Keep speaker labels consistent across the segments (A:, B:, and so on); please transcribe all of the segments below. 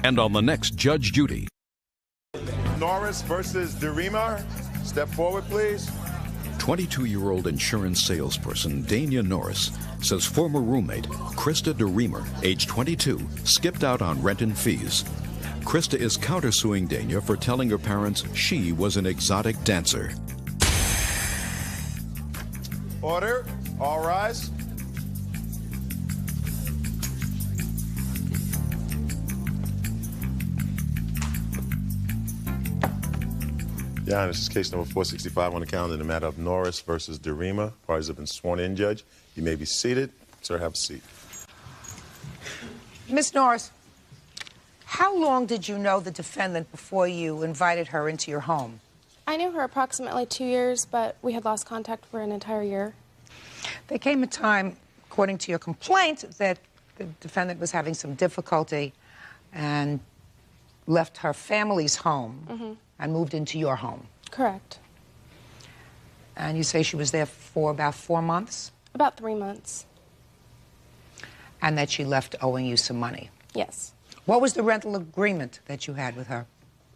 A: And on the next Judge Judy.
B: Norris versus DeRima. Step forward, please.
A: 22-year-old insurance salesperson Dania Norris says former roommate Krista DeReamer, age 22, skipped out on rent and fees. Krista is countersuing Dania for telling her parents she was an exotic dancer.
B: Order. All rise. Your Honor, this is case number 465 on the calendar in the matter of Norris versus DeReamer. Parties have been sworn in, Judge. You may be seated. Sir, have a seat.
C: Miss Norris, how long did you know the defendant before you invited her into your home?
D: I knew her approximately 2 years, but we had lost contact for an entire year.
C: There came a time, according to your complaint, that the defendant was having some difficulty and left her family's home and moved into your home.
D: Correct.
C: And you say she was there for about 4 months?
D: About 3 months.
C: And that she left owing you some money?
D: Yes.
C: What was the rental agreement that you had with her?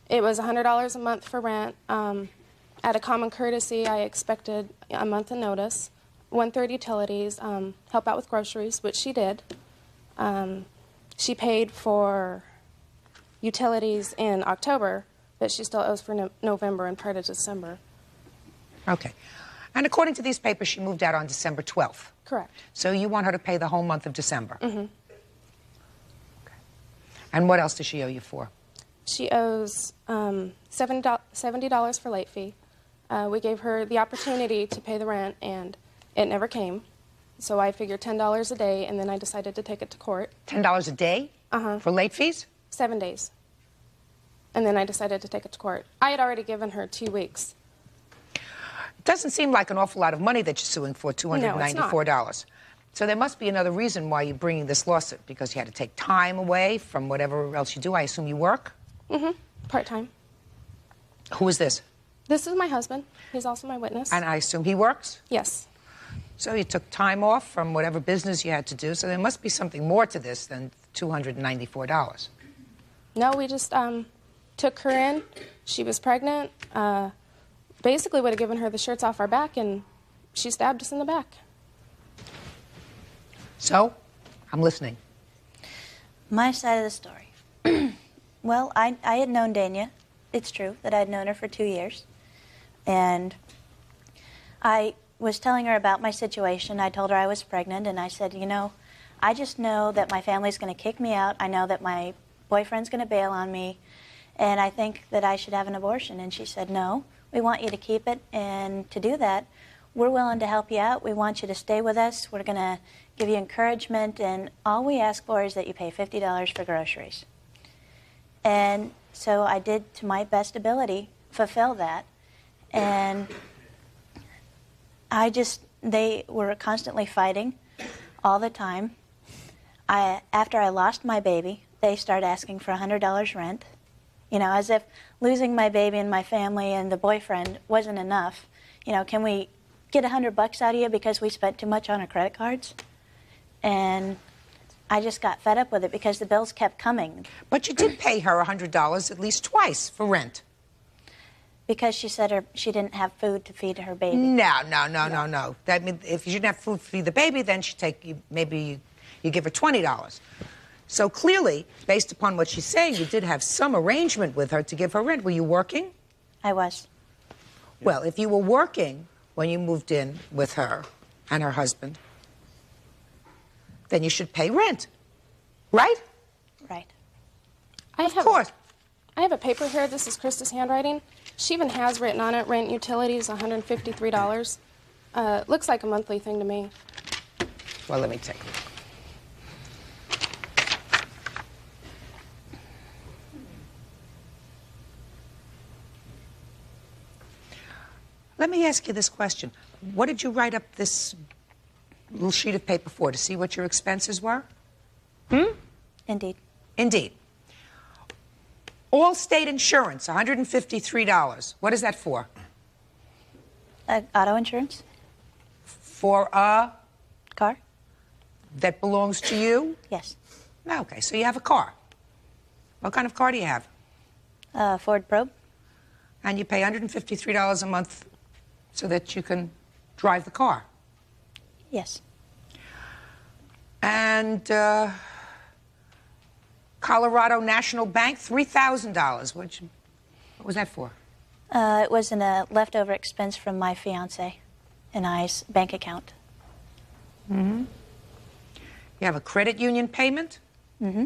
D: It was $100 a month for rent. At a common courtesy, I expected a month of notice. 1/3 utilities, help out with groceries, which she did. She paid for utilities in October, but she still owes for November and part of December.
C: Okay. And according to these papers, she moved out on December 12th.
D: Correct.
C: So you want her to pay the whole month of December?
D: Mm-hmm.
C: Okay. And what else does she owe you for?
D: She owes $70 for late fee. We gave her the opportunity to pay the rent, and it never came. So I figured $10 a day, and then I decided to take it to court.
C: $10 a day? For late fees?
D: 7 days. And then I decided to take it to court. I had already given her 2 weeks.
C: It doesn't seem like an awful lot of money that you're suing for, $294.
D: No, it's not.
C: So there must be another reason why you're bringing this lawsuit, because you had to take time away from whatever else you do. I assume you work?
D: Mm-hmm. Part-time.
C: Who is this?
D: This is my husband. He's also my witness.
C: And I assume he works?
D: Yes.
C: So you took time off from whatever business you had to do, so there must be something more to this than $294.
D: No, we just took her in. She was pregnant. Basically would have given her the shirts off our back, and she stabbed us in the back.
C: So, I'm listening.
E: My side of the story. Well, I had known Dania. It's true that I'd known her for 2 years. And I was telling her about my situation. I told her I was pregnant, and I said, you know, I just know that my family's going to kick me out. I know that my boyfriend's going to bail on me, and I think that I should have an abortion. And she said, no, we want you to keep it, and to do that, we're willing to help you out. We want you to stay with us. We're going to give you encouragement, and all we ask for is that you pay $50 for groceries. And so I did, to my best ability, fulfill that. And they were constantly fighting all the time. After I lost my baby, they started asking for $100 rent. You know, as if losing my baby and my family and the boyfriend wasn't enough. You know, can we get $100 out of you because we spent too much on our credit cards? And I just got fed up with it because the bills kept coming.
C: But you did pay her $100 at least twice for rent.
E: Because she said she didn't have food to feed her baby.
C: No. That means if you didn't have food to feed the baby, then she'd take you, maybe you give her $20. So clearly, based upon what she's saying, you did have some arrangement with her to give her rent. Were you working?
E: I was.
C: Well, if you were working when you moved in with her and her husband, then you should pay rent, right?
E: Right.
C: Of course.
D: I have a paper here. This is Krista's handwriting. She even has written on it, rent utilities, $153. Looks like a monthly thing to me.
C: Well, let me take a look. Let me ask you this question. What did you write up this little sheet of paper for, to see what your expenses were?
E: Indeed.
C: Indeed. All-state insurance, $153. What is that for?
E: Auto insurance.
C: For a
E: Car?
C: that belongs to you?
E: Yes.
C: Okay, so you have a car. What kind of car do you have?
E: Ford Probe.
C: And you pay $153 a month so that you can drive the car.
E: Yes.
C: And Colorado National Bank, $3,000. What was that for?
E: It was a leftover expense from my fiance and I's bank account.
C: Mm-hmm. You have a credit union payment?
E: Mm-hmm.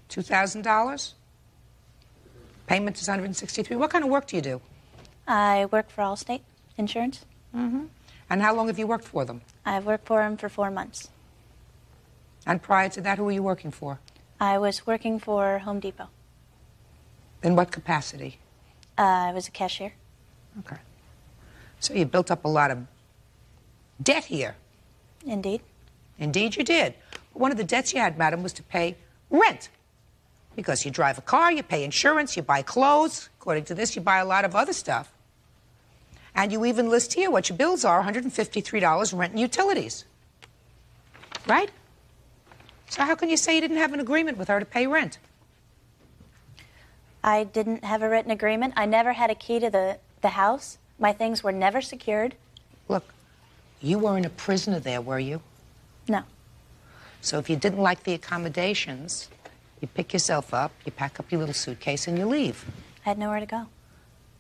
C: $2,000. Payment is $163. What kind of work do you do?
E: I work for Allstate Insurance.
C: Mm-hmm. And how long have you worked for them?
E: I've worked for them for 4 months.
C: And prior to that, who were you working for?
E: I was working for Home Depot.
C: In what capacity?
E: I was a cashier.
C: Okay. So you built up a lot of debt here.
E: Indeed.
C: Indeed you did. One of the debts you had, madam, was to pay rent. Because you drive a car, you pay insurance, you buy clothes. According to this, you buy a lot of other stuff. And you even list here what your bills are, $153 rent and utilities. Right? So how can you say you didn't have an agreement with her to pay rent?
E: I didn't have a written agreement. I never had a key to the house. My things were never secured.
C: Look, you weren't a prisoner there, were you?
E: No.
C: So if you didn't like the accommodations, you pick yourself up, you pack up your little suitcase, and you leave.
E: I had nowhere to go.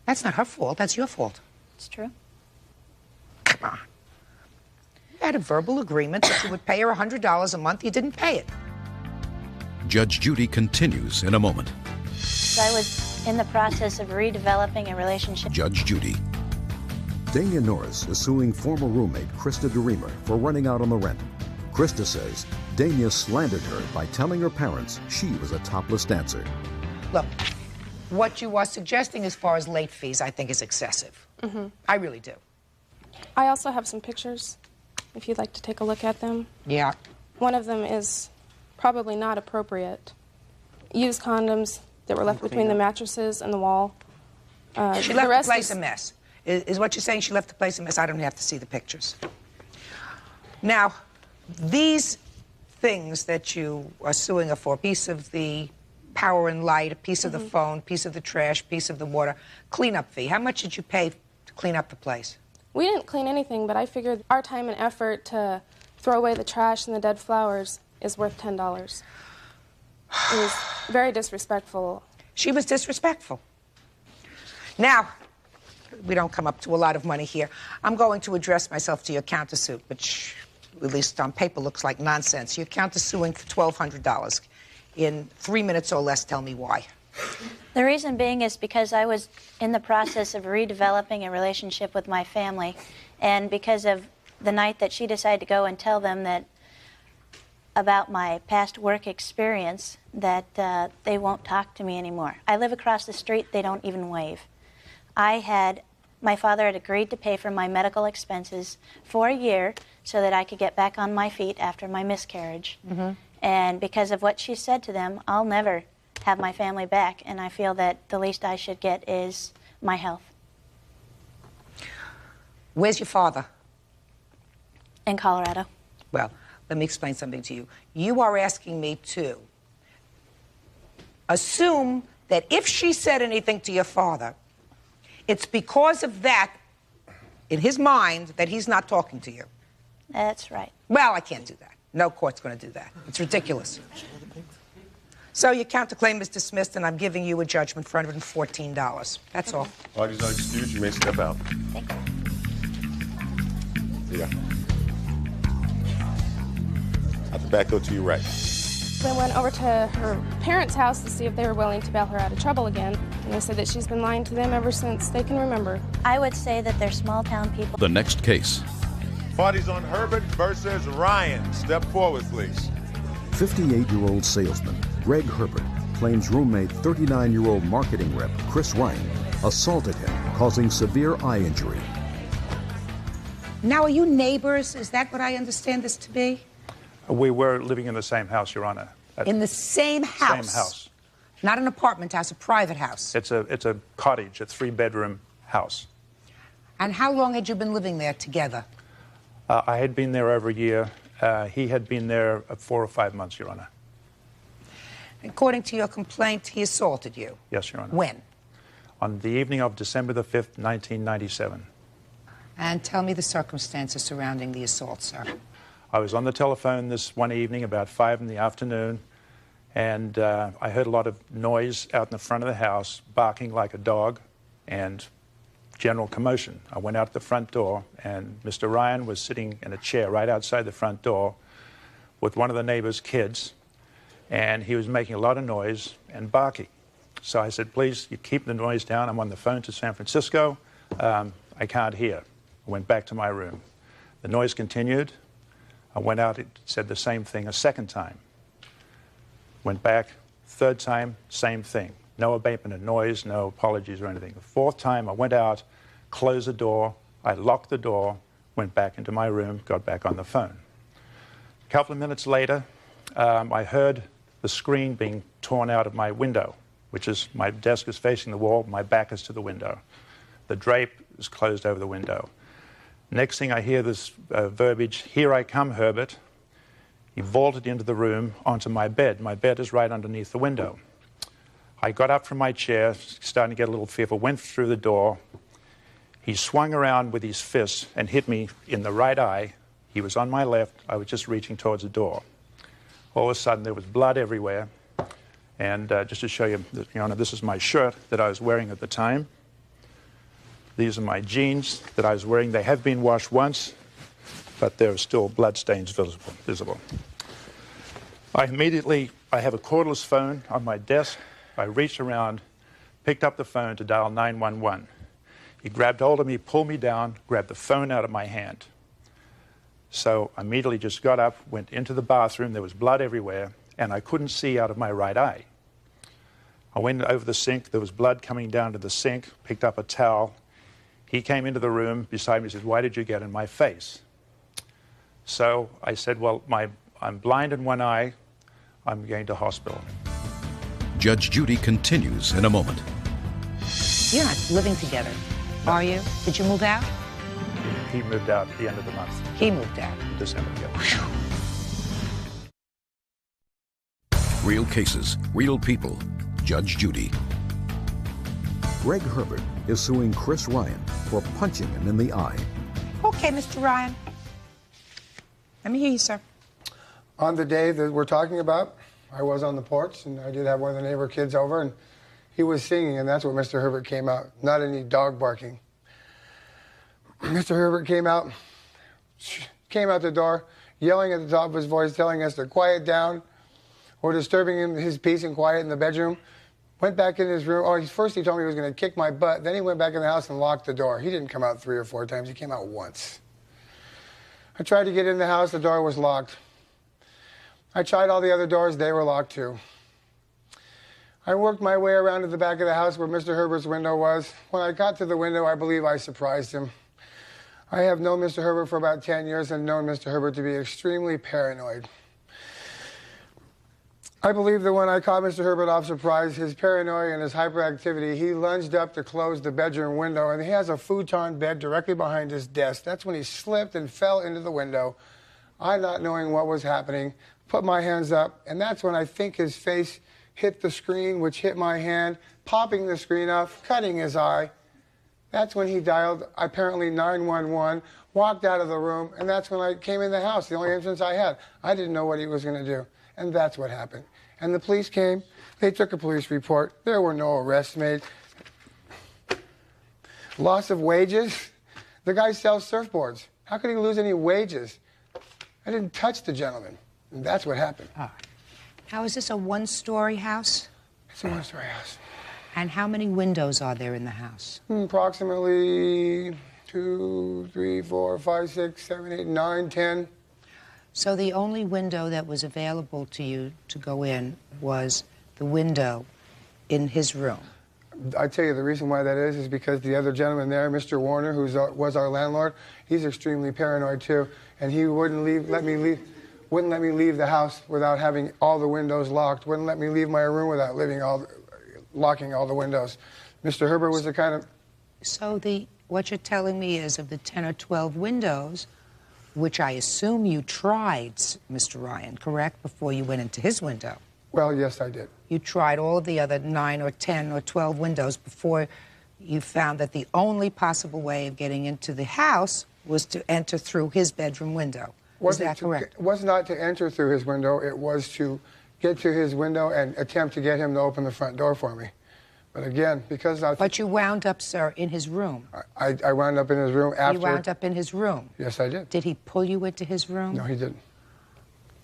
C: That's not her fault. That's your fault.
E: It's true.
C: Come on. You had a verbal agreement that you would pay her $100 a month. You didn't pay it.
A: Judge Judy continues in a moment.
E: I was in the process of redeveloping a relationship.
A: Judge Judy. Dania Norris is suing former roommate Krista DeReamer for running out on the rent. Krista says Dania slandered her by telling her parents she was a topless dancer.
C: Look, what you are suggesting as far as late fees, I think is excessive.
D: Mm-hmm.
C: I really do.
D: I also have some pictures, if you'd like to take a look at them.
C: Yeah.
D: One of them is probably not appropriate. Used condoms that were left between the mattresses and the wall.
C: She left the place a mess. Is what you're saying she left the place a mess? I don't have to see the pictures. Now, these things that you are suing her for, a piece of the power and light, a piece of the phone, piece of the trash, piece of the water, cleanup fee. How much did you pay to clean up the place?
D: We didn't clean anything, but I figured our time and effort to throw away the trash and the dead flowers is worth $10. It was very disrespectful.
C: She was disrespectful. Now, we don't come up to a lot of money here. I'm going to address myself to your countersuit, which, at least on paper, looks like nonsense. You're countersuing for $1,200. In 3 minutes or less, tell me why.
E: The reason being is because I was in the process of redeveloping a relationship with my family, and because of the night that she decided to go and tell them that about my past work experience, that they won't talk to me anymore. I live across the street, they don't even wave. My father had agreed to pay for my medical expenses for a year so that I could get back on my feet after my miscarriage. And because of what she said to them, I'll never have my family back, and I feel that the least I should get is my health.
C: Where's your father?
E: In Colorado.
C: Well, let me explain something to you. You are asking me to assume that if she said anything to your father, it's because of that, in his mind, that he's not talking to you.
E: That's right.
C: Well, I can't do that. No court's going to do that. It's ridiculous. So your counterclaim is dismissed, and I'm giving you a judgment for $114. That's all.
B: Parties are excused. You may step out.
E: Thank you.
B: Yeah. At the back door to your right.
D: We went over to her parents' house to see if they were willing to bail her out of trouble again, and they said that she's been lying to them ever since they can remember.
E: I would say that they're small-town people.
A: The next case.
B: Parties on Herbert versus Ryan. Step forward, please.
A: 58-year-old salesman Greg Herbert claims roommate 39-year-old marketing rep Chris Ryan assaulted him, causing severe eye injury.
C: Now, are you neighbors? Is that what I understand this to be?
F: We were living in the same house, Your Honor.
C: In the same house?
F: Same house.
C: Not an apartment house, a private house.
F: It's a cottage, a 3-bedroom house.
C: And how long had you been living there together?
F: I had been there over a year. He had been there 4 or 5 months, Your Honor.
C: According to your complaint, he assaulted you.
F: Yes, Your Honor.
C: When?
F: On the evening of December the 5th, 1997.
C: And tell me the circumstances surrounding the assault, sir.
F: I was on the telephone this one evening about 5 in the afternoon, and I heard a lot of noise out in the front of the house, barking like a dog, and general commotion. I went out the front door, and Mr. Ryan was sitting in a chair right outside the front door with one of the neighbor's kids, and he was making a lot of noise and barking. So I said, please, you keep the noise down. I'm on the phone to San Francisco. I can't hear. I went back to my room. The noise continued. I went out, it said the same thing a second time. Went back, third time, same thing. No abatement of noise, no apologies or anything. The fourth time, I went out, closed the door, I locked the door, went back into my room, got back on the phone. A couple of minutes later, I heard the screen being torn out of my window, which is, my desk is facing the wall, my back is to the window. The drape is closed over the window. Next thing I hear this verbiage, "Here I come, Herbert." He vaulted into the room onto my bed. My bed is right underneath the window. I got up from my chair, starting to get a little fearful, went through the door. He swung around with his fist and hit me in the right eye. He was on my left. I was just reaching towards the door. All of a sudden, there was blood everywhere. And just to show you, Your Honor, this is my shirt that I was wearing at the time. These are my jeans that I was wearing. They have been washed once, but there are still blood stains visible. I have a cordless phone on my desk. I reached around, picked up the phone to dial 911. He grabbed hold of me, pulled me down, grabbed the phone out of my hand. So I immediately just got up, went into the bathroom. There was blood everywhere, and I couldn't see out of my right eye. I went over the sink. There was blood coming down to the sink, picked up a towel. He came into the room beside me and said, "Why did you get in my face?" So I said, well, I'm blind in one eye. I'm going to hospital.
A: Judge Judy continues in a moment.
C: You're not living together, are you? Did you move out?
F: He moved out at the end of the month,
C: He moved out.
F: in December. Yeah.
A: Real cases, real people. Judge Judy. Greg Herbert is suing Chris Ryan for punching him in the eye.
C: Okay, Mr. Ryan. Let me hear you, sir.
G: On the day that we're talking about, I was on the porch, and I did have one of the neighbor kids over, and he was singing, and that's what Mr. Herbert came out, not any dog barking. Mr. Herbert came out the door, yelling at the top of his voice, telling us to quiet down, or disturbing his peace and quiet in the bedroom. Went back in his room. First he told me he was going to kick my butt. Then he went back in the house and locked the door. He didn't come out 3 or 4 times. He came out once. I tried to get in the house. The door was locked. I tried all the other doors. They were locked too. I worked my way around to the back of the house where Mr. Herbert's window was. When I got to the window, I believe I surprised him. I have known Mr. Herbert for about 10 years and known Mr. Herbert to be extremely paranoid. I believe that when I caught Mr. Herbert off surprise, his paranoia and his hyperactivity, he lunged up to close the bedroom window, and he has a futon bed directly behind his desk. That's when he slipped and fell into the window. I, not knowing what was happening, put my hands up, and that's when I think his face hit the screen, which hit my hand, popping the screen off, cutting his eye. That's when he dialed, apparently, 911, walked out of the room, and that's when I came in the house, the only entrance I had. I didn't know what he was going to do, and that's what happened. And the police came. They took a police report. There were no arrests made. Loss of wages. The guy sells surfboards. How could he lose any wages? I didn't touch the gentleman. And that's what happened.
C: Now, is this a one-story house?
G: It's a one-story house.
C: And how many windows are there in the house?
G: Approximately 2, 3, 4, 5, 6, 7, 8, 9, 10.
C: So the only window that was available to you to go in was the window in his room.
G: I tell you, the reason why that is because the other gentleman there, Mr. Warner, who was our landlord, he's extremely paranoid too, and he wouldn't let me leave the house without having all the windows locked. Wouldn't let me leave my room without locking all the windows. Mr. Herbert was the kind of.
C: So what you're telling me is of the 10 or 12 windows, which I assume you tried, Mr. Ryan, correct, before you went into his window.
G: Well, yes, I did.
C: You tried all of the other 9 or 10 or 12 windows before you found that the only possible way of getting into the house was to enter through his bedroom window. Is that correct?
G: It was not to enter through his window. It was to get to his window and attempt to get him to open the front door for me. But again, because I...
C: But you wound up, sir, in his room.
G: I wound up in his room after...
C: You wound up in his room?
G: Yes, I did.
C: Did he pull you into his room?
G: No, he didn't.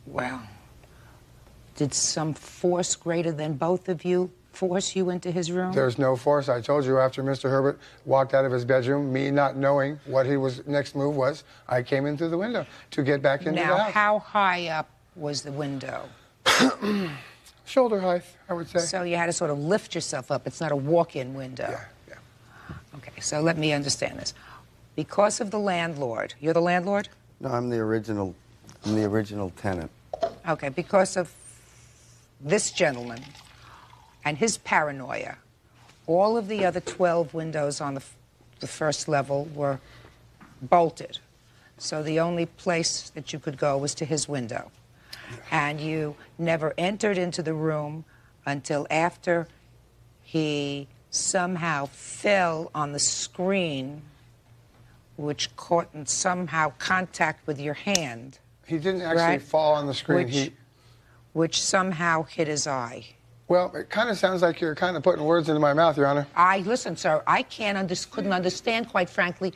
C: Well, did some force greater than both of you force you into his room?
G: There's no force. I told you after Mr. Herbert walked out of his bedroom, me not knowing what his next move was, I came in through the window to get back into the house.
C: Now, how high up was the window?
G: Shoulder height, I would say.
C: So you had to sort of lift yourself up. It's not a walk-in window.
G: Yeah.
C: Okay, so let me understand this. Because of the landlord, you're the landlord?
H: No, I'm the original tenant.
C: Okay, because of this gentleman and his paranoia, all of the other 12 windows on the first level were bolted. So the only place that you could go was to his window. And you never entered into the room until after he somehow fell on the screen, which caught in somehow contact with your hand.
G: He didn't actually fall on the screen.
C: Which somehow hit his eye.
G: Well, it kind of sounds like you're kind of putting words into my mouth, Your Honor.
C: Listen, sir, I couldn't understand, quite frankly,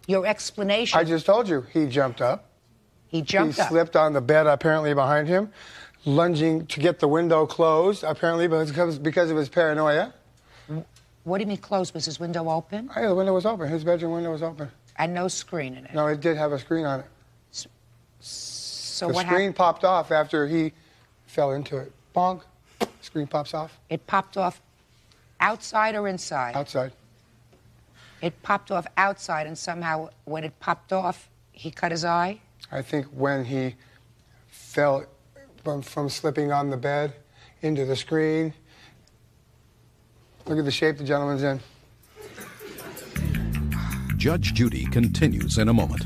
C: your explanation.
G: I just told you, he jumped up.
C: He jumped up.
G: He slipped on the bed, apparently, behind him, lunging to get the window closed, apparently, because of his paranoia.
C: What do you mean closed? Was his window open?
G: Oh, yeah, the window was open. His bedroom window was open.
C: And no screen in it?
G: No, it did have a screen on it.
C: So
G: the
C: what
G: screen
C: happened?
G: popped off after he fell into it. Bonk. Screen pops off.
C: It popped off outside or inside?
G: Outside.
C: It popped off outside, and somehow when it popped off, he cut his eye?
G: I think when he fell from slipping on the bed into the screen. Look at the shape the gentleman's in.
A: Judge Judy continues in a moment.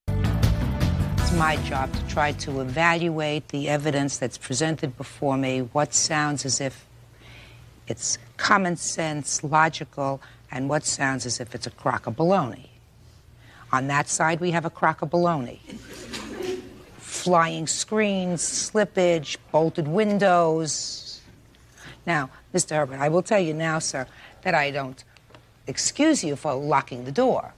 C: It's my job to try to evaluate the evidence that's presented before me, what sounds as if it's common sense, logical, and what sounds as if it's a crock of baloney. On that side, we have a crock of baloney. Flying screens, slippage, bolted windows. Now, Mr. Herbert, I will tell you now, sir, that I don't excuse you for locking the door.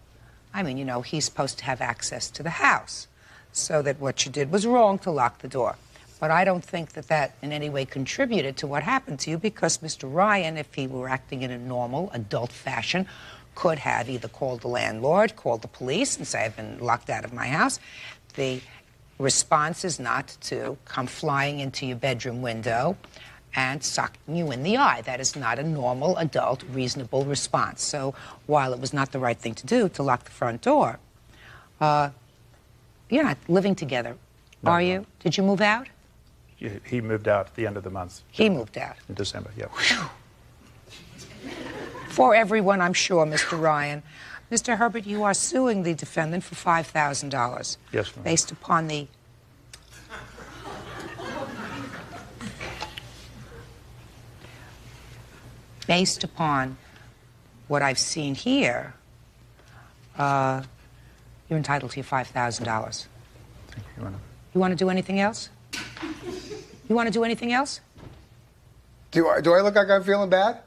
C: I mean, you know, he's supposed to have access to the house, so that what you did was wrong to lock the door. But I don't think that that in any way contributed to what happened to you, because Mr. Ryan, if he were acting in a normal, adult fashion, could have either called the landlord, called the police, and say, I've been locked out of my house. The response is not to come flying into your bedroom window and socking you in the eye. That is not a normal, adult, reasonable response. So while it was not the right thing to do, to lock the front door, you're not living together, are you? Did you move out?
F: He moved out at the end of the month.
C: He moved out.
F: In December, yeah.
C: For everyone, I'm sure, Mr. Ryan. Mr. Herbert, you are suing the defendant for $5,000.
F: Yes, ma'am.
C: Based upon the... Based upon what I've seen here, you're entitled to your $5,000.
F: Thank you,
C: You want to do anything else? You want to do anything else?
G: Do I look like I'm feeling bad?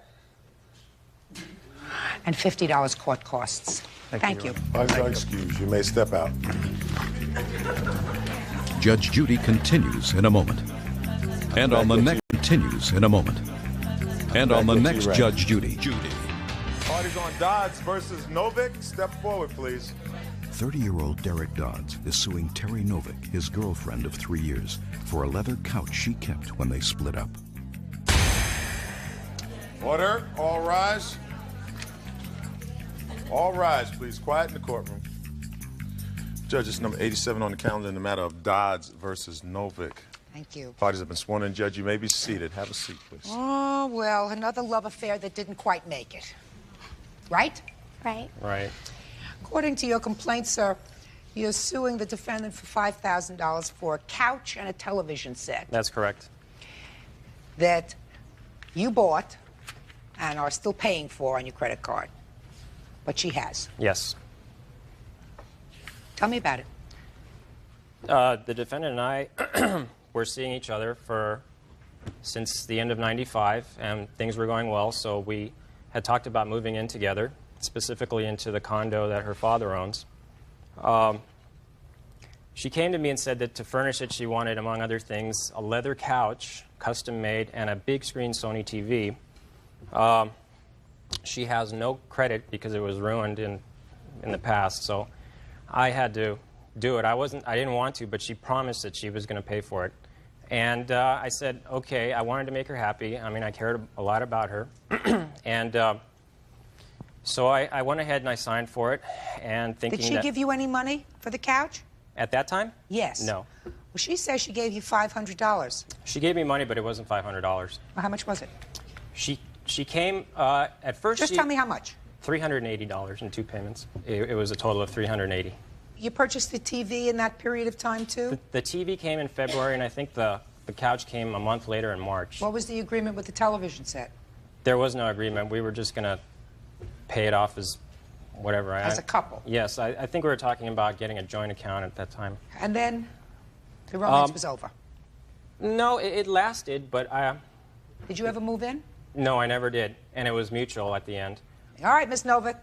C: And $50 court costs. Thank you.
B: Excuse, you may step out.
A: Judge Judy continues in a moment. And on the next continues in a moment. And on the next Judge Judy.
B: Party's on Dodds versus Novick. Step forward, please.
A: 30-year-old Derek Dodds is suing Terry Novick, his girlfriend of 3 years, for a leather couch she kept when they split up.
B: Order. All rise. All rise, please. Quiet in the courtroom. Judges number 87 on the calendar in the matter of Dodds versus Novick.
C: Thank you.
B: Parties have been sworn in. Judge, you may be seated. Have a seat, please.
C: Oh, well, another love affair that didn't quite make it. Right?
D: Right.
H: Right.
C: According to your complaint, sir, You're suing the defendant for $5,000 for a couch and a television set
I: That's correct.
C: that you bought and are still paying for on your credit card. But she has.
I: Yes.
C: Tell me about it.
I: The defendant and I were seeing each other since the end of '95, and things were going well, so we had talked about moving in together, specifically into the condo that her father owns. She came to me and said that to furnish it, she wanted, among other things, a leather couch, custom-made, and a big-screen Sony TV. She has no credit because it was ruined in the past, so I had to do it. I didn't want to, but she promised that she was going to pay for it. And I said, okay, I wanted to make her happy. I mean, I cared a lot about her. And so I went ahead and I signed for it, and thinking
C: Did she give you any money for the couch?
I: At that time?
C: Yes.
I: No.
C: Well, she says she gave you $500.
I: She gave me money, but it wasn't $500.
C: Well, how much was it?
I: She came, at first
C: Just tell me how much.
I: $380 in 2 payments. It was a total of $380.
C: You purchased the TV in that period of time, too?
I: The TV came in February, and I think the couch came a month later in March.
C: What was the agreement with the television set?
I: There was no agreement. We were just going to pay it off as whatever.
C: As a couple?
I: Yes. I think we were talking about getting a joint account at that time.
C: And then the romance was over?
I: No, it lasted, but
C: Did you ever move in?
I: no, I never did. And it was mutual at the end.
C: All right, Ms. Novick,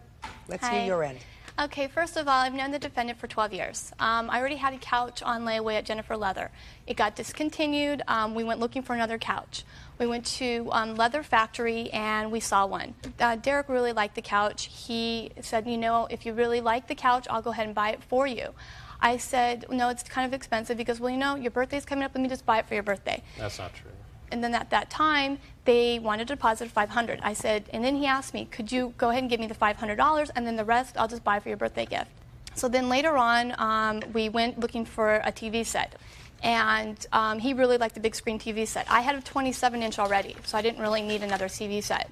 C: let's hear
J: Hi.
C: your end.
J: Okay, first of all, I've known the defendant for 12 years. I already had a couch on layaway at Jennifer Leather. It got discontinued. We went looking for another couch. We went to Leather Factory and we saw one. Derek really liked the couch. He said, you know, if you really like the couch, I'll go ahead and buy it for you. I said, no, it's kind of expensive. He goes, well, you know, your birthday's coming up. Let me just buy it for your birthday.
I: That's not true.
J: And then at that time, they wanted a deposit of $500. I said, and then he asked me, could you go ahead and give me the $500, and then the rest I'll just buy for your birthday gift. So then later on, we went looking for a TV set. And he really liked the big screen TV set. I had a 27-inch already, so I didn't really need another TV set.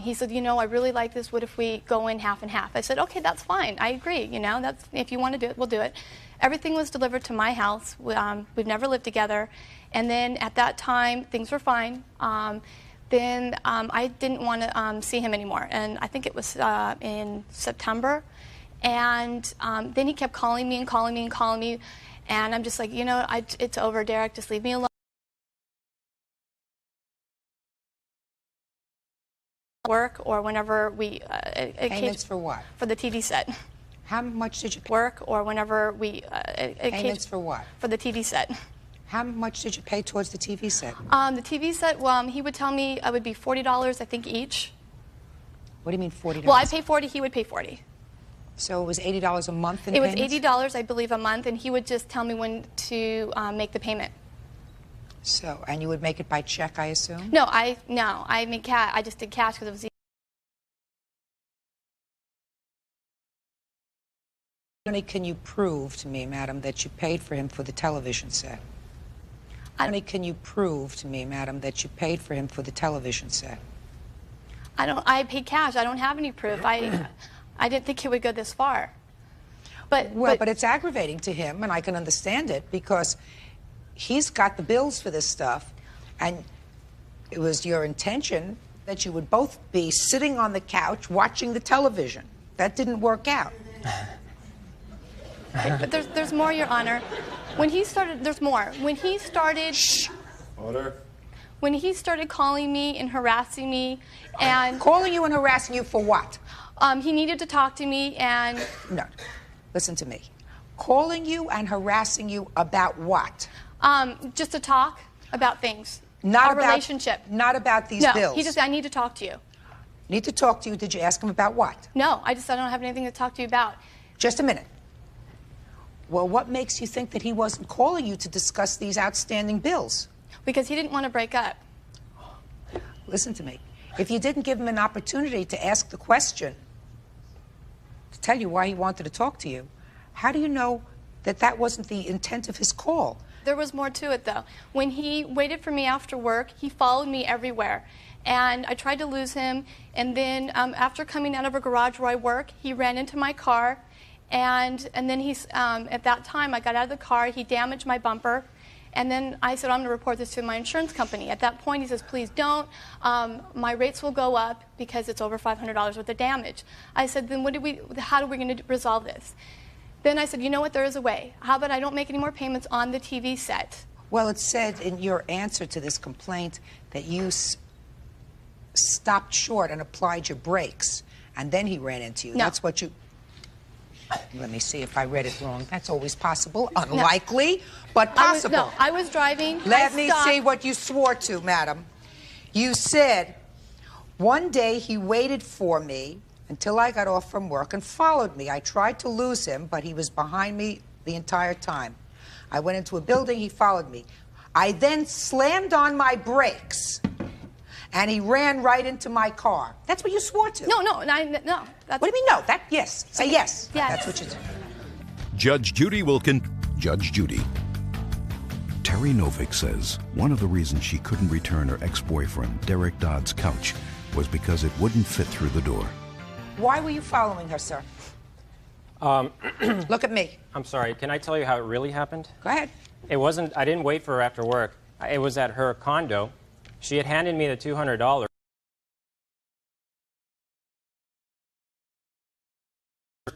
J: He said, you know, I really like this. What if we go in half and half? I said, okay, that's fine. I agree. You know, that's, if you want to do it, we'll do it. Everything was delivered to my house. We've never lived together. And then at that time, things were fine. Then I didn't want to see him anymore. And I think it was in September. And then he kept calling me and calling me and calling me. And I'm just like, you know, it's over, Derek. Just leave me alone. Work or whenever we...
C: Payments for what?
J: For the TV set.
C: How much did you pay?
J: Work or whenever we...
C: Payments for what?
J: For the TV set.
C: How much did you pay towards the TV set?
J: The TV set, well, he would tell me it would be $40, I think, each.
C: What do you mean $40?
J: Well, I pay $40, he would pay $40.
C: So it was $80 a month in
J: It
C: payments?
J: was $80, I believe, a month, and he would just tell me when to make the payment.
C: So, and you would make it by check, I assume?
J: No, I mean cash. I just did cash because it was.
C: Can you prove to me, madam, that you paid for him for the television set? Can you prove to me, madam, that you paid for him for the television set?
J: I paid cash. I don't have any proof. I didn't think it would go this far. But
C: it's aggravating to him, and I can understand it, because he's got the bills for this stuff, and it was your intention that you would both be sitting on the couch watching the television. That didn't work out.
J: But there's more, Your Honor. When he started, there's more. When he started...
B: Shh. Order.
J: When he started calling me and harassing me and...
C: Calling you and harassing you for what?
J: He needed to talk to me and...
C: No. Listen to me. Calling you and harassing you about what?
J: Just to talk about things.
C: Not
J: Our
C: about,
J: relationship.
C: Not about these
J: no,
C: bills.
J: he just said, I need to talk to you.
C: Need to talk to you. Did you ask him about what?
J: No, I don't have anything to talk to you about.
C: Just a minute. Well, what makes you think that he wasn't calling you to discuss these outstanding bills?
J: Because he didn't want to break up.
C: Listen to me. If you didn't give him an opportunity to ask the question, to tell you why he wanted to talk to you, how do you know that that wasn't the intent of his call?
J: There was more to it, though. When he waited for me after work, he followed me everywhere. And I tried to lose him. And then after coming out of a garage where I work, he ran into my car. And then at that time, I got out of the car. He damaged my bumper. And then I said, I'm going to report this to my insurance company. At that point, he says, please don't. My rates will go up because it's over $500 worth of damage. I said, then how are we going to resolve this? Then I said, you know what, there is a way. How about I don't make any more payments on the TV set?
C: Well, it said in your answer to this complaint that you stopped short and applied your brakes, and then he ran into you.
J: No.
C: That's what you... Let me see if I read it wrong. That's always possible. Unlikely, but possible.
J: I was driving.
C: Let me see what you swore to, madam. You said, one day he waited for me until I got off from work and followed me. I tried to lose him, but he was behind me the entire time. I went into a building, he followed me. I then slammed on my brakes, and he ran right into my car. That's what you swore to.
J: No.
C: What do you mean, no? Yes. Say yes.
J: Yes.
C: That's what you said.
A: Judge Judy Judge Judy. Terry Novick says one of the reasons she couldn't return her ex-boyfriend, Derek Dodd's couch, was because it wouldn't fit through the door.
C: Why were you following her, sir? Look at me.
I: I'm sorry, can I tell you how it really happened?
C: Go ahead.
I: It wasn't, I didn't wait for her after work. It was at her condo. She had handed me the $200.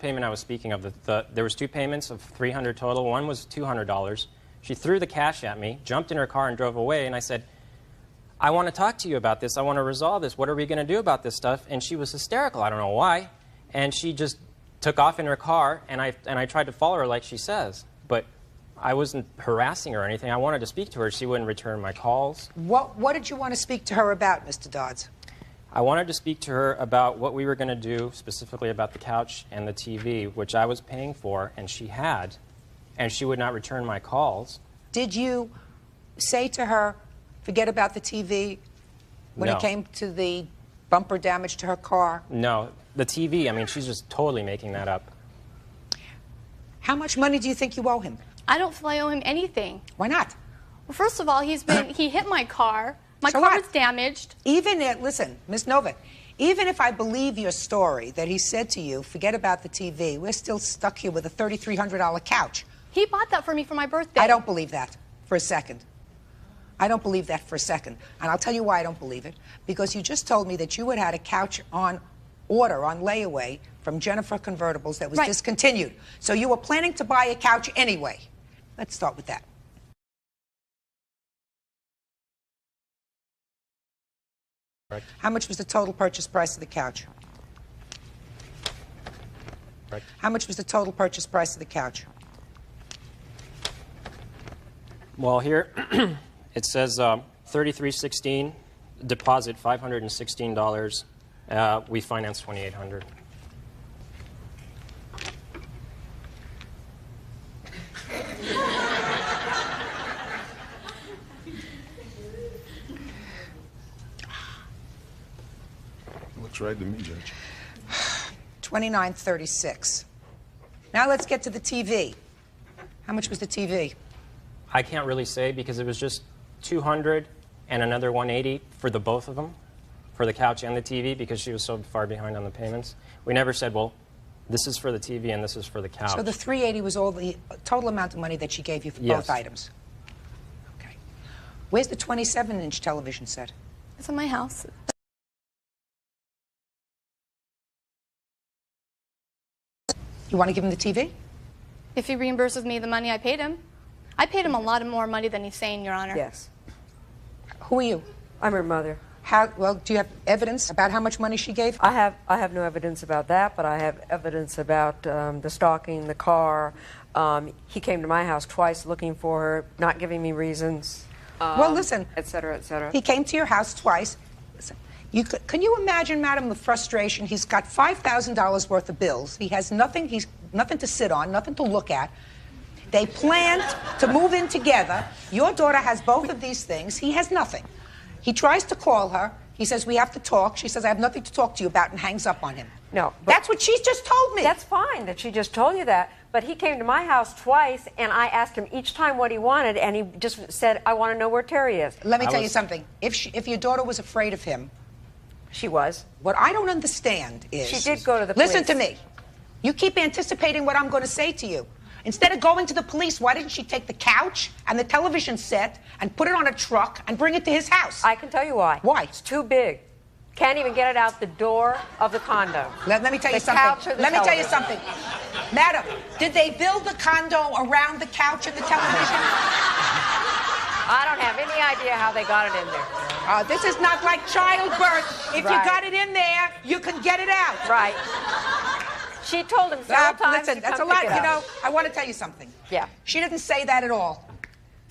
I: Payment I was speaking of, there was two payments of $300 total. One was $200. She threw the cash at me, jumped in her car, and drove away. And I said, I want to talk to you about this. I want to resolve this. What are we going to do about this stuff? And she was hysterical. I don't know why. And she just took off in her car, and I tried to follow her like she says. But I wasn't harassing her or anything. I wanted to speak to her. She wouldn't return my calls.
C: What did you want to speak to her about, Mr. Dodds?
I: I wanted to speak to her about what we were going to do, specifically about the couch and the TV, which I was paying for, and she had, and she would not return my calls.
C: Did you say to her, forget about the TV, when
I: No.
C: it came to the bumper damage to her car?
I: No. The TV, I mean, she's just totally making that up.
C: How much money do you think you owe him?
J: I don't feel I owe him anything.
C: Why not?
J: Well, first of all, he hit my car. My
C: So
J: car
C: what?
J: was damaged.
C: Listen, Ms. Novick, even if I believe your story that he said to you, forget about the TV, we're still stuck here with a $3,300 couch.
J: He bought that for me for my birthday.
C: I don't believe that for a second. I don't believe that for a second. And I'll tell you why I don't believe it. Because you just told me that you had a couch on order, on layaway, from Jennifer Convertibles that was
J: Right.
C: discontinued. So you were planning to buy a couch anyway. Let's start with that.
I: Correct.
C: How much was the total purchase price of the couch?
I: Correct.
C: How much was the total purchase price of the couch?
I: Well, here it says $33.16, deposit $516. We financed $2,800.
B: Looks right to me, Judge.
C: $29.36. Now let's get to the TV. How much was the TV?
I: I can't really say because it was just $200 and another $180 for the both of them, for the couch and the TV, because she was so far behind on the payments. We never said, well, this is for the TV and this is for the couch.
C: So the $380 was all the total amount of money that she gave you for
I: Yes.
C: both items? Okay. Where's the 27-inch television set?
J: It's in my house.
C: You want to give him the TV?
J: If he reimburses me the money I paid him. I paid him a lot more money than he's saying, Your Honor.
K: Yes.
C: Who are you?
K: I'm her mother.
C: Well, do you have evidence about how much money she gave?
K: I have no evidence about that, but I have evidence about the stalking, the car. He came to my house twice looking for her, not giving me reasons.
C: Well, listen.
K: Et cetera, et cetera.
C: He came to your house twice. Listen, can you imagine, madam, the frustration? He's got $5,000 worth of bills. He has nothing. He's nothing to sit on, nothing to look at. They planned to move in together. Your daughter has both of these things. He has nothing. He tries to call her. He says, we have to talk. She says, I have nothing to talk to you about, and hangs up on him.
K: No.
C: That's what she's just told me.
K: That's fine that she just told you that, but he came to my house twice, and I asked him each time what he wanted, and he just said, I want to know where Terry is.
C: Let me tell you something. If your daughter was afraid of him,
K: She was.
C: what I don't understand is...
K: She did go to the police.
C: Listen to me. You keep anticipating what I'm going to say to you. Instead of going to the police, why didn't she take the couch and the television set and put it on a truck and bring it to his house?
K: I can tell you why.
C: Why?
K: It's too big. Can't even get it out the door of the condo.
C: Let me tell you
K: The couch
C: something.
K: or the
C: Let me tell you
K: television?
C: something. Madam, did they build the condo around the couch and the television?
K: I don't have any idea how they got it in there.
C: This is not like childbirth. If you
K: Right.
C: got it in there, you can get it out.
K: Right. She told him several times
C: Listen,
K: to
C: that's a
K: come
C: lot.
K: pick it
C: You know,
K: up.
C: I want to tell you something.
K: Yeah.
C: She didn't say that at all.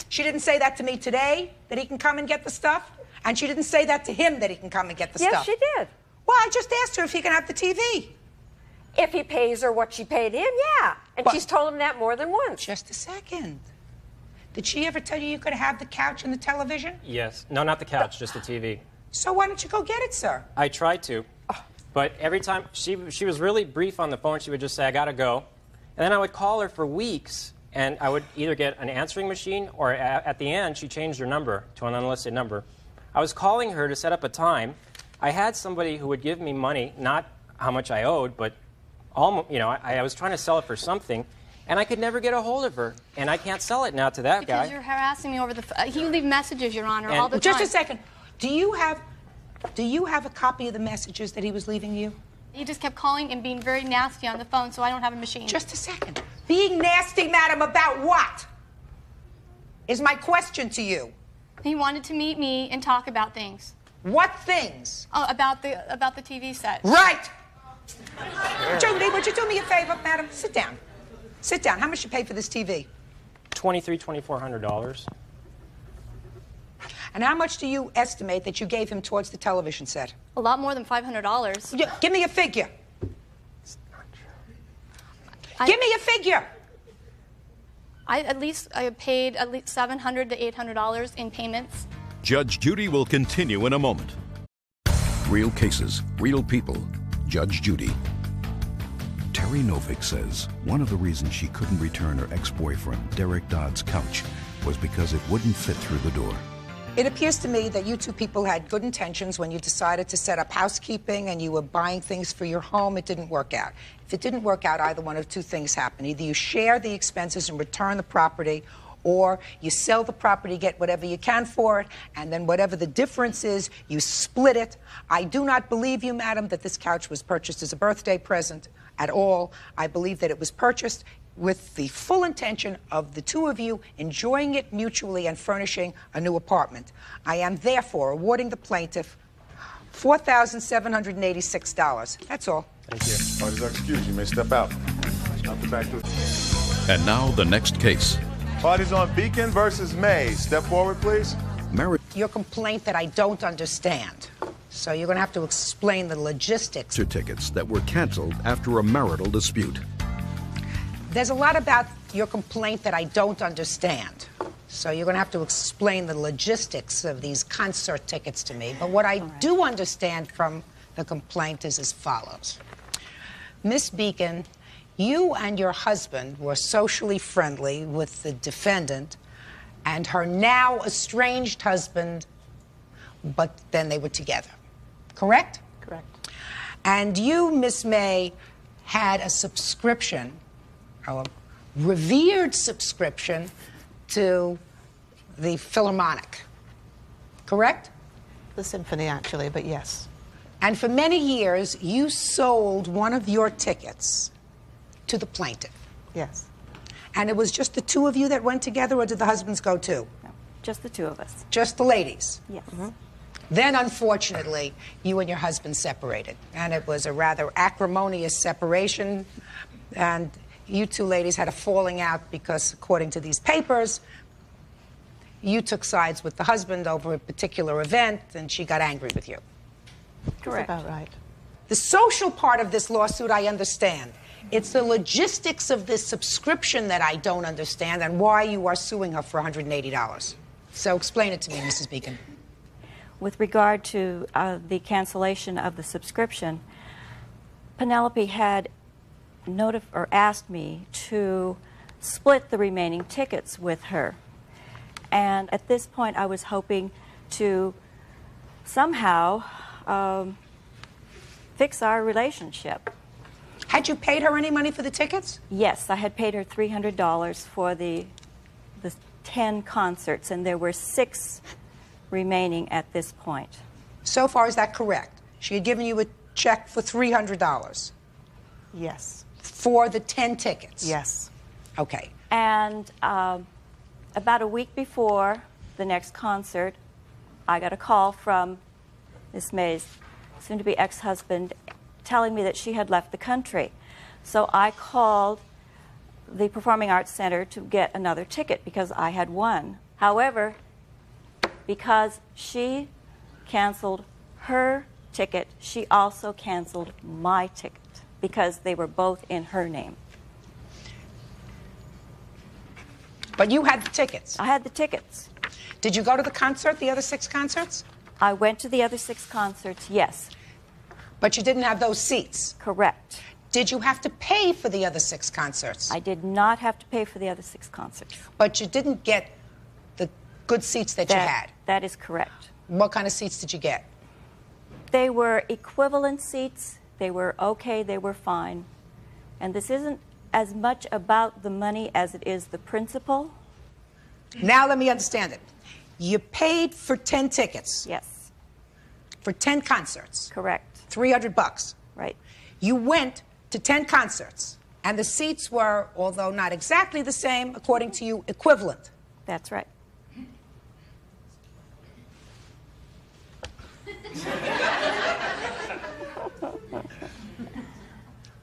C: She didn't say that to me today, that he can come and get the stuff. And she didn't say that to him, that he can come and get the
K: Yes,
C: stuff.
K: she did.
C: Well, I just asked her if he can have the TV.
K: If he pays her what she paid him, yeah. And
C: But-
K: she's told him that more than once.
C: Just a second. Did she ever tell you you could have the couch and the television?
I: Yes. No, not the couch, just the TV.
C: So why don't you go get it, sir?
I: I tried to, but every time she was really brief on the phone. She would just say, "I gotta go," and then I would call her for weeks, and I would either get an answering machine or at the end she changed her number to an unlisted number. I was calling her to set up a time. I had somebody who would give me money, not how much I owed, but almost, you know, I was trying to sell it for something, and I could never get a hold of her, and I can't sell it now to that
J: Because
I: guy.
J: you're harassing me over the he leave messages, Your Honor, all the time.
C: Just a second. Do you have a copy of the messages that he was leaving you?
J: He just kept calling and being very nasty on the phone, so I don't have a machine.
C: Just a second. Being nasty, madam, about what? Is my question to you.
J: He wanted to meet me and talk about things.
C: What things?
J: Oh, about the TV set.
C: Right. Judy, would you do me a favor, madam? Sit down. Sit down. How much you pay for this TV?
I: $2,400.
C: And how much do you estimate that you gave him towards the television set?
J: A lot more than $500.
C: Give me a figure. Give me a figure.
J: I paid at least $700 to $800 in payments.
A: Judge Judy will continue in a moment. Real cases, real people. Judge Judy. Terry Novick says one of the reasons she couldn't return her ex-boyfriend, Derek Dodd's couch, was because it wouldn't fit through the door.
C: It appears to me that you two people had good intentions when you decided to set up housekeeping and you were buying things for your home. It didn't work out. If it didn't work out, either one of two things happen. Either you share the expenses and return the property, or you sell the property, get whatever you can for it, and then whatever the difference is, you split it. I do not believe you, madam, that this couch was purchased as a birthday present at all. I believe that it was purchased with the full intention of the two of you enjoying it mutually and furnishing a new apartment. I am therefore awarding the plaintiff $4,786. That's all.
I: Thank you.
B: Parties are excused. You may step out. I'll be back to
A: And now the next case.
B: Parties on Beacon versus May. Step forward, please.
C: Your complaint that I don't understand. So you're going to have to explain the logistics.
A: Tickets that were canceled after a marital dispute.
C: There's a lot about your complaint that I don't understand. So you're going to have to explain the logistics of these concert tickets to me. But what I do understand from the complaint is as follows. Miss Beacon, you and your husband were socially friendly with the defendant and her now estranged husband, but then they were together. Correct?
L: Correct.
C: And you, Miss May, had a subscription, a revered subscription to the Philharmonic. Correct?
L: The symphony, actually, but yes.
C: And for many years, you sold one of your tickets to the plaintiff.
L: Yes.
C: And it was just the two of you that went together, or did the husbands go too?
E: No, just the two of us.
C: Just the ladies?
E: Yes.
C: Then, unfortunately, you and your husband separated. And it was a rather acrimonious separation. And you two ladies had a falling out because, according to these papers, you took sides with the husband over a particular event, and she got angry with you.
L: Correct. That's about right.
C: The social part of this lawsuit, I understand. It's the logistics of this subscription that I don't understand, and why you are suing her for $180. So explain it to me, Mrs. Beacon.
E: With regard to the cancellation of the subscription, Penelope had asked me to split the remaining tickets with her. And at this point, I was hoping to somehow fix our relationship.
C: Had you paid her any money for the tickets?
M: Yes, I had paid her $300 for the 10 concerts, and there were 6 remaining at this point.
C: So far, is that correct? She had given you a check for $300?
L: Yes.
C: For the 10 tickets?
L: Yes.
C: Okay.
M: And about a week before the next concert, I got a call from Miss May's soon-to-be ex-husband telling me that she had left the country. So I called the Performing Arts Center to get another ticket because I had won. However, because she canceled her ticket, she also canceled my ticket because they were both in her name.
C: But you had the tickets?
M: I had the tickets.
C: Did you go to the concert, the other 6 concerts?
M: I went to the other 6 concerts, yes.
C: But you didn't have those seats?
M: Correct.
C: Did you have to pay for the other 6 concerts?
M: I did not have to pay for the other 6 concerts.
C: But you didn't get the good seats that you had?
M: That is correct.
C: What kind of seats did you get?
M: They were equivalent seats. They were okay. They were fine. And this isn't as much about the money as it is the principle.
C: Now let me understand it. You paid for 10 tickets?
M: Yes.
C: For 10 concerts?
M: Correct.
C: $300?
M: Right.
C: You went to 10 concerts, and the seats were, although not exactly the same, according to you, equivalent.
M: That's right.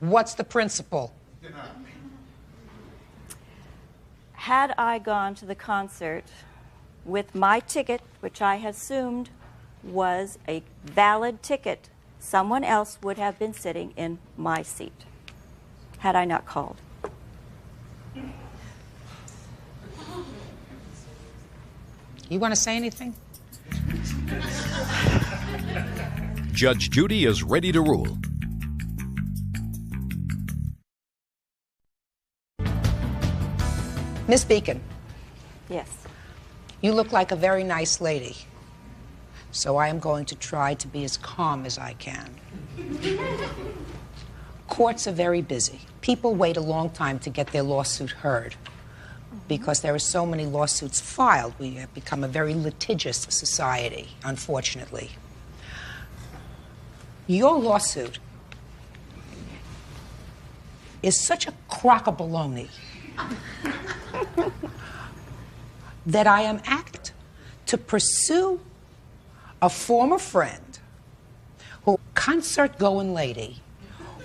C: What's the principle?
M: Had I gone to the concert with my ticket, which I assumed was a valid ticket, someone else would have been sitting in my seat, had I not called.
C: You want to say anything?
A: Judge Judy is ready to rule.
C: Miss Beacon.
M: Yes.
C: You look like a very nice lady. So I am going to try to be as calm as I can. Courts are very busy. People wait a long time to get their lawsuit heard because there are so many lawsuits filed. We have become a very litigious society, unfortunately. Your lawsuit is such a crock of baloney that I am asked to pursue a former friend who, concert-going lady,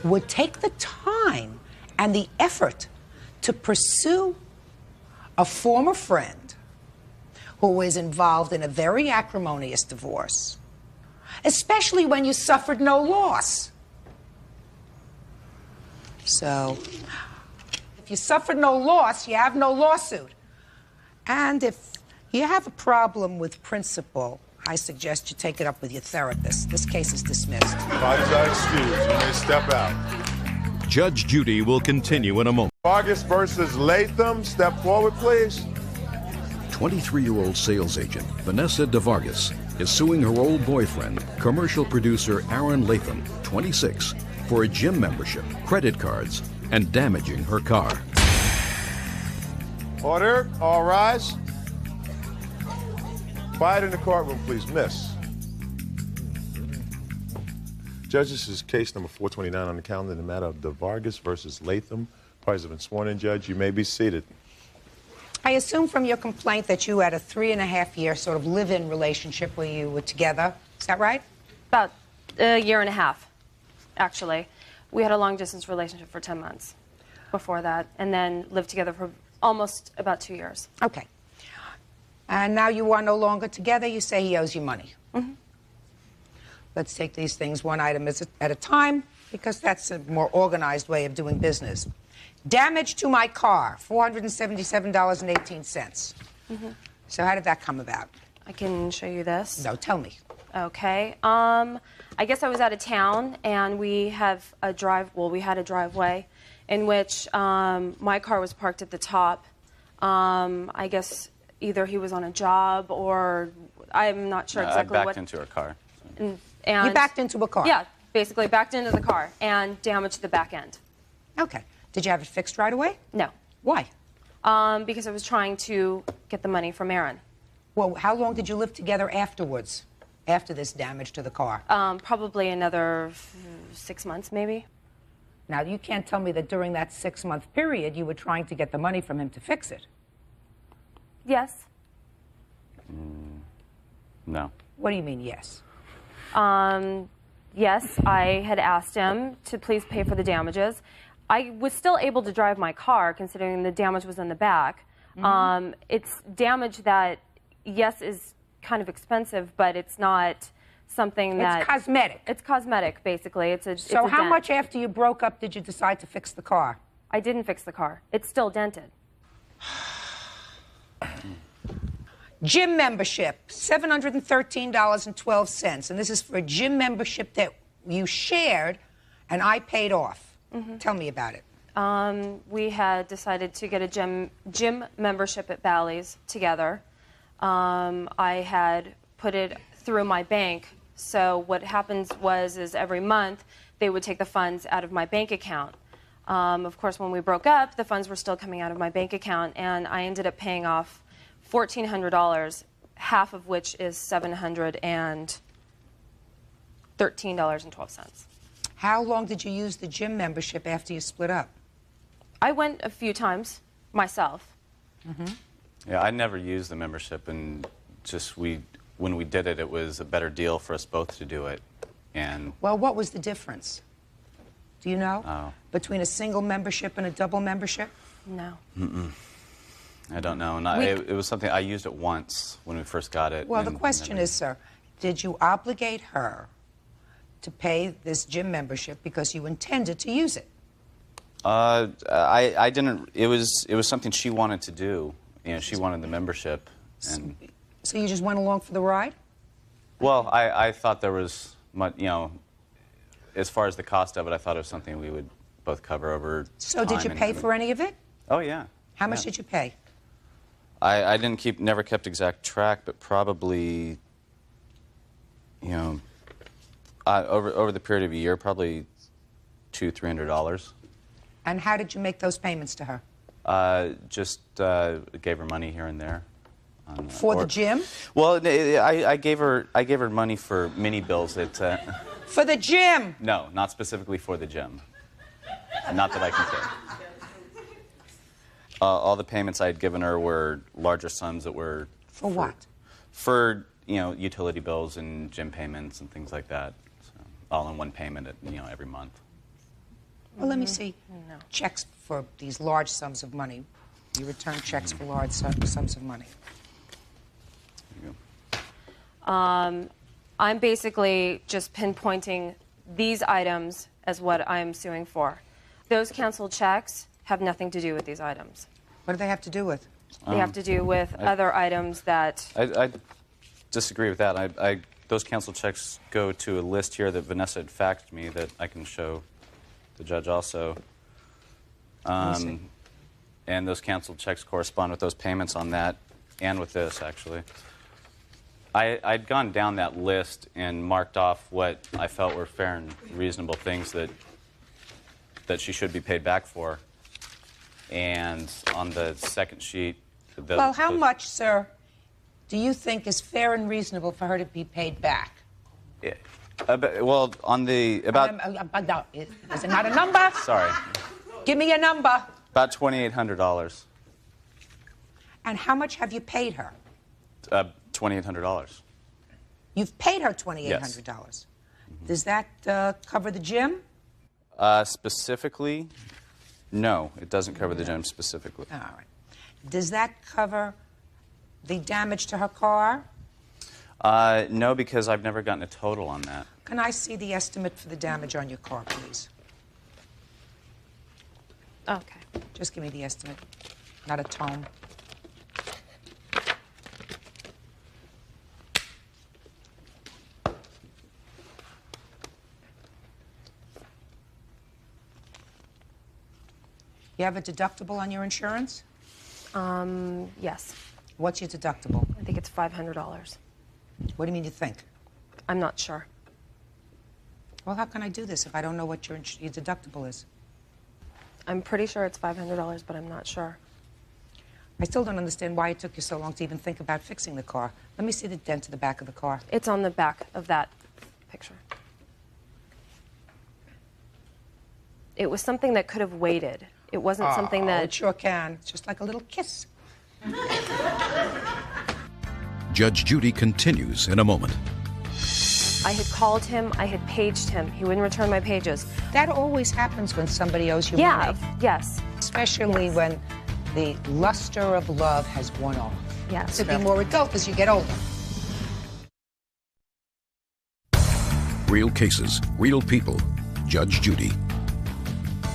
C: would take the time and the effort to pursue a former friend who is involved in a very acrimonious divorce, especially when you suffered no loss. So, if you suffered no loss, you have no lawsuit. And if you have a problem with principle, I suggest you take it up with your therapist. This case is dismissed.
B: Parties are excused. You may step out.
A: Judge Judy will continue in a moment.
B: Vargas versus Latham. Step forward, please.
A: 23-year-old sales agent Vanessa DeVargas is suing her old boyfriend, commercial producer Aaron Latham, 26, for a gym membership, credit cards, and damaging her car.
B: Order. All rise. Quiet in the courtroom, please. Miss. Judge, this is case number 429 on the calendar in the matter of DeVargas versus Latham. Parties have been sworn in, Judge. You may be seated.
C: I assume from your complaint that you had a 3.5-year sort of live-in relationship where you were together. Is that right?
N: About a year and a half, actually. We had a long-distance relationship for 10 months before that, and then lived together for almost about 2 years.
C: Okay. And now you are no longer together. You say he owes you money.
N: Mm-hmm.
C: Let's take these things one item at a time, because that's a more organized way of doing business. Damage to my car, $477.18.
N: Mm-hmm.
C: So how did that come about?
N: I can show you this.
C: No, tell me.
N: Okay. I guess I was out of town, and we have a we had a driveway in which my car was parked at the top. I guess either he was on a job or I'm not sure exactly
O: I
N: what.
O: backed into a car.
N: And
C: you backed into a car?
N: Yeah, basically backed into the car and damaged the back end.
C: Okay. Did you have it fixed right away?
N: No.
C: Why?
N: Because I was trying to get the money from Aaron.
C: Well, how long did you live together afterwards, after this damage to the car?
N: Probably another 6 months, maybe.
C: Now, you can't tell me that during that 6-month period you were trying to get the money from him to fix it.
N: Yes.
O: No.
C: What do you mean, yes?
N: Yes, I had asked him to please pay for the damages. I was still able to drive my car, considering the damage was in the back. It's damage that, yes, is kind of expensive, but it's not something that...
C: It's cosmetic.
N: It's cosmetic, basically.
C: So how much after you broke up did you decide to fix the car?
N: I didn't fix the car. It's still dented.
C: Gym membership, $713.12. And this is for a gym membership that you shared and I paid off. Tell me about it.
N: We had decided to get a gym membership at Bally's together. I had put it through my bank. So what happens is every month they would take the funds out of my bank account. Of course, when we broke up, the funds were still coming out of my bank account, and I ended up paying off $1,400, half of which is $713.12.
C: How long did you use the gym membership after you split up?
N: I went a few times myself.
O: Yeah, I never used the membership, and just when we did it, it was a better deal for us both to do it. And
C: well, what was the difference? Do you know?
O: Oh.
C: Between a single membership and a double membership?
N: No.
O: I don't know. And it was something I used it once when we first got it.
C: Well, the question is, sir, did you obligate her to pay this gym membership because you intended to use it?
O: I didn't. It was something she wanted to do. You know, she wanted the membership. And
C: so you just went along for the ride?
O: Well, I thought there was much, you know, as far as the cost of it, I thought it was something we would both cover over
C: So did you
O: time
C: pay for any of it?
O: Oh, yeah.
C: How much did you pay?
O: I never kept exact track, but probably, you know, over the period of a year, probably $200-300.
C: And how did you make those payments to her?
O: Just gave her money here and there.
C: For the gym?
O: Well, I gave her money for mini bills that.
C: For the gym?
O: No, not specifically for the gym. Not that I can say. All the payments I had given her were larger sums that were.
C: For what?
O: For, you know, utility bills and gym payments and things like that. So, all in one payment, every month.
C: Well, let me see. Checks for these large sums of money. You return checks for large sums of money.
N: I'm basically just pinpointing these items as what I'm suing for. Those canceled checks have nothing to do with these items.
C: What do they have to do with?
N: They have to do with other items that...
O: I disagree with that. Those canceled checks go to a list here that Vanessa had faxed me that I can show the judge also. And those canceled checks correspond with those payments on that and with this, actually. I'd gone down that list and marked off what I felt were fair and reasonable things that she should be paid back for. And on the second sheet...
C: Well, how much, sir, do you think is fair and reasonable for her to be paid back?
O: Yeah. Well, on the...
C: Is it not a number?
O: Sorry.
C: Give me a number.
O: About $2,800.
C: And how much have you paid her?
O: $2,800.
C: You've paid her $2,800.
O: Yes.
C: Does that cover the gym?
O: Specifically, no. It doesn't cover the gym specifically.
C: All right. Does that cover the damage to her car?
O: No, because I've never gotten a total on that.
C: Can I see the estimate for the damage on your car, please?
N: Okay.
C: Just give me the estimate, not a tone. You have a deductible on your insurance?
N: Yes.
C: What's your deductible?
N: I think it's $500.
C: What do you mean you think?
N: I'm not sure.
C: Well, how can I do this if I don't know what your deductible is?
N: I'm pretty sure it's $500, but I'm not sure.
C: I still don't understand why it took you so long to even think about fixing the car. Let me see the dent to the back of the car.
N: It's on the back of that picture. It was something that could have waited. It wasn't something that...
C: It sure can. It's just like a little kiss.
A: Judge Judy continues in a moment.
N: I had called him, I had paged him. He wouldn't return my pages.
C: That always happens when somebody owes you money.
N: Yes.
C: Especially when the luster of love has worn off.
N: Yes.
C: To be more adult as you get older.
A: Real cases, real people. Judge Judy.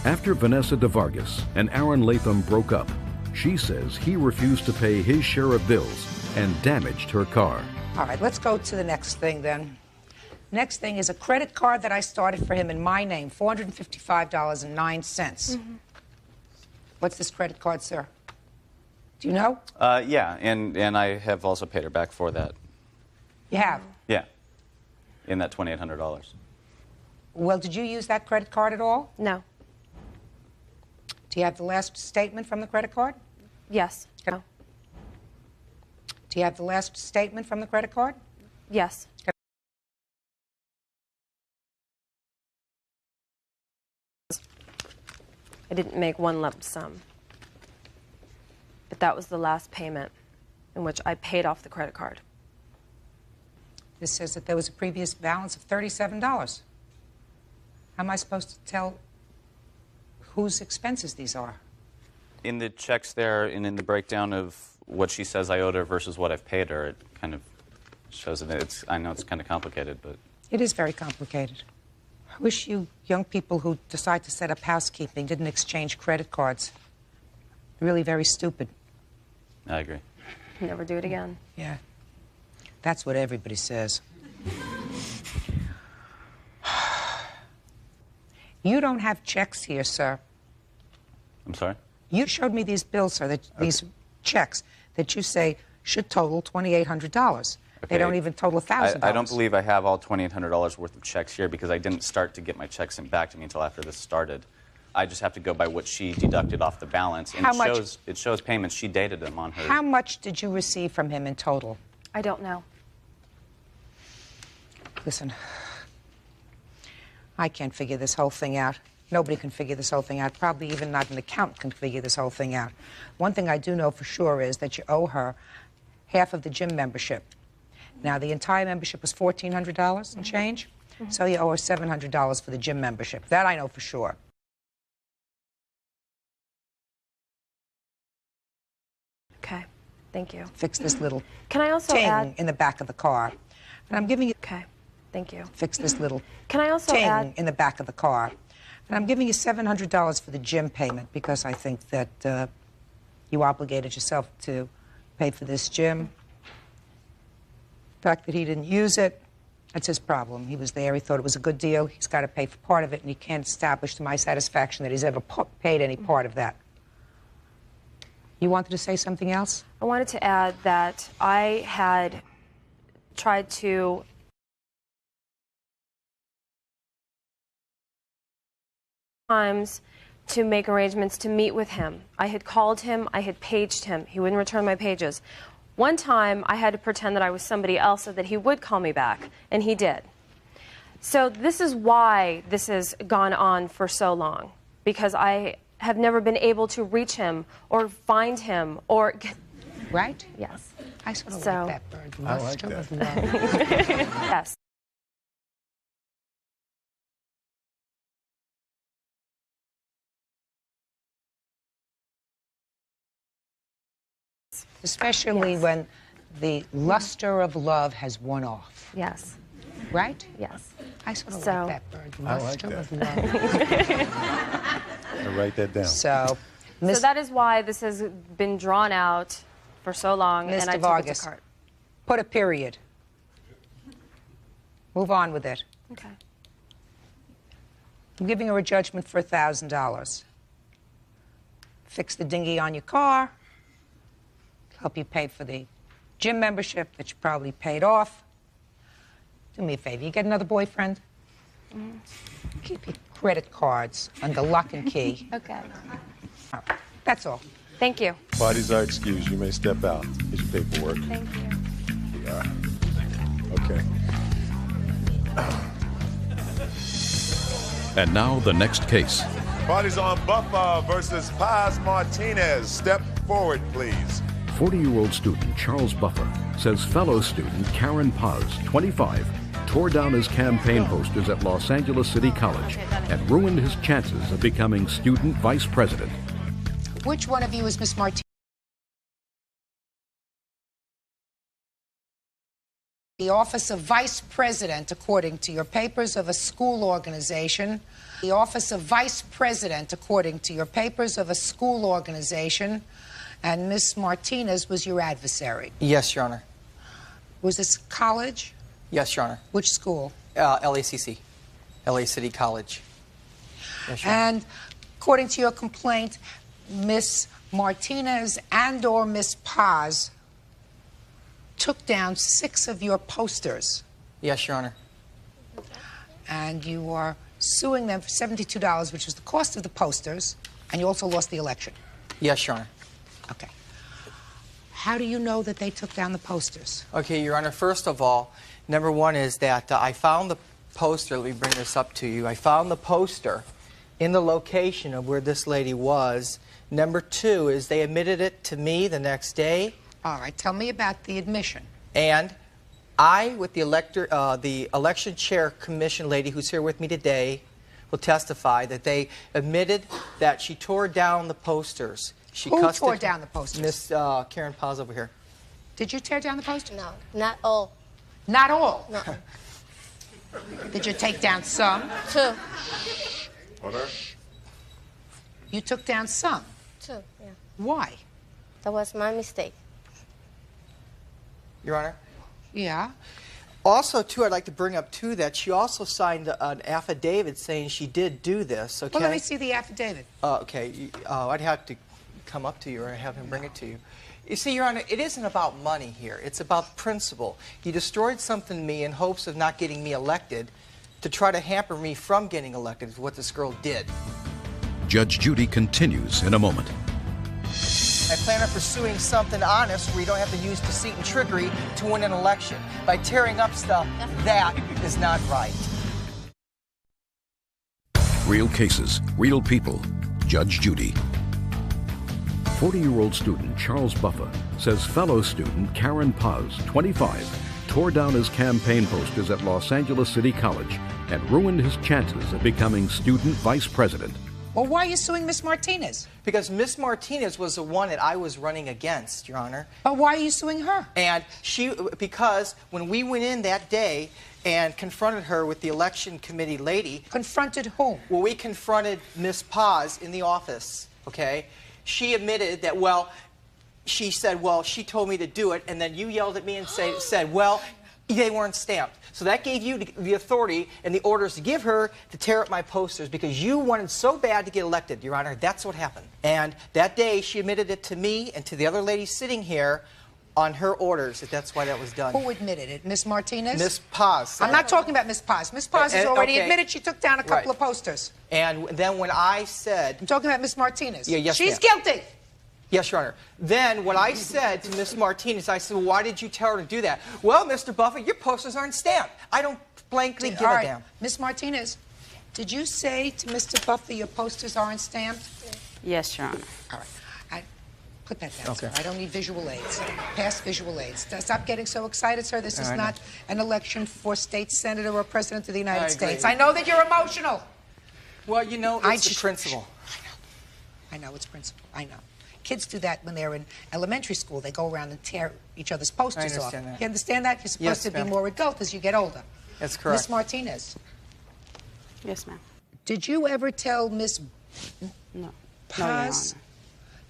A: After Vanessa DeVargas and Aaron Latham broke up, she says he refused to pay his share of bills and damaged her car.
C: All right, let's go to the next thing then. Next thing is a credit card that I started for him in my name, $455.09. Mm-hmm. What's this credit card, sir? Do you know?
O: Yeah, and I have also paid her back for that.
C: You have?
O: Yeah, in that $2,800.
C: Well, did you use that credit card at all?
N: No.
C: Do you have the last statement from the credit card?
N: Yes. No.
C: Do you have the last statement from the credit card?
N: Yes. I didn't make one lump sum. But that was the last payment in which I paid off the credit card.
C: This says that there was a previous balance of $37. How am I supposed to tell whose expenses these are?
O: In the checks there and in the breakdown of what she says I owed her versus what I've paid her, it kind of shows that it's, I know it's kind of complicated, but...
C: It is very complicated. I wish you young people who decide to set up housekeeping didn't exchange credit cards. Really very stupid.
O: I agree.
N: Never do it again.
C: Yeah. That's what everybody says. You don't have checks here, sir.
O: I'm sorry?
C: You showed me these bills, sir, these checks that you say should total $2,800. They don't even total $1,000.
O: I don't believe I have all $2,800 worth of checks here because I didn't start to get my checks sent back to me until after this started. I just have to go by what she deducted off the balance. And it shows payments. She dated them on her.
C: How much did you receive from him in total?
N: I don't know.
C: Listen, I can't figure this whole thing out. Nobody can figure this whole thing out. Probably even not an accountant can figure this whole thing out. One thing I do know for sure is that you owe her half of the gym membership. Now, the entire membership was $1,400 and change, so you owe her $700 for the gym membership. That I know for sure.
N: Okay, thank you.
C: Fix this little
N: Can I also
C: ting
N: add...
C: in the back of the car. And I'm giving you...
N: Okay, thank you.
C: Fix this little
N: Can I also
C: ting
N: add...
C: in the back of the car. And I'm giving you $700 for the gym payment because I think that you obligated yourself to pay for this gym. The fact that he didn't use it, that's his problem. He was there, he thought it was a good deal, he's got to pay for part of it, and he can't establish to my satisfaction that he's ever paid any part of that. You wanted to say something else?
N: I wanted to add that I had tried to times to make arrangements to meet with him. I had called him, I had paged him. He wouldn't return my pages. One time, I had to pretend that I was somebody else so that he would call me back, and he did. So this is why this has gone on for so long, because I have never been able to reach him or find him or...
C: Right?
N: Yes.
C: I sort of like that bird.
B: I like that.
N: Yes.
C: Especially when the luster of love has worn off.
N: Yes.
C: Right?
N: Yes.
C: I sort of like that bird.
B: I like
C: Luster of
B: that.
C: love.
B: I'll write that down.
C: So
N: that is why this has been drawn out for so long,
C: Mr.
N: and I took it
C: Vargas,
N: to court.
C: put a period. Move on with it.
N: Okay.
C: I'm giving her a judgment for $1,000. Fix the dinghy on your car. Help you pay for the gym membership that you probably paid off. Do me a favor, you get another boyfriend? Keep your credit cards under lock and key.
N: Okay.
C: All right. That's all.
N: Thank you.
B: Parties are excused. You may step out. Here's your paperwork.
N: Thank you.
B: Yeah. Okay.
A: And now the next case.
B: Parties on Buffer versus Paz Martinez. Step forward, please.
A: 40-year-old student Charles Buffer says fellow student Karen Paz, 25, tore down his campaign posters at Los Angeles City College and ruined his chances of becoming student vice president.
C: Which one of you is Miss Martinez? The office of vice president, according to your papers of a school organization. The office of vice president, according to your papers of a school organization. And Miss Martinez was your adversary.
P: Yes, Your Honor.
C: Was this college?
P: Yes, Your Honor.
C: Which school?
P: LACC, LA City College. Yes, Your Honor.
C: And according to your complaint, Miss Martinez and or Miss Paz took down 6 of your posters.
P: Yes, Your Honor.
C: And you are suing them for $72, which was the cost of the posters, and you also lost the election.
P: Yes, Your Honor.
C: Okay. How do you know that they took down the posters?
P: Okay, Your Honor, first of all, number one is that I found the poster. Let me bring this up to you. I found the poster in the location of where this lady was. Number two is they admitted it to me the next day.
C: All right, tell me about the admission.
P: And I, with the election chair commission lady who's here with me today, will testify that they admitted that she tore down the posters.
C: Who tore down the posters?
P: Miss Karen Paz over here.
C: Did you tear down the posters?
J: No, not all.
C: Not all?
J: No.
C: Did you take down some?
J: 2.
B: Order.
C: You took down some?
J: 2, yeah.
C: Why?
J: That was my mistake.
P: Your Honor?
C: Yeah.
P: Also, too, I'd like to bring up, too, that she also signed an affidavit saying she did do this, okay?
C: Well, let me see the affidavit.
P: Okay. I'd have to come up to you or have him bring it to you. You see, Your Honor, it isn't about money here. It's about principle. You destroyed something to me in hopes of not getting me elected to try to hamper me from getting elected is what this girl did.
A: Judge Judy continues in a moment.
P: I plan on pursuing something honest where you don't have to use deceit and trickery to win an election. By tearing up stuff, that is not right.
A: Real cases, real people. Judge Judy. 40-year-old student Charles Buffer says fellow student Karen Paz, 25, tore down his campaign posters at Los Angeles City College and ruined his chances of becoming student vice president.
C: Well, why are you suing Miss Martinez?
P: Because Miss Martinez was the one that I was running against, Your Honor.
C: But why are you suing her?
P: And because when we went in that day and confronted her with the election committee lady.
C: Confronted whom?
P: Well, we confronted Miss Paz in the office, okay? She admitted that, well, she said, well, she told me to do it, and then you yelled at me and said, well, they weren't stamped. So that gave you the authority and the orders to give her to tear up my posters because you wanted so bad to get elected, Your Honor. That's what happened. And that day, she admitted it to me and to the other lady sitting here on her orders that that's why that was done.
C: Who admitted it? Miss Martinez?
P: Miss Paz.
C: I'm not talking about Miss Paz. Miss Paz has already
P: okay.
C: admitted she took down a couple of posters.
P: And then when I said...
C: I'm talking about Miss Martinez.
P: Yeah, yes,
C: She's guilty.
P: Yes, Your Honor. Then when I said to Miss Martinez, I said, well, why did you tell her to do that? Well, Mr. Buffer, your posters aren't stamped. I don't blankly give a damn.
C: Miss Martinez, did you say to Mr. Buffer your posters aren't stamped?
Q: Yes, Your Honor.
C: All right. Put that down,
P: Okay.
C: sir. I don't need visual aids. Pass visual aids. Stop getting so excited, sir. This is not an election for state senator or president of the United States. I know that you're emotional.
P: Well, you know, it's the principle.
C: I know it's principle. I know. Kids do that when they're in elementary school. They go around and tear each other's posters off.
P: That.
C: You understand that? You're supposed to be more adult as you get older.
P: That's correct.
C: Miss Martinez.
Q: Yes, ma'am.
C: Did you ever tell Miss Paz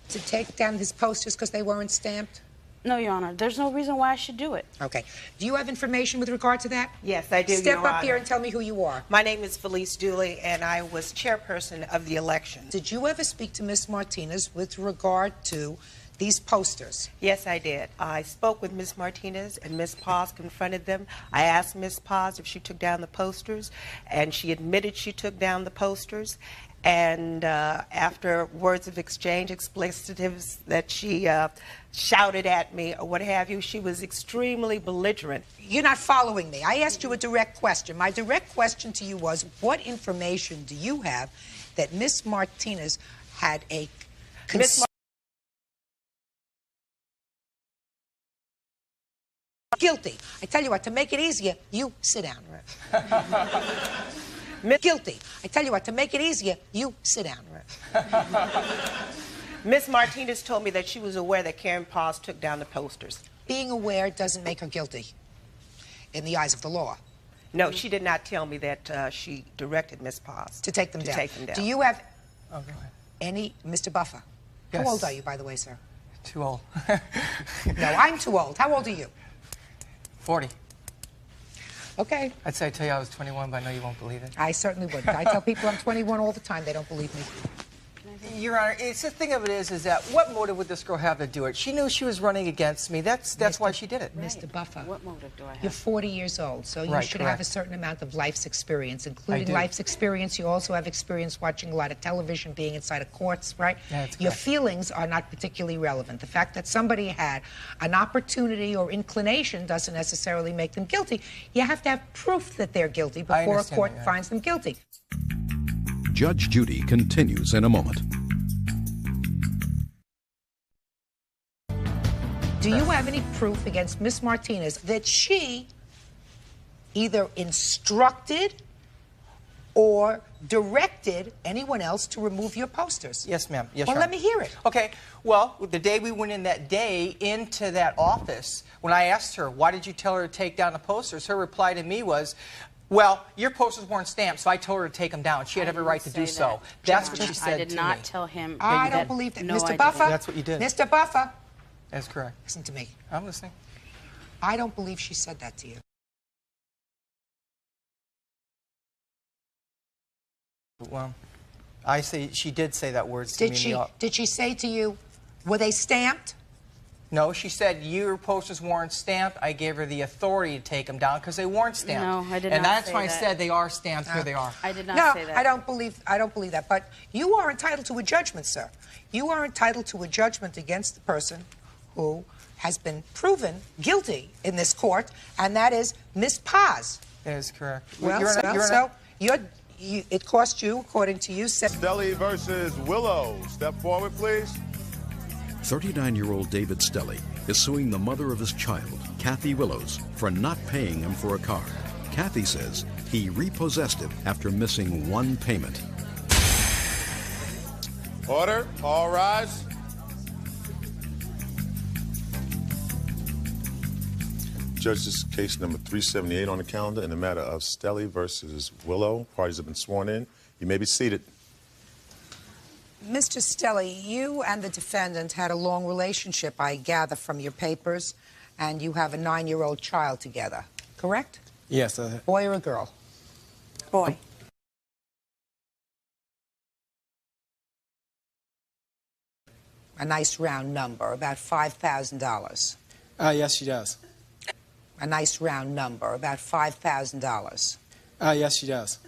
C: to take down his posters because they weren't stamped?
Q: No, Your Honor. There's no reason why I should do it.
C: Okay. Do you have information with regard to that?
R: Yes, I do,
C: Step
R: Your
C: up
R: Honor.
C: here and tell me who you are.
R: My name is Felice Dooley, and I was chairperson of the election.
C: Did you ever speak to Miss Martinez with regard to these posters?
R: Yes, I did. I spoke with Ms. Martinez, and Ms. Paz confronted them. I asked Ms. Paz if she took down the posters, and she admitted she took down the posters. And after words of exchange, explicitives that she shouted at me or what have you, she was extremely belligerent.
C: You're not following me. I asked you a direct question. My direct question to you was, what information do you have that Miss Martinez had a... Guilty. I tell you what, to make it easier, you sit down. Guilty. I tell you what, to make it easier, you sit down.
R: Ms. Martinez told me that she was aware that Karen Paz took down the posters.
C: Being aware doesn't make her guilty in the eyes of the law.
R: No, she did not tell me that she directed Ms. Paz
C: to take them down.
R: Take them down.
C: Do you have
P: Oh, go ahead.
C: any, Mr. Buffer?
P: Yes.
C: How old are you, by the way, sir?
P: Too old.
C: No, I'm too old. How old are you?
P: 40.
C: Okay.
P: I'd say I tell you I was 21, but I know you won't believe it.
C: I certainly wouldn't. I tell people I'm 21 all the time. They don't believe me.
P: Your Honor, it's the thing of it is that what motive would this girl have to do it? She knew she was running against me. That's why she did it.
C: Mr. Buffer,
Q: What motive do I have?
C: you're 40 years old, so you
P: Right,
C: should have a
P: correct.
C: certain amount of life's experience,
P: I
C: including
P: do.
C: life's experience. You also have experience watching a lot of television, being inside of courts, right?
P: Yeah, that's
C: Your
P: correct.
C: feelings are not particularly relevant. The fact that somebody had an opportunity or inclination doesn't necessarily make them guilty. You have to have proof that they're guilty before a
P: understand
C: court
P: that, Your Honor.
C: finds them guilty.
A: Judge Judy continues in a moment.
C: Do you have any proof against Miss Martinez that she either instructed or directed anyone else to remove your posters?
P: Yes, ma'am. Yes,
C: Well,
P: Your
C: let
P: Honor.
C: me hear it.
P: Okay. Well, the day we went in that day into that office, when I asked her, why did you tell her to take down the posters, her reply to me was, well, your posters weren't stamped, so I told her to take them down. She had every right to do so. That's what she said
Q: I did
P: to
Q: not
P: me.
Q: tell him.
C: I don't believe that.
Q: No,
C: Mr.
Q: I
C: Buffer?
Q: didn't.
P: That's what you did.
C: Mr. Buffer,
P: That's correct.
C: listen to me.
P: I'm listening.
C: I don't believe she said that to you.
P: Well, I say she did say that words to me.
C: Did she say to you, were they stamped?
P: No, she said your posters weren't stamped. I gave her the authority to take them down because they weren't stamped.
Q: No, I did
P: and
Q: not
P: that's
Q: say
P: why
Q: that.
P: I said they are stamped. Here they are.
Q: I did not
C: No,
Q: say that.
C: I don't believe that. But you are entitled to a judgment, sir. You are entitled to a judgment against the person who has been proven guilty in this court, and that is Miss Paz.
P: That is correct.
C: Well, it cost you, according to you,
B: Stelly versus Willow. Step forward, please.
A: 39-year-old David Stelly is suing the mother of his child, Kathy Willows, for not paying him for a car. Kathy says he repossessed it after missing one payment.
B: Order. All rise. Judge, this is case number 378 on the calendar in the matter of Stelly versus Willow. Parties have been sworn in. You may be seated.
C: Mr. Stelly, you and the defendant had a long relationship, I gather from your papers, and you have a 9-year-old child together, correct?
S: Yes.
C: Boy or a girl?
R: Boy.
C: A nice round number, about $5,000.
S: Yes, she does.
C: A nice round number, about $5,000.
S: Yes, she does.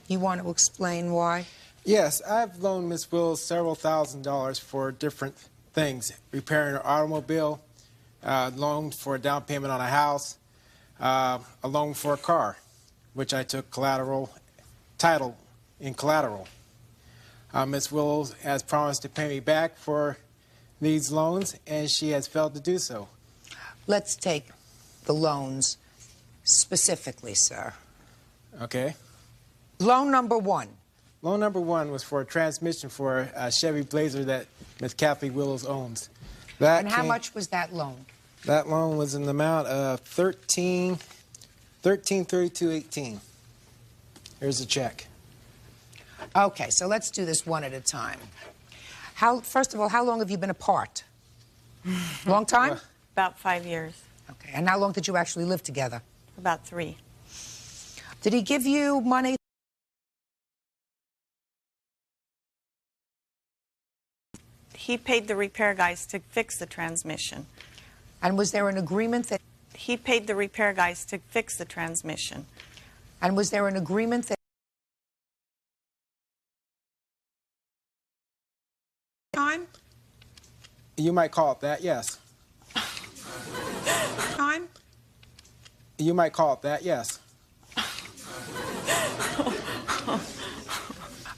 C: You want to explain why?
S: Yes, I've loaned Miss Wills several $1,000s for different things. Repairing her automobile, loaned for a down payment on a house, a loan for a car, which I took title in collateral. Miss Willows has promised to pay me back for these loans, and she has failed to do so.
C: Let's take the loans specifically, sir.
S: Okay.
C: Loan number one.
S: Loan number one was for a transmission for a Chevy Blazer that Miss Kathy Willows owns.
C: And how much was that loan?
S: That loan was in the amount of $1332.18. Here's the check.
C: Okay, so let's do this one at a time. First of all, how long have you been apart? Long time?
M: About 5 years.
C: Okay, and how long did you actually live together?
M: About 3.
C: Did he give you money?
T: He paid the repair guys to fix the transmission.
C: And was there an agreement that...
T: He paid the repair guys to fix the transmission.
C: And was there an agreement that... Time?
S: You might call it that, yes.
C: Time?
S: You might call it that, yes.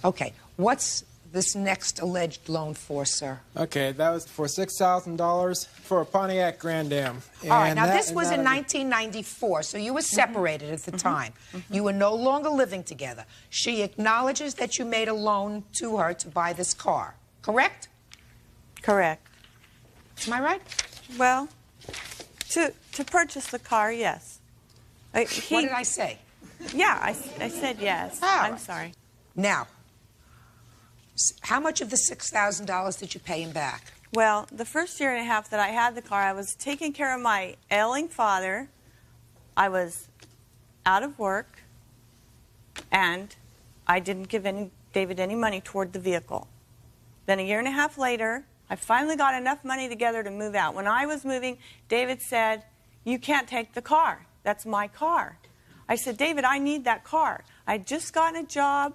C: Okay. What's this next alleged loan for, sir?
S: Okay, that was for $6,000 for a Pontiac Grand Am.
C: All right, now this was in 1994, so you were separated at the time. You were no longer living together. She acknowledges that you made a loan to her to buy this car, correct?
T: Correct.
C: Am I right?
T: Well, to purchase the car, yes.
C: What did I say?
T: Yeah, I said yes. I'm sorry.
C: Now, how much of the $6,000 did you pay him back?
T: Well, the first year and a half that I had the car, I was taking care of my ailing father. I was out of work, and I didn't give David any money toward the vehicle. Then a year and a half later, I finally got enough money together to move out. When I was moving, David said, "You can't take the car. That's my car." I said, "David, I need that car. I'd just gotten a job,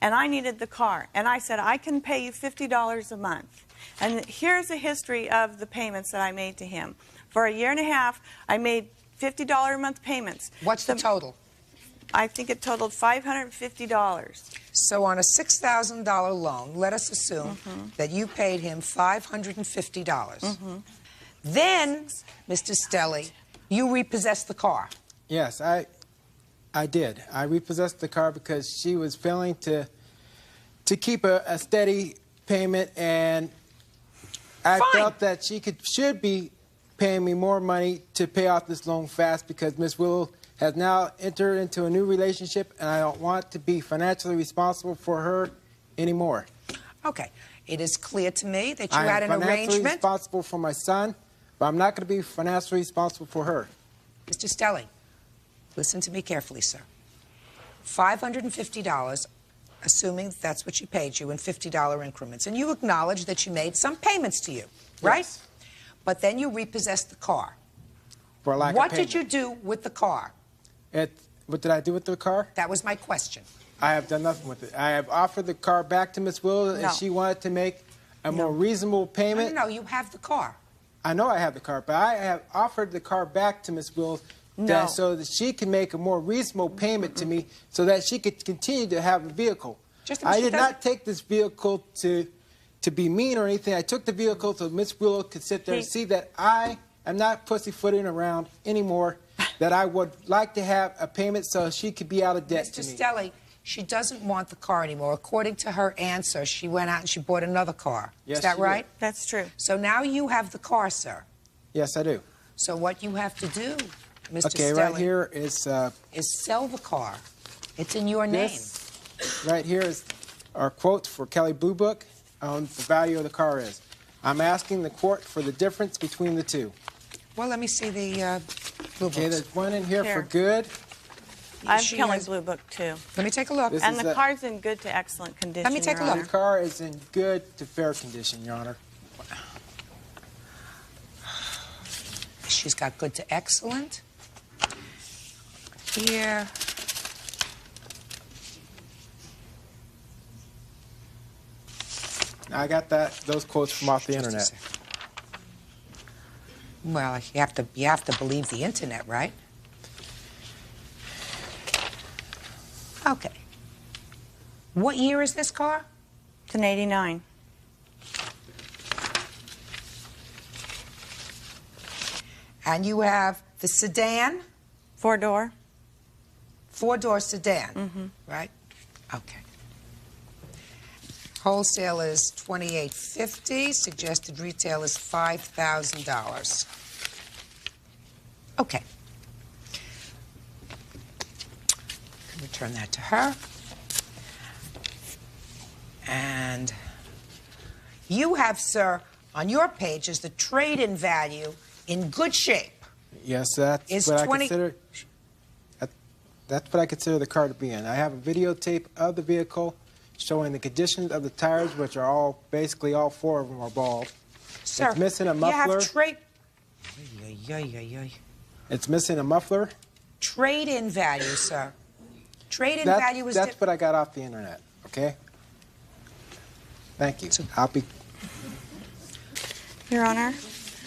T: and I needed the car." And I said, "I can pay you $50 a month." And here's a history of the payments that I made to him. For a year and a half, I made $50 a month payments.
C: What's the total?
T: I think it totaled $550.
C: So on a $6,000 loan, let us assume that you paid him $550. Then, Mr. Stelly, you repossessed the car.
S: Yes, I did. I repossessed the car because she was failing to keep a steady payment, and I felt that she should be paying me more money to pay off this loan fast, because Miss Willow has now entered into a new relationship, and I don't want to be financially responsible for her anymore.
C: Okay. It is clear to me that you had an
S: I'm financially
C: arrangement.
S: responsible for my son, but I'm not going to be financially responsible for her.
C: Mr. Stelly, listen to me carefully, sir. $550, assuming that's what she paid you in $50 increments. And you acknowledge that she made some payments to you, right?
S: Yes.
C: But then you repossessed the car.
S: For lack
C: What
S: of
C: did
S: payment.
C: you do with the car?
S: What did I do with the car?
C: That was my question.
S: I have done nothing with it. I have offered the car back to Miss Willow, and she wanted to make a more reasonable payment.
C: No, you have the car.
S: I know I have the car, but I have offered the car back to Miss Willow so that she can make a more reasonable payment to me, so that she could continue to have a vehicle. I did not take this vehicle to be mean or anything. I took the vehicle so Miss Willow could sit there and see that I am not pussyfooting around anymore, that I would like to have a payment so she could be out of debt to me.
C: Mr. Stelly, she doesn't want the car anymore. According to her answer, she went out and she bought another car.
S: Yes,
C: Is that
S: she
C: right?
S: did.
T: That's true.
C: So now you have the car, sir.
S: Yes, I do.
C: So what you have to do, Mr.
S: Okay,
C: Stelly,
S: right here is
C: sell the car. It's in your name.
S: Right here is our quote for Kelly Blue Book on the value of the car is. I'm asking the court for the difference between the two.
C: Well, let me see the Blue Books.
S: Okay, there's one in here for good.
T: I have Kelly's Blue Book, too.
C: Let me take a look.
T: And the car's in good to excellent condition,
C: Let me take a look.
S: The car is in good to fair condition, Your Honor.
C: She's got good to excellent. Here.
S: I got those quotes from off the internet.
C: Well, you have to believe the internet, right? Okay. What year is this car?
T: It's an 89.
C: And you have the sedan?
T: Four-door.
C: Four-door sedan, right? Okay. Wholesale is $2,850. Suggested retail is $5,000. Okay. Return that to her. And you have, sir, on your page is the trade-in value in good shape.
S: Yes, that's what I consider. That's what I consider the car to be in. I have a videotape of the vehicle showing the condition of the tires, which are all, basically all four of them are bald.
C: Sir,
S: it's missing a
C: you
S: muffler.
C: have
S: It's missing a muffler.
C: trade-in value, sir. Trade-in value is...
S: That's what I got off the internet, okay? Thank you. I'll be...
T: Your Honor,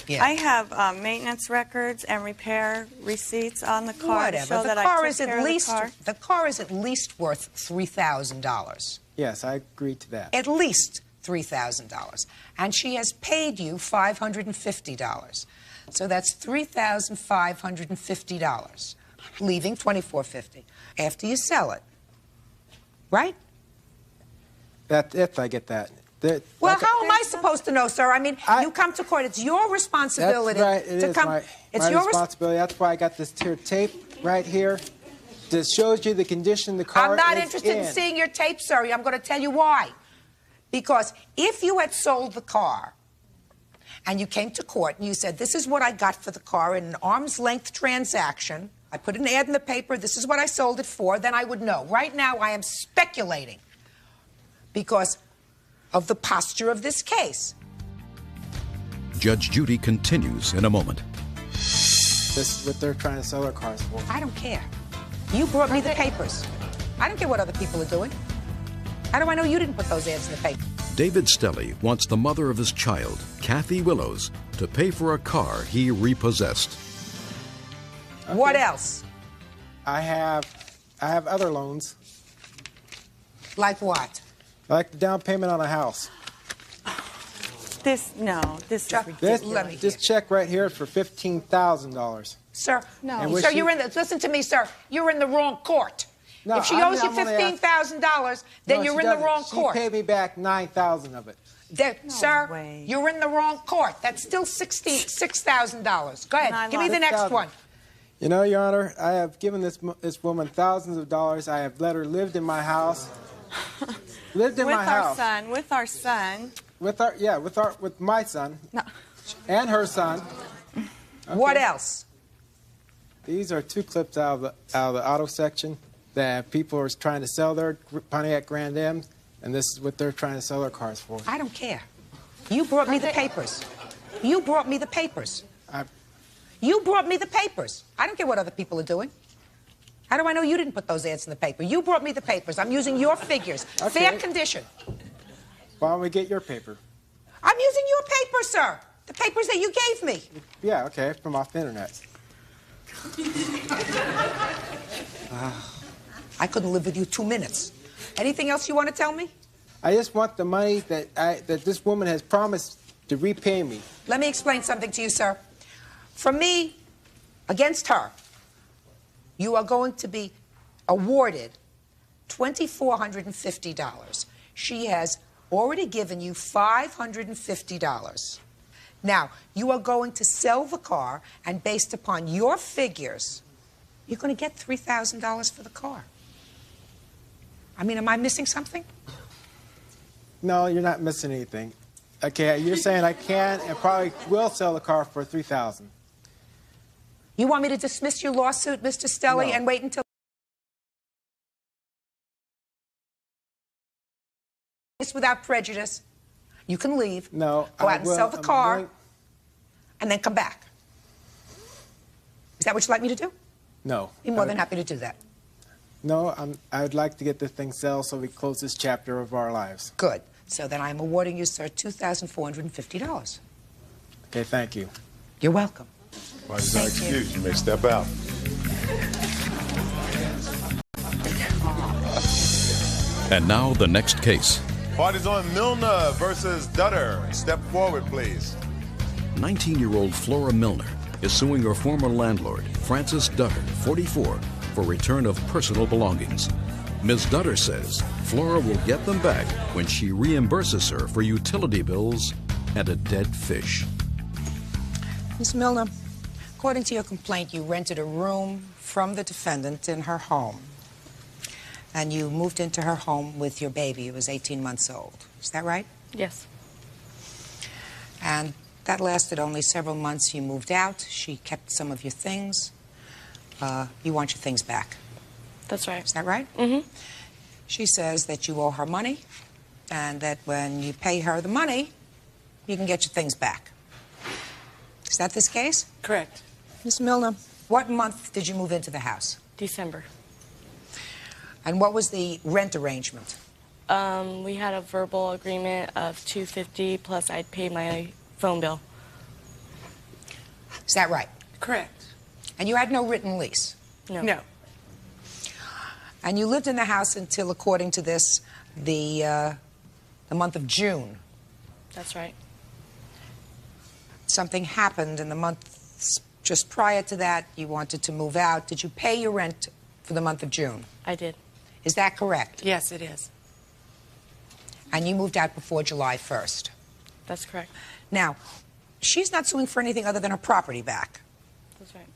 C: Yeah.
T: I have maintenance records and repair receipts on the car to
C: Whatever.
T: show
C: The
T: that
C: car
T: I
C: is
T: took care
C: at
T: of
C: least
T: the car.
C: the car is at least worth $3,000.
S: Yes, I agree to that.
C: At least $3,000. And she has paid you $550. So that's $3,550, leaving $2,450 after you sell it. Right?
S: That's if I get that.
C: Well, how am I supposed to know, sir? I mean, you come to court. It's your responsibility
S: That's right. It
C: to
S: is
C: come.
S: my
C: It's your
S: responsibility. That's why I got this tape right here that shows you the condition the car
C: I'm not
S: is
C: interested in seeing your tape, sir. I'm going to tell you why. Because if you had sold the car and you came to court and you said, this is what I got for the car in an arm's length transaction, I put an ad in the paper, this is what I sold it for, then I would know. Right now, I am speculating because of the posture of this case.
A: Judge Judy continues in a moment.
S: This is what they're trying to sell their cars for.
C: I don't care. You brought me the papers. I don't care what other people are doing. How do I know you didn't put those ads in the paper?
A: David Stelly wants the mother of his child, Kathy Willows, to pay for a car he repossessed.
S: Okay.
C: What else?
S: I have other loans.
C: Like what?
S: Like the down payment on a house.
T: This is ridiculous.
S: This check right here is for $15,000.
C: Sir,
S: And
C: sir, you're in the, listen to me, sir. You're in the wrong court.
S: No,
C: if she
S: I'm-
C: owes you
S: I'm only
C: $15,000, then
S: No,
C: you're
S: she
C: in the
S: doesn't.
C: wrong court.
S: She paid me back $9,000 of it.
C: Sir, you're in the wrong court. That's still $6,000. Go ahead. Give me the next one.
S: You know, Your Honor, I have given this woman thousands of dollars. I have let her live in my house. Lived in my house.
T: With our son.
S: With my son.
T: No.
S: And her son.
C: What else?
S: These are two clips out of the auto section that people are trying to sell their Pontiac Grand M's, and this is what they're trying to sell their cars for.
C: I don't care. You brought me the papers. You brought me the papers. You brought me the papers. I don't care what other people are doing. How do I know you didn't put those ads in the paper? You brought me the papers. I'm using your figures.
S: Okay.
C: Fair condition.
S: Why don't we get your paper?
C: I'm using your paper, sir. The papers that you gave me.
S: Yeah, okay, from off the internet.
C: I couldn't live with you 2 minutes. Anything else you want to tell me?
S: I just want the money that this woman has promised to repay me.
C: Let me explain something to you, sir. From me, against her, you are going to be awarded $2,450. She has already given you $550. Now, you are going to sell the car, and based upon your figures, you're going to get $3,000 for the car. I mean, am I missing something?
S: No, you're not missing anything. Okay, you're saying I can and probably will sell the car for $3,000.
C: You want me to dismiss your lawsuit, Mr. Stelly,
S: No.
C: and wait until it's without prejudice? You can leave.
S: No,
C: Go out and sell the car, and then come back. Is that what you'd like me to do?
S: No.
C: Be more than happy to do that.
S: No, I would like to get this thing settled so we close this chapter of our lives.
C: Good. So then I'm awarding you, sir, $2,450.
S: Okay, thank you.
C: You're welcome.
B: Why is that excuse? You may step out.
A: And now the next case.
B: Party's on Milner versus Dutter. Step forward, please.
A: 19-year-old Flora Milner is suing her former landlord, Francis Dutter, 44, for return of personal belongings. Ms. Dutter says Flora will get them back when she reimburses her for utility bills and a dead fish.
C: Ms. Milner, according to your complaint, you rented a room from the defendant in her home. And you moved into her home with your baby, who was 18 months old. Is that right?
J: Yes.
C: And that lasted only several months. You moved out. She kept some of your things. You want your things back.
J: That's right.
C: Is that right?
J: Mm-hmm.
C: She says that you owe her money and that when you pay her the money, you can get your things back. Is that this case?
U: Correct.
C: Ms. Milner, what month did you move into the house?
V: December.
C: And what was the rent arrangement?
V: We had a verbal agreement of $250 plus I'd pay my phone bill.
C: Is that right?
U: Correct.
C: And you had no written lease?
V: No.
U: No.
C: And you lived in the house until, according to this, the month of June.
V: That's right.
C: Something happened in the month just prior to that. You wanted to move out. Did you pay your rent for the month of June?
V: I did.
C: Is that correct?
U: Yes, it is.
C: And you moved out before July 1st?
V: That's correct.
C: Now, she's not suing for anything other than her property back.
V: That's right.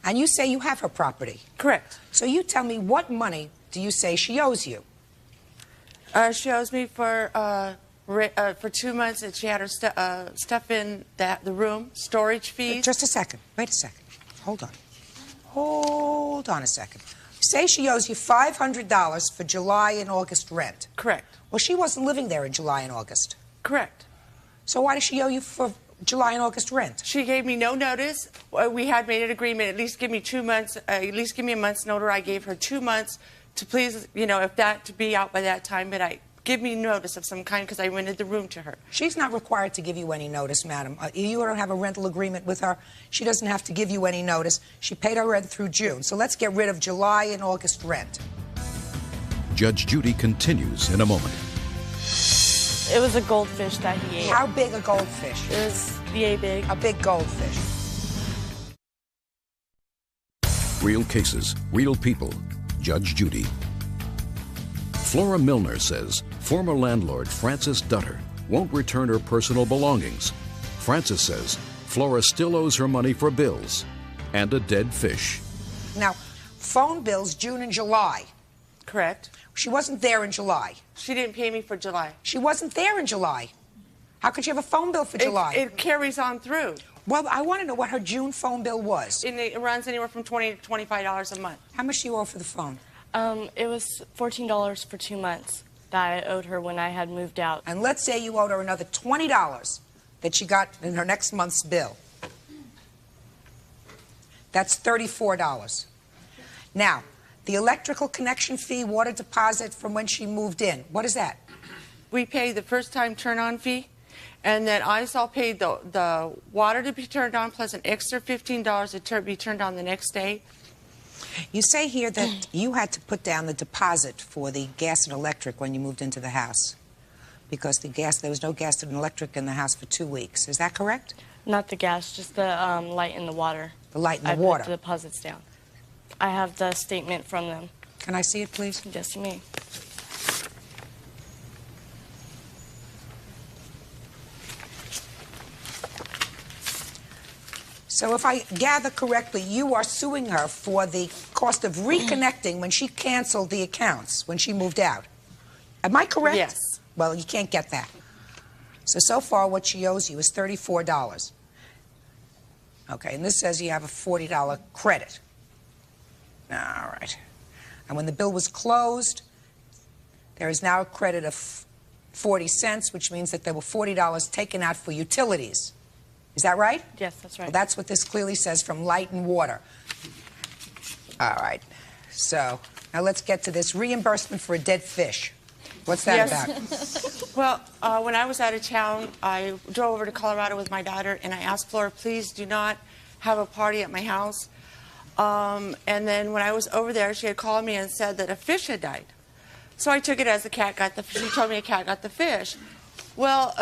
C: And you say you have her property.
U: Correct.
C: So you tell me, what money do you say she owes you?
U: She owes me for 2 months that she had her stuff in the room, storage fees.
C: Just a second. Wait a second. Hold on. Hold on a second. Say she owes you $500 for July and August rent.
U: Correct.
C: Well, she wasn't living there in July and August.
U: Correct.
C: So why does she owe you for July and August rent?
U: She gave me no notice. We had made an agreement, at least give me 2 months, at least give me a month's notice. I gave her 2 months to please, if that, to be out by that time, but give me notice of some kind because I rented the room to her.
C: She's not required to give you any notice, madam. You don't have a rental agreement with her. She doesn't have to give you any notice. She paid her rent through June. So let's get rid of July and August rent.
A: Judge Judy continues in a moment.
V: It was a goldfish that he ate.
C: How big a goldfish?
V: It was yay big.
C: A big goldfish.
A: Real cases, real people. Judge Judy. Flora Milner says former landlord Frances Dutter won't return her personal belongings. Frances says Flora still owes her money for bills and a dead fish.
C: Now, phone bills June and July.
U: Correct.
C: She wasn't there in July.
U: She didn't pay me for July.
C: She wasn't there in July. How could you have a phone bill for July?
U: It carries on through.
C: Well, I want to know what her June phone bill was.
U: It runs anywhere from $20 to $25 a month.
C: How much do you owe for the phone?
V: It was $14 for 2 months that I owed her when I had moved out.
C: And let's say you owed her another $20 that she got in her next month's bill. That's $34. Now, the electrical connection fee, water deposit from when she moved in, what is that?
U: We pay the first-time turn-on fee, and then I also paid the water to be turned on plus an extra $15 to be turned on the next day.
C: You say here that you had to put down the deposit for the gas and electric when you moved into the house because there was no gas and electric in the house for 2 weeks. Is that correct?
V: Not the gas, just the light and the water.
C: The light and the
V: I
C: water.
V: put the deposits down. I have the statement from them.
C: Can I see it, please?
V: Yes, you may.
C: So if I gather correctly, you are suing her for the cost of reconnecting when she canceled the accounts, when she moved out. Am I correct?
U: Yes.
C: Well, you can't get that. So far what she owes you is $34. Okay, and this says you have a $40 credit. All right. And when the bill was closed, there is now a credit of 40 cents, which means that there were $40 taken out for utilities. Is that right?
V: Yes, that's right.
C: Well, that's what this clearly says, from light and water. All right. So now let's get to this reimbursement for a dead fish. What's that about?
U: Well, when I was out of town, I drove over to Colorado with my daughter, and I asked Flora, please do not have a party at my house. And then when I was over there, she had called me and said that a fish had died. So I took it as the cat got the fish. She told me a cat got the fish. Well,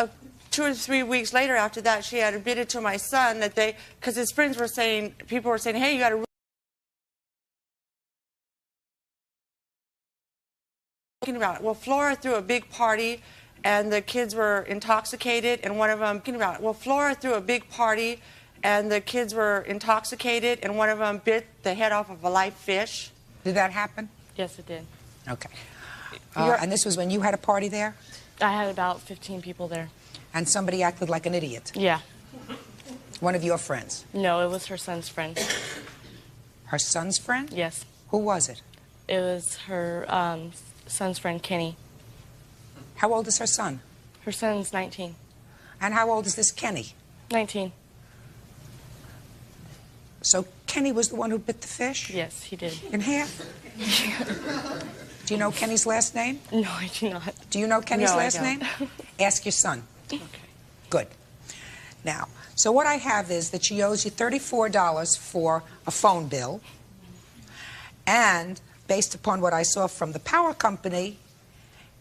U: 2 or 3 weeks later after that, she had admitted to my son that because his friends were saying, people were saying, hey, you got to about it. Well, Flora threw a big party, and the kids were intoxicated, and one of them about it. Well, Flora threw a big party, and the kids were intoxicated, and one of them bit the head off of a live fish.
C: Did that happen?
V: Yes, it did.
C: Okay. And this was when you had a party there?
V: I had about 15 people there.
C: And somebody acted like an idiot?
V: Yeah.
C: One of your friends?
V: No, it was her son's friend.
C: Her son's friend?
V: Yes.
C: Who was it?
V: It was her son's friend, Kenny.
C: How old is her son?
V: Her son's 19.
C: And how old is this Kenny?
V: 19.
C: So Kenny was the one who bit the fish?
V: Yes, he did.
C: In half? Do you know Kenny's last name?
V: No, I do not.
C: Do you know Kenny's
V: No, I
C: last
V: don't.
C: name? Ask your son.
V: Okay.
C: Good. Now, so what I have is that she owes you $34 for a phone bill, and based upon what I saw from the power company,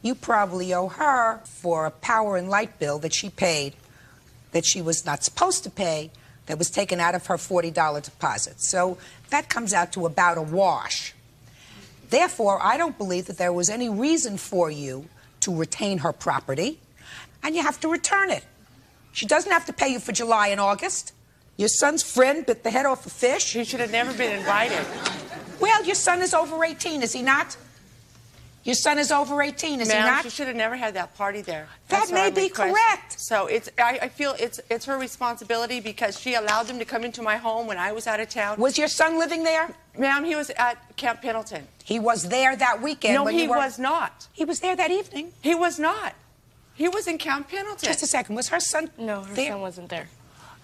C: you probably owe her for a power and light bill that she paid that she was not supposed to pay, that was taken out of her $40 deposit. So that comes out to about a wash. Therefore, I don't believe that there was any reason for you to retain her property, and you have to return it. She doesn't have to pay you for July and August. Your son's friend bit the head off a fish.
U: He should have never been invited.
C: Well, your son is over 18, is he not? Your son is over 18, is he
U: Ma'am,
C: not?
U: she should have never had that party there.
C: That
U: That's
C: may
U: what I'm
C: be
U: requesting.
C: correct.
U: So I feel it's her responsibility because she allowed them to come into my home when I was out of town.
C: Was your son living there?
U: Ma'am, he was at Camp Pendleton.
C: He was there that weekend.
U: No,
C: when
U: he
C: you were...
U: was not.
C: He was there that evening.
U: He was not. He was in Camp Pendleton.
C: Just a second. Was her son
V: No, her
C: there?
V: son wasn't there.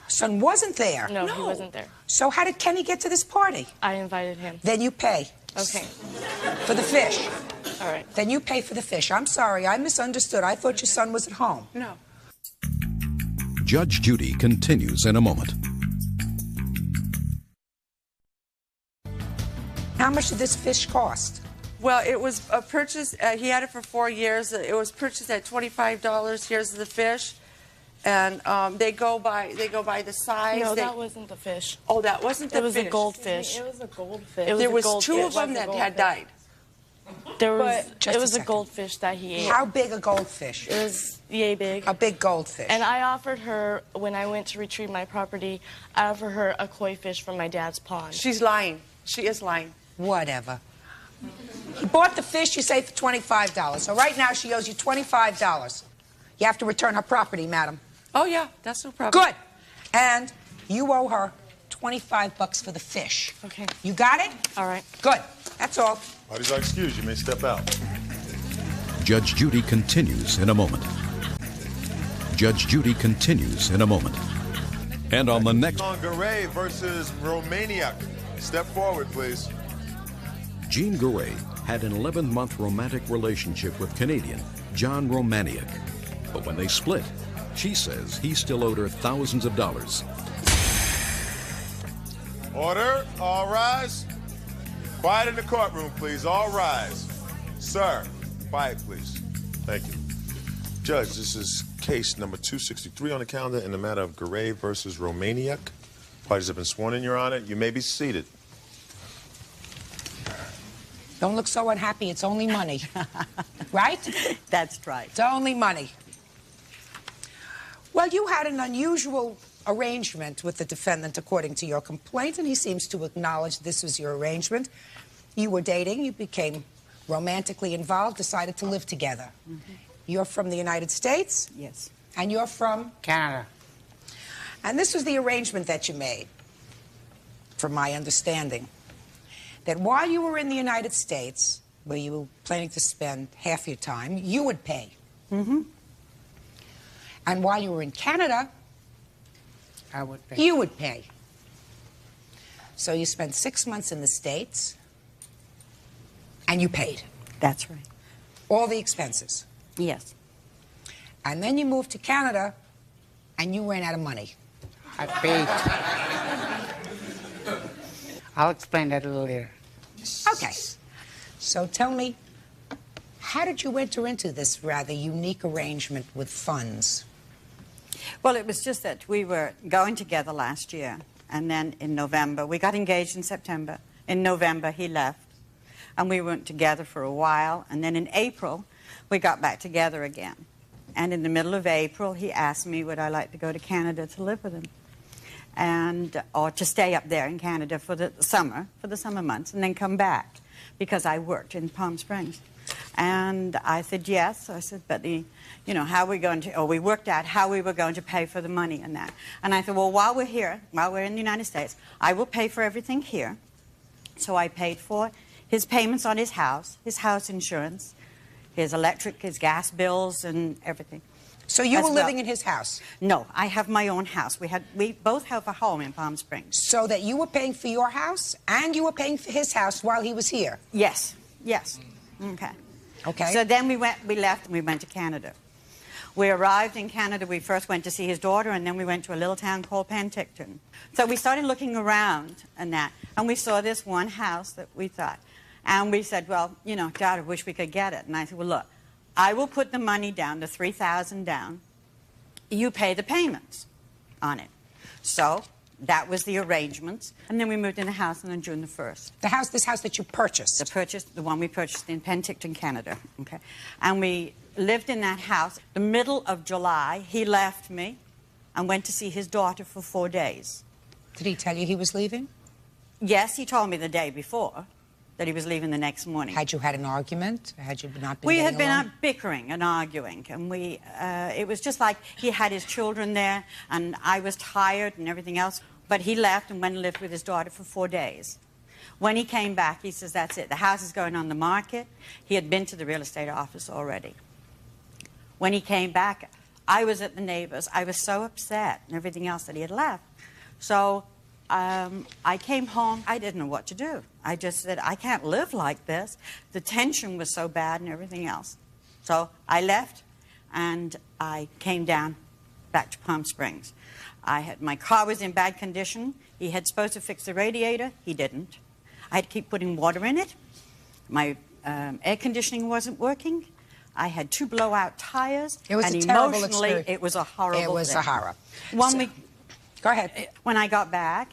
C: Her son wasn't there.
V: No, he wasn't there.
C: So how did Kenny get to this party?
V: I invited him.
C: Then you pay.
V: Okay.
C: For the fish.
V: All right.
C: Then you pay for the fish. I'm sorry, I misunderstood. I thought your son was at home.
U: No.
A: Judge Judy continues in a moment.
C: How much did this fish cost?
U: Well, it was purchased. He had it for 4 years. It was purchased at $25. Here's the fish, and they go by the size.
V: No, that wasn't the fish.
U: Oh, that wasn't the
V: It was
U: fish.
V: a goldfish. It was a goldfish.
U: There was 2 of them that had died.
V: There was.
C: Just
V: It
C: a
V: was a
C: second.
V: goldfish that he ate.
C: How big a goldfish?
V: It was yay big.
C: A big goldfish.
V: And I offered her, when I went to retrieve my property, I offered her a koi fish from my dad's pond.
U: She's lying. She is lying.
C: Whatever. He bought the fish, you say, for $25. So right now she owes you $25. You have to return her property, madam.
U: Oh, yeah, that's no problem.
C: Good. And you owe her $25 for the fish.
V: Okay.
C: You got it?
V: All right.
C: Good. That's all.
B: Parties are excused. You may step out.
A: Judge Judy continues in a moment. Judge Judy continues in a moment. And on the next...
B: Garay versus Romaniac. Step forward, please.
A: Jean Garay had an 11-month romantic relationship with Canadian John Romaniak. But when they split, she says he still owed her thousands of dollars.
B: Order. All rise. Quiet in the courtroom, please. All rise. Sir, quiet, please. Thank you. Judge, this is case number 263 on the calendar in the matter of Garay versus Romaniak. Parties have been sworn in, Your Honor. You may be seated.
C: Don't look so unhappy. It's only money. Right?
F: That's right.
C: It's only money. Well, you had an unusual arrangement with the defendant, according to your complaint, and he seems to acknowledge this was your arrangement. You were dating, you became romantically involved, decided to live together.
F: Mm-hmm.
C: You're from the United States?
F: Yes.
C: And you're from?
F: Canada.
C: And this was the arrangement that you made, from my understanding, that while you were in the United States, where you were planning to spend half your time, you would pay.
F: Mm-hmm.
C: And while you were in Canada,
F: I would pay.
C: you would pay. So you spent 6 months in the States, and you paid.
F: That's right.
C: All the expenses.
F: Yes.
C: And then you moved to Canada, and you ran out of money.
G: I paid. I'll explain that a little later.
C: Okay. So tell me, how did you enter into this rather unique arrangement with funds?
F: Well, it was just that we were going together last year, and then in November, we got engaged in September. In November, he left, and we went together for a while, and then in April, we got back together again. And in the middle of April, he asked me, would I like to go to Canada to live with him? And, or to stay up there in Canada for the summer months, and then come back, because I worked in Palm Springs. And I said, yes. I said, but how are we going to, or we worked out how we were going to pay for the money and that. And I said, well, while we're here, while we're in the United States, I will pay for everything here. So I paid for his payments on his house insurance, his electric, his gas bills, and everything.
C: So you
F: As
C: were
F: well.
C: living in his house?
F: No, I have my own house. We both have a home in Palm Springs.
C: So that you were paying for your house and you were paying for his house while he was here?
F: Yes, yes. Okay.
C: Okay.
F: So then we left and we went to Canada. We arrived in Canada. We first went to see his daughter, and then we went to a little town called Penticton. So we started looking around and we saw this one house that we thought. And we said, well, you know, Dad, I wish we could get it. And I said, well, look, I will put the money down, the $3,000 down. You pay the payments on it. So that was the arrangements. And then we moved in the house on June the 1st.
C: This house that you purchased?
F: The one we purchased in Penticton, Canada. Okay. And we lived in that house. The middle of July, he left me and went to see his daughter for 4 days.
C: Did he tell you he was leaving?
F: Yes, he told me the day before that he was leaving the next morning.
C: Had you had an argument? Had you not been
F: We
C: getting
F: had been
C: along?
F: bickering and arguing, and it was just like he had his children there, and I was tired and everything else. But he left and went and lived with his daughter for 4 days. When he came back, he says, that's it. The house is going on the market. He had been to the real estate office already. When he came back, I was at the neighbors. I was so upset and everything else that he had left. So I came home. I didn't know what to do. I just said, I can't live like this. The tension was so bad and everything else. So I left, and I came down back to Palm Springs. My car was in bad condition. He had supposed to fix the radiator. He didn't. I had to keep putting water in it. My air conditioning wasn't working. I had 2 blowout tires.
C: It was
F: and
C: a terrible
F: emotionally,
C: experience.
F: it was a horrible
C: It was
F: thing.
C: a horror.
F: Go ahead. When I got back,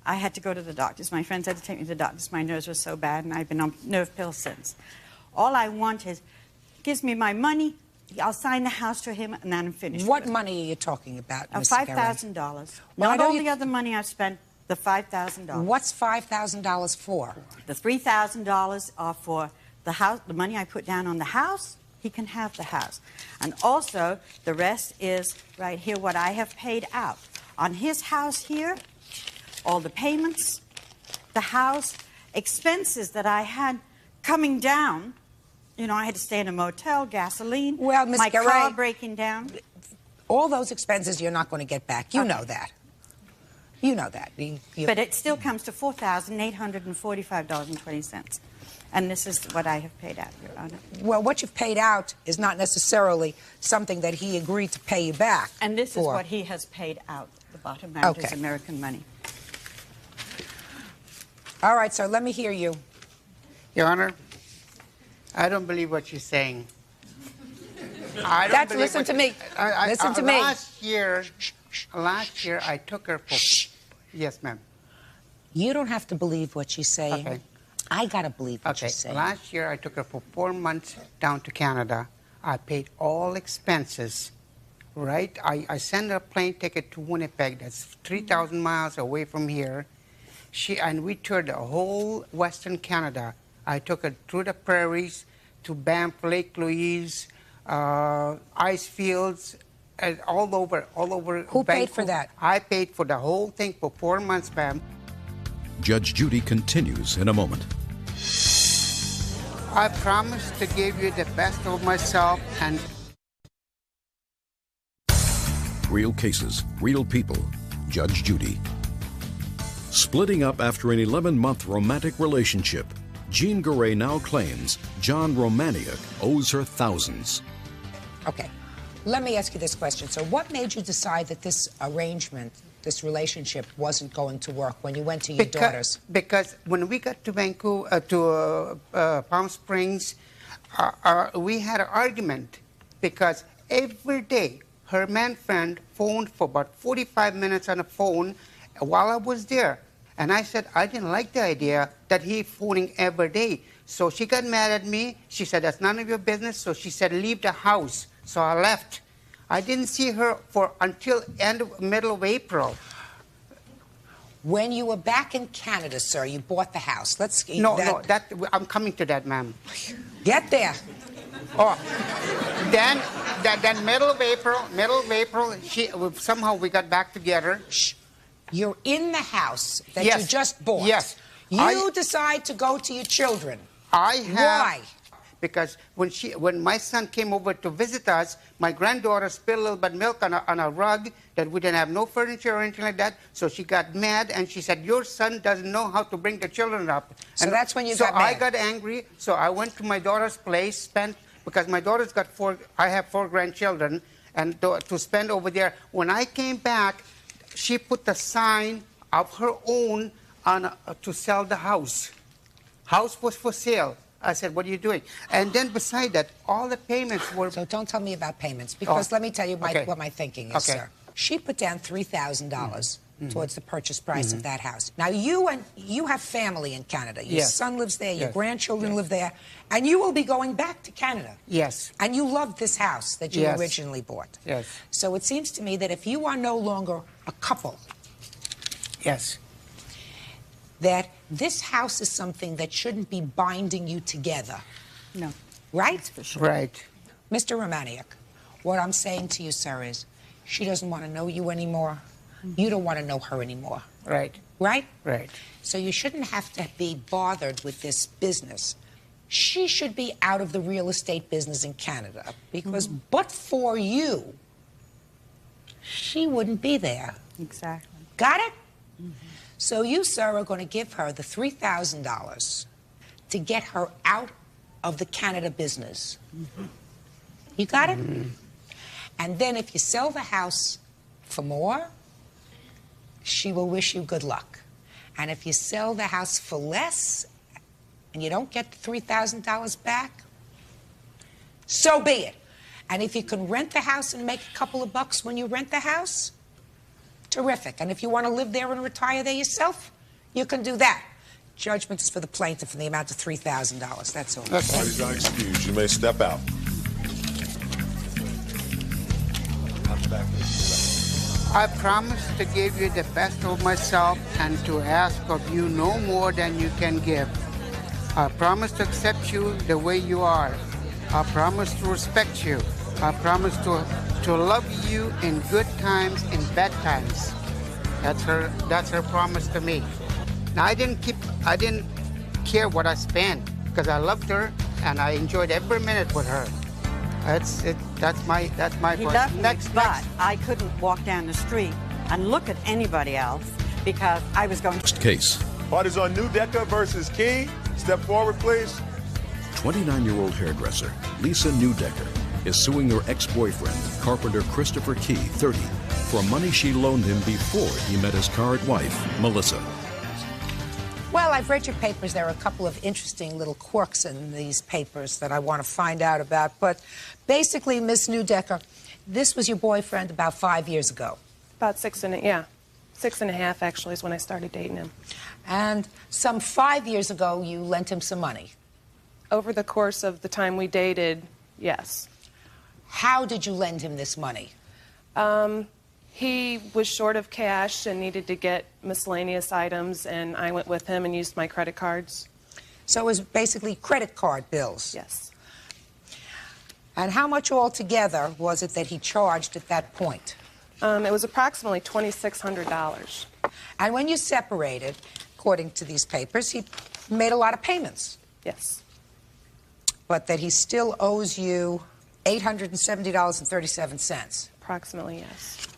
F: I had to go to the doctors. My friends had to take me to the doctors. My nerves were so bad, and I've been on nerve pills since. All I want is, gives me my money, I'll sign the house to him, and then I'm finished.
C: What money are you talking about, Ms.
F: $5,000.
C: Well,
F: Not all the other money I've spent, the $5,000.
C: What's $5,000 for?
F: The $3,000 are for the house, the money I put down on the house. He can have the house. And also, the rest is right here, what I have paid out. On his house here, all the payments, the house, expenses that I had coming down. You know, I had to stay in a motel, gasoline,
C: well, Ms.
F: my
C: Garay,
F: car breaking down.
C: All those expenses you're not going to get back. You know that. You know that.
F: But it still comes to $4,845.20. And this is what I have paid out, Your Honor.
C: Well, what you've paid out is not necessarily something that he agreed to pay you back.
F: And this is what he has paid out. The bottom amount is American money.
C: All right, sir, let me hear you.
G: Your Honor, I don't believe what she's saying.
C: Listen to me. Listen to me.
G: Last year, I took her for... Yes, ma'am.
C: You don't have to believe what she's saying.
G: Okay.
C: I got to believe what she's saying.
G: Last year, I took her for 4 months down to Canada. I paid all expenses, right? I sent her a plane ticket to Winnipeg. That's 3,000 miles away from here. And we toured the whole Western Canada. I took her through the prairies to Banff, Lake Louise, ice fields, and all over.
C: Who paid for that?
G: I paid for the whole thing for 4 months, ma'am.
A: Judge Judy continues in a moment.
G: I promise to give you the best of myself and...
A: Real cases, real people. Judge Judy. Splitting up after an 11-month romantic relationship, Jean Garay now claims John Romaniuk owes her thousands.
C: Okay, let me ask you this question. So what made you decide that this arrangement, this relationship, wasn't going to work when you went to your daughters?
G: Because when we got to Vancouver, Palm Springs, we had an argument because every day her man friend phoned for about 45 minutes on the phone while I was there. And I said I didn't like the idea that he phoning every day. So she got mad at me. She said, that's none of your business. So she said, leave the house. So I left. I didn't see her until middle of April.
C: When you were back in Canada, sir, you bought the house.
G: I'm coming to that, ma'am.
C: Get there.
G: Oh, then middle of April, somehow we got back together.
C: Shh. You're in the house that
G: Yes.
C: you just bought.
G: Yes.
C: You decide to go to your children.
G: I have.
C: Why?
G: because when my son came over to visit us, my granddaughter spilled a little bit of milk on a rug that we didn't have no furniture or anything like that. So she got mad and she said, "Your son doesn't know how to bring the children up."
C: So
G: and
C: that's when you got mad.
G: So I got angry. So I went to my daughter's place, because my daughter's got I have 4 grandchildren, and to spend over there. When I came back, she put the sign of her own on to sell the house. House was for sale. I said, "What are you doing?" And then beside that, all the payments were...
C: So don't tell me about payments, because let me tell you what my thinking is, sir. She put down $3,000 towards the purchase price of that house. Now, you have family in Canada. Your son lives there, your grandchildren live there, and you will be going back to Canada.
G: Yes.
C: And you love this house that you originally bought.
G: Yes.
C: So it seems to me that if you are no longer a couple...
G: Yes.
C: ...that this house is something that shouldn't be binding you together.
F: No.
C: Right?
F: For sure.
G: Right.
C: Mr. Romaniuk, what I'm saying to you, sir, is she doesn't want to know you anymore. You don't want to know her anymore.
G: Right.
C: Right?
G: Right.
C: So you shouldn't have to be bothered with this business. She should be out of the real estate business in Canada, because but for you, she wouldn't be there.
F: Exactly.
C: Got it? So you, sir, are going to give her the $3,000 to get her out of the Canada business. You got it? And then if you sell the house for more, she will wish you good luck. And if you sell the house for less and you don't get the $3,000 back, so be it. And if you can rent the house and make a couple of bucks when you rent the house, terrific. And if you want to live there and retire there yourself, you can do that. Judgment is for the plaintiff in the amount of $3,000. That's all.
B: Parties are excused. You may step out.
G: I promise to give you the best of myself and to ask of you no more than you can give. I promise to accept you the way you are. I promise to respect you. I promise to love you in good times and bad times. That's her promise to me. Now I didn't care what I spent because I loved her and I enjoyed every minute with her. That's my
F: He loved me, but I couldn't walk down the street and look at anybody else because I was going.
A: Next case.
B: Parties on Newdecker versus Key. Step forward, please.
A: 29-year-old hairdresser Lisa Newdecker is suing her ex-boyfriend, carpenter Christopher Key, 30, for money she loaned him before he met his current wife, Melissa.
C: Well, I've read your papers. There are a couple of interesting little quirks in these papers that I want to find out about. But basically, Miss Newdecker, this was your boyfriend about 5 years ago.
N: About 6.5 actually is when I started dating him.
C: And some 5 years ago, you lent him some money.
N: Over the course of the time we dated, yes.
C: How did you lend him this money?
N: He was short of cash and needed to get miscellaneous items, and I went with him and used my credit cards.
C: So it was basically credit card bills?
N: Yes.
C: And how much altogether was it that he charged at that point?
N: It was approximately $2,600.
C: And when you separated, according to these papers, he made a lot of payments?
N: Yes.
C: But that he still owes you $870.37?
N: Approximately, yes.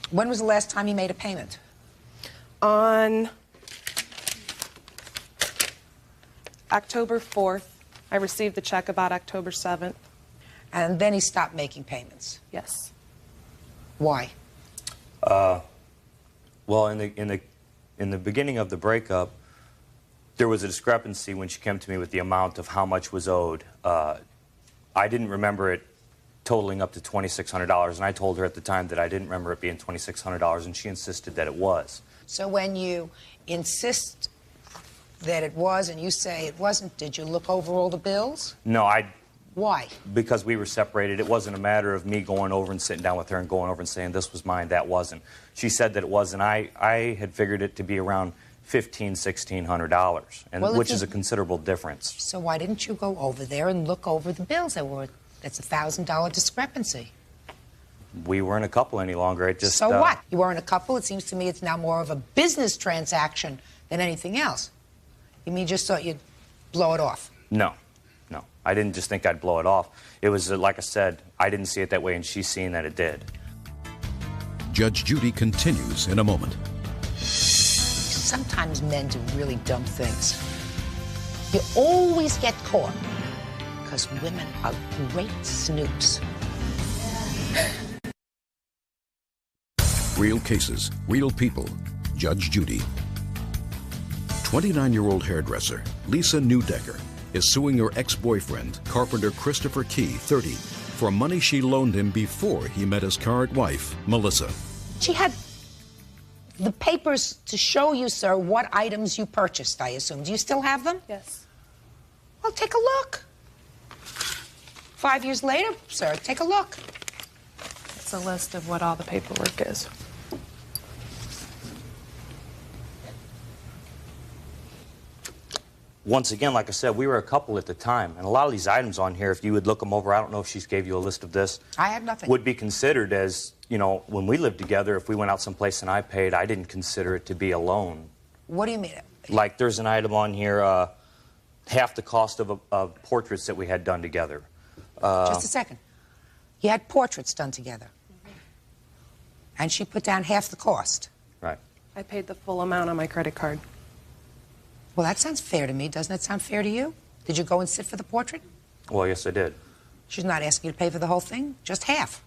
C: When was the last time he made a payment?
N: On October 4th. I received the check about October 7th.
C: And then he stopped making payments?
N: Yes.
C: Why?
D: Well, in the beginning of the breakup, there was a discrepancy when she came to me with the amount of how much was owed. I didn't remember it totaling up to $2,600, and I told her at the time that I didn't remember it being $2,600, and she insisted that it was.
C: So when you insist that it was and you say it wasn't, did you look over all the bills?
D: No,
C: Why?
D: Because we were separated. It wasn't a matter of me going over and sitting down with her and going over and saying this was mine, that wasn't. She said that it was, and I had figured it to be around $1,600, and which is a considerable difference.
C: So why didn't you go over there and look over the bills? That's a $1,000 discrepancy.
D: We weren't a couple any longer. It just.
C: So what? You weren't a couple. It seems to me it's now more of a business transaction than anything else. You mean you just thought you'd blow it off?
D: No. No. I didn't just think I'd blow it off. It was, like I said, I didn't see it that way, and she's seeing that it did.
A: Judge Judy continues in a moment.
C: Sometimes men do really dumb things. You always get caught because women are great snoops.
A: Real cases, real people. Judge Judy. 29-year-old hairdresser Lisa Newdecker is suing her ex-boyfriend, carpenter Christopher Key, 30, for money she loaned him before he met his current wife, Melissa.
C: She had the papers to show you, sir, what items you purchased, I assume. Do you still have them?
V: Yes.
C: Well, take a look. 5 years later, sir, take a look.
V: It's a list of what all the paperwork is.
D: Once again, like I said, we were a couple at the time, and a lot of these items on here, if you would look them over, I don't know if she gave you a list of this.
C: I have nothing.
D: Would be considered as, you know, when we lived together, if we went out someplace and I paid, I didn't consider it to be a loan.
C: What do you mean?
D: Like there's an item on here, half the cost of portraits that we had done together.
C: Just a second. You had portraits done together. And she put down half the cost.
D: Right.
V: I paid the full amount on my credit card.
C: Well, that sounds fair to me. Doesn't that sound fair to you? Did you go and sit for the portrait?
D: Well, yes, I did.
C: She's not asking you to pay for the whole thing, just half.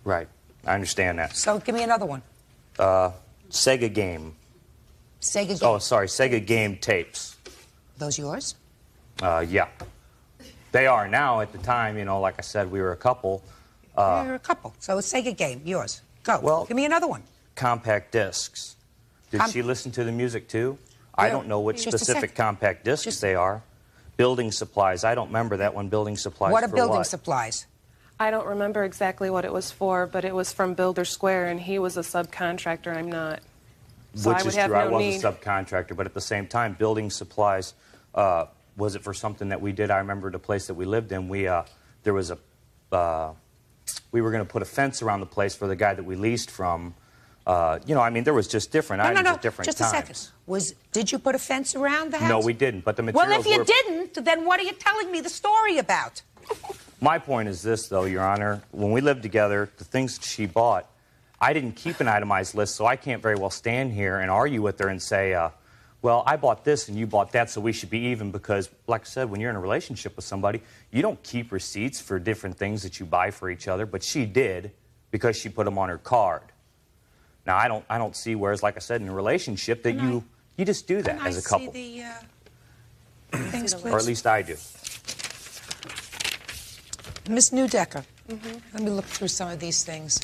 D: Right. I understand that.
C: So give me another one.
D: Sega game.
C: Sega game.
D: Oh, sorry, Sega game tapes.
C: Those yours?
D: Yeah. They are now. At the time, you know, like I said, we were a couple.
C: You're a couple. So it's Sega game, yours. Go. Well, give me another one.
D: Compact discs. Did she listen to the music too? I don't know what specific compact discs they are. Building supplies. I don't remember that one. Building supplies.
C: What are
D: for
C: building
D: what?
C: supplies?
V: I don't remember exactly what it was for, but it was from Builder Square, and he was a subcontractor, and I'm not. So
D: Which
V: I would
D: is
V: have
D: true.
V: no
D: I was
V: need.
D: a subcontractor, but at the same time, building supplies. Was it for something that we did? I remember the place that we lived in. We there was a. We were going to put a fence around the place for the guy that we leased from. You know, I mean, there was just different items at different
C: just
D: times.
C: a second. Did you put a fence around the house?
D: No, we didn't. But the
C: Well,
D: materials
C: if you
D: were.
C: didn't, then what are you telling me the story about?
D: My point is this, though, Your Honor. When we lived together, the things that she bought, I didn't keep an itemized list, so I can't very well stand here and argue with her and say, well, I bought this and you bought that, so we should be even, because, like I said, when you're in a relationship with somebody, you don't keep receipts for different things that you buy for each other, but she did because she put them on her card. Now, I don't see, whereas, like I said, in a relationship, that you just do that as a couple.
C: Can I see the things, please?
D: Or at least I do.
C: Miss Newdecker, let me look through some of these things.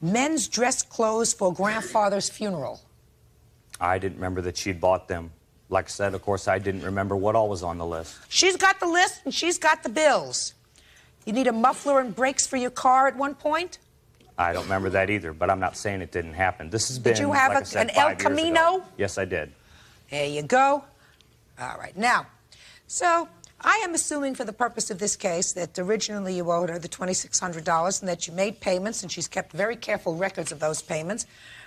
C: Men's dress clothes for grandfather's funeral.
D: I didn't remember that she'd bought them. Like I said, of course, I didn't remember what all was on the list.
C: She's got the list and she's got the bills. You need a muffler and brakes for your car at one point?
D: I don't remember that either, but I'm not saying it didn't happen. This has been,
C: Did you have
D: like I said,
C: an El
D: 5 years ago.
C: Camino?
D: Yes, I did.
C: There you go. All right. Now, so I am assuming for the purpose of this case that originally you owed her the $2,600 and that you made payments, and she's kept very careful records of those payments,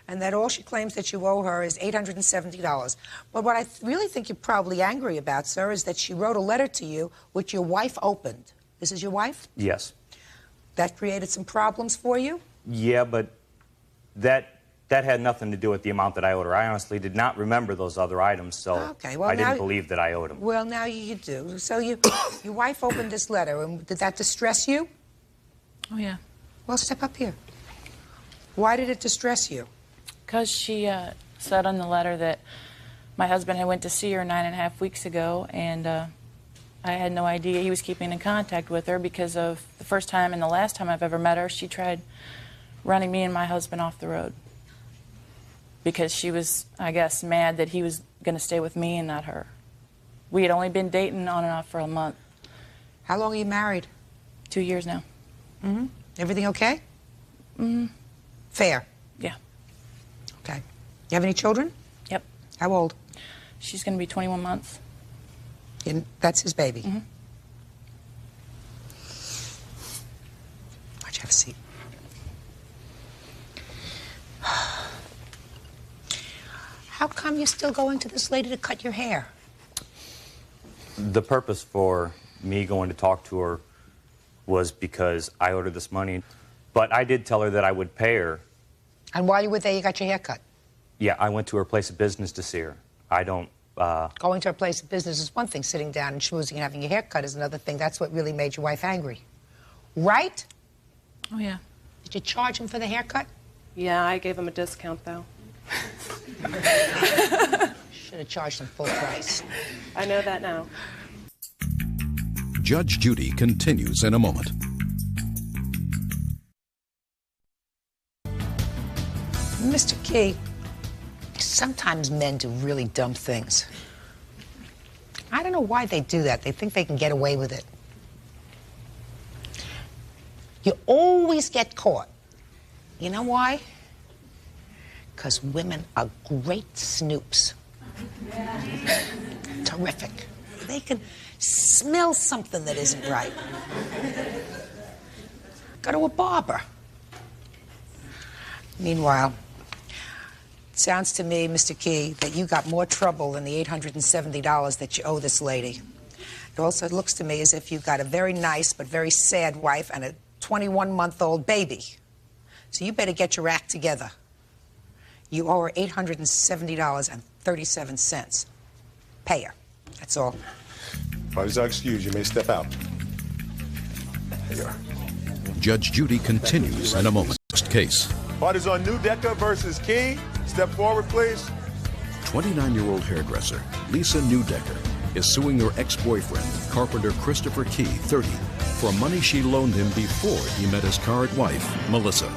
C: and that all she claims that you owe her is $870. But what I really think you're probably angry about, sir, is that she wrote a letter to you which your wife opened. This is your wife?
D: Yes.
C: That created some problems for you?
D: Yeah, but that had nothing to do with the amount that I owed her. I honestly did not remember those other items, so
C: Okay, well,
D: I
C: now-
D: didn't believe that I owed them.
C: Well, now you do. So your wife opened this letter, and did that distress you?
V: Oh, yeah.
C: Well, step up here. Why did it distress you?
V: Because she said on the letter that my husband had went to see her 9.5 weeks ago, and I had no idea he was keeping in contact with her because of the first time and the last time I've ever met her, she tried running me and my husband off the road because she was, I guess, mad that he was going to stay with me and not her. We had only been dating on and off for a month.
C: How long are you married?
V: 2 years now.
C: Mm-hmm. Everything okay?
V: Mm-hmm.
C: Fair?
V: Yeah.
C: Okay. You have any children?
V: Yep.
C: How old?
V: She's going to be 21 months.
C: And that's his baby?
V: Mm-hmm.
C: Why don't you have a seat? How come you're still going to this lady to cut your hair?
D: The purpose for me going to talk to her was because I owed her this money. But I did tell her that I would pay her.
C: And while you were there, you got your hair cut?
D: Yeah, I went to her place of business to see her. I don't...
C: Going to her place of business is one thing. Sitting down and schmoozing and having your hair cut is another thing. That's what really made your wife angry. Right?
V: Oh, yeah.
C: Did you charge him for the haircut?
N: Yeah, I gave him a discount, though.
C: Should have charged him full price.
N: I know that now.
A: Judge Judy continues in a moment.
C: Mr. Key, sometimes men do really dumb things. I don't know why they do that. They think they can get away with it. You always get caught. You know why? Because women are great snoops. Terrific. They can smell something that isn't right. Go to a barber. Meanwhile, it sounds to me, Mr. Key, that you got more trouble than the $870 that you owe this lady. It also looks to me as if you've got a very nice but very sad wife and a 21-month-old baby. So you better get your act together. You owe her $870.37. Pay her. That's all.
B: Parties are excused. You may step out. There you are.
A: Judge Judy continues in a moment. Next case.
B: Parties on Newdecker versus Key. Step forward, please.
A: 29-year-old hairdresser Lisa Newdecker is suing her ex-boyfriend, carpenter Christopher Key, 30, for money she loaned him before he met his current wife, Melissa.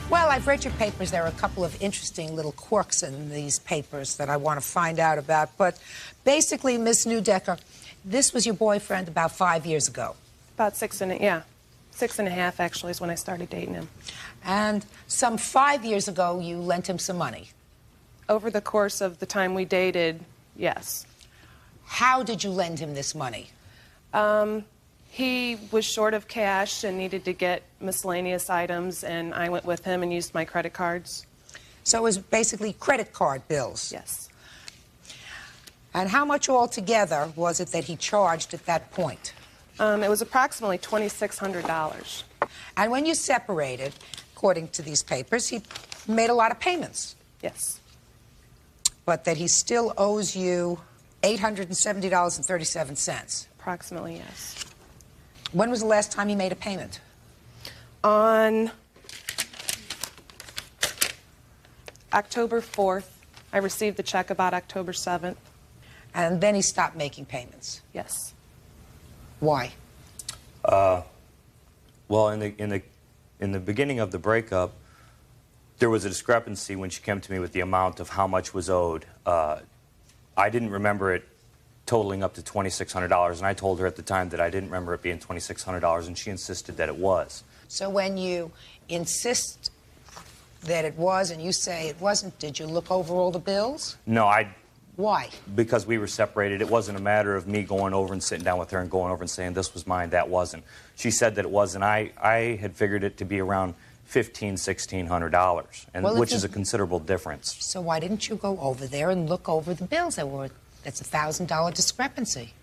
C: Well, I've read your papers. There are a couple of interesting little quirks in these papers that I want to find out about. But basically, Miss Newdecker, this was your boyfriend about 5 years ago.
N: About 6.5 actually is when I started dating him.
C: And some 5 years ago, you lent him some money.
N: Over the course of the time we dated, yes.
C: How did you lend him this money?
N: He was short of cash and needed to get miscellaneous items, and I went with him and used my credit cards.
C: So it was basically credit card bills?
N: Yes.
C: And how much altogether was it that he charged at that point?
N: It was approximately $2,600.
C: And when you separated, according to these papers, he made a lot of payments.
N: Yes.
C: But that he still owes you $870.37.
N: Approximately, yes.
C: When was the last time he made a payment?
N: On October 4th. I received the check about October 7th.
C: And then he stopped making payments?
N: Yes.
C: Why?
D: Well, in the beginning of the breakup, there was a discrepancy when she came to me with the amount of how much was owed. I didn't remember it totaling up to $2,600, and I told her at the time that I didn't remember it being $2,600, and she insisted that it was.
C: So when you insist that it was and you say it wasn't, did you look over all the bills?
D: No,
C: Why?
D: because we were separated, it wasn't a matter of me going over and sitting down with her and going over and saying this was mine, that wasn't. She said that it was, and I had figured it to be around $1,500, $1,600, and
C: Well,
D: which is a considerable difference.
C: So why didn't you go over there and look over the bills? That's a $1,000 discrepancy.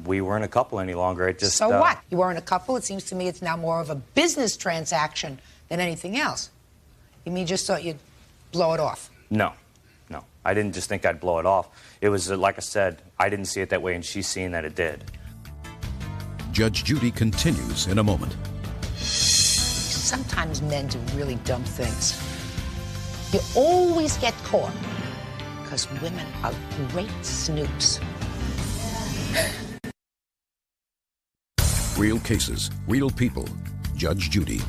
D: We weren't a couple any longer. It just
C: So what? You weren't a couple. It seems to me it's now more of a business transaction than anything else. You mean you just thought you'd blow it off?
D: No. I didn't just think I'd blow it off. It was, like I said, I didn't see it that way, and she's seeing that it did.
A: Judge Judy continues in a moment.
C: Sometimes men do really dumb things. You always get caught because women are great snoops.
A: Real cases, real people. Judge Judy.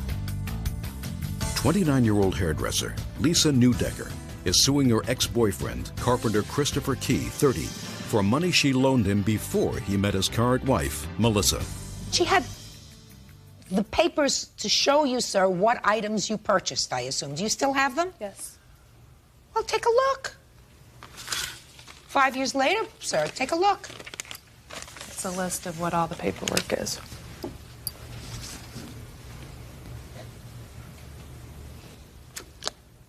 A: 29-year-old hairdresser Lisa Newdecker is suing her ex-boyfriend, carpenter Christopher Key, 30, for money she loaned him before he met his current wife, Melissa.
C: She had the papers to show you, sir, what items you purchased, I assume. Do you still have them?
N: Yes.
C: Well, take a look. 5 years later, sir, take a look.
N: It's a list of what all the paperwork is.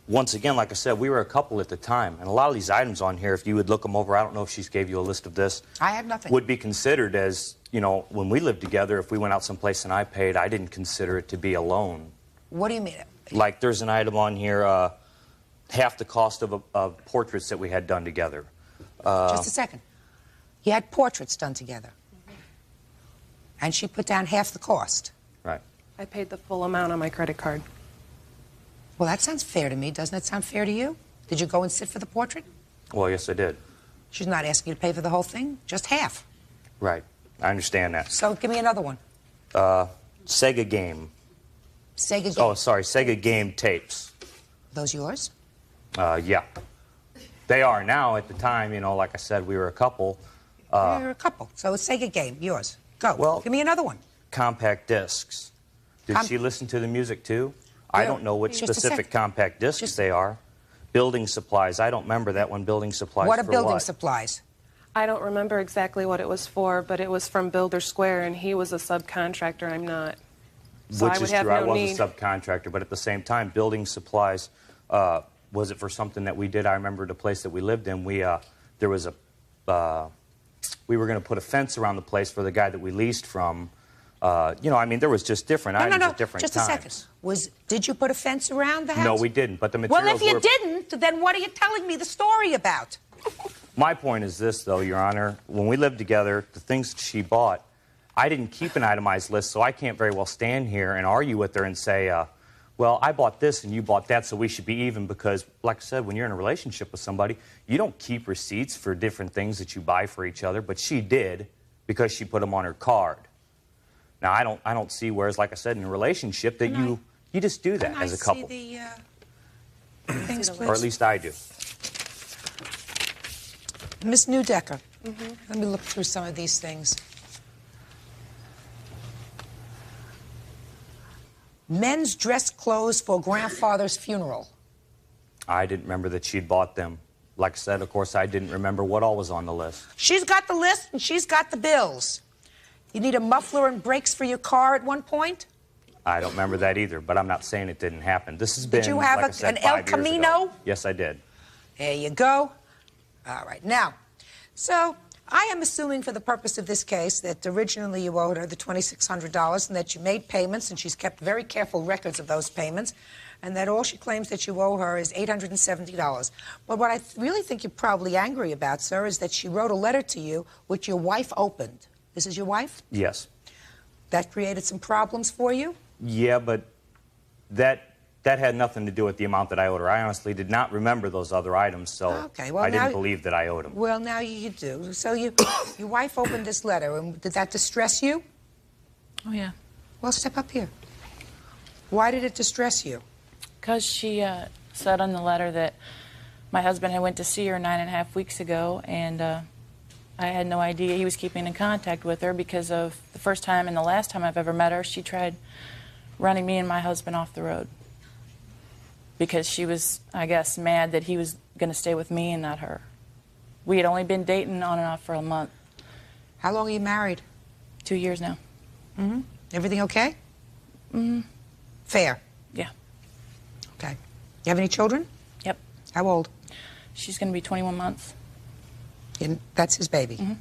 D: once again, like I said, we were a couple at the time, and a lot of these items on here, if you would look them over, I don't know if she's gave you a list of this.
C: I have nothing.
D: Would be considered as, you know, when we lived together, if we went out someplace and I paid, I didn't consider it to be a loan.
C: What do you mean?
D: Like there's an item on here, half the cost of portraits that we had done together.
C: Just a second. You had portraits done together. And she put down half the cost.
D: Right.
H: I paid the full amount on my credit card.
C: Well, that sounds fair to me. Doesn't it sound fair to you? Did you go and sit for the portrait?
D: Well, yes, I did.
C: She's not asking you to pay for the whole thing, just half.
D: Right. I understand that.
C: So give me another one.
D: Sega game.
C: Sega game.
D: Oh, sorry, Sega game tapes.
C: Those yours?
D: Yeah. They are now. At the time, you know, like I said, we were a couple.
C: You're a couple. So it's Sega game, yours. Go. Well, give me another one.
D: Compact discs. Did she listen to the music too? I don't know which specific compact discs they are. Building supplies. I don't remember that one. Building supplies.
C: What are building supplies?
H: I don't remember exactly what it was for, but it was from Builder Square, and he was a subcontractor. I'm not. So
D: Which
H: I would
D: is
H: have
D: true. I
H: no
D: was
H: need.
D: a subcontractor, but at the same time, building supplies. Was it for something that we did? I remember the place that we lived in. There was a. We were going to put a fence around the place for the guy that we leased from. You know, I mean, there was just different items at different
C: just
D: times.
C: a second. Did you put a fence around the house?
D: No, we didn't. But the
C: Well,
D: materials
C: if you
D: were.
C: didn't, then what are you telling me the story about?
D: My point is this, though, Your Honor. When we lived together, the things that she bought, I didn't keep an itemized list, so I can't very well stand here and argue with her and say, well, I bought this and you bought that, so we should be even, because, like I said, when you're in a relationship with somebody, you don't keep receipts for different things that you buy for each other, but she did because she put them on her card. Now, I don't see, whereas, like I said, in a relationship, that you just do that as a couple.
C: See the things, please?
D: Or at least I do.
C: Miss Newdecker, let me look through some of these things. Men's dress clothes for grandfather's funeral.
D: I didn't remember that she'd bought them. Like I said, of course, I didn't remember what all was on the list.
C: She's got the list and she's got the bills. You need a muffler and brakes for your car at one point?
D: I don't remember that either, but I'm not saying it didn't happen. This has been,
C: Did you have
D: like I said,
C: an El
D: 5 years
C: Camino?
D: ago. Yes, I did.
C: There you go. All right. Now, so I am assuming for the purpose of this case that originally you owed her the $2,600 and that you made payments, and she's kept very careful records of those payments, and that all she claims that you owe her is $870. But what I really think you're probably angry about, sir, is that she wrote a letter to you which your wife opened. This is your wife?
D: Yes.
C: That created some problems for you?
D: Yeah, but that had nothing to do with the amount that I owed her. I honestly did not remember those other items, so
C: Okay, well,
D: I didn't
C: now-
D: believe that I owed them.
C: Well, now you do. So your wife opened this letter, and did that distress you?
V: Oh, yeah.
C: Well, step up here. Why did it distress you?
V: Because she said on the letter that my husband had went to see her 9.5 weeks ago, and I had no idea he was keeping in contact with her because of the first time and the last time I've ever met her, she tried running me and my husband off the road because she was, I guess, mad that he was going to stay with me and not her. We had only been dating on and off for a month.
C: How long are you married?
V: 2 years now.
C: Mm-hmm. Everything okay?
V: Mm-hmm.
C: Fair?
V: Yeah.
C: Okay. You have any children?
V: Yep.
C: How old?
V: She's going to be 21 months.
C: And that's his baby?
V: Mm-hmm.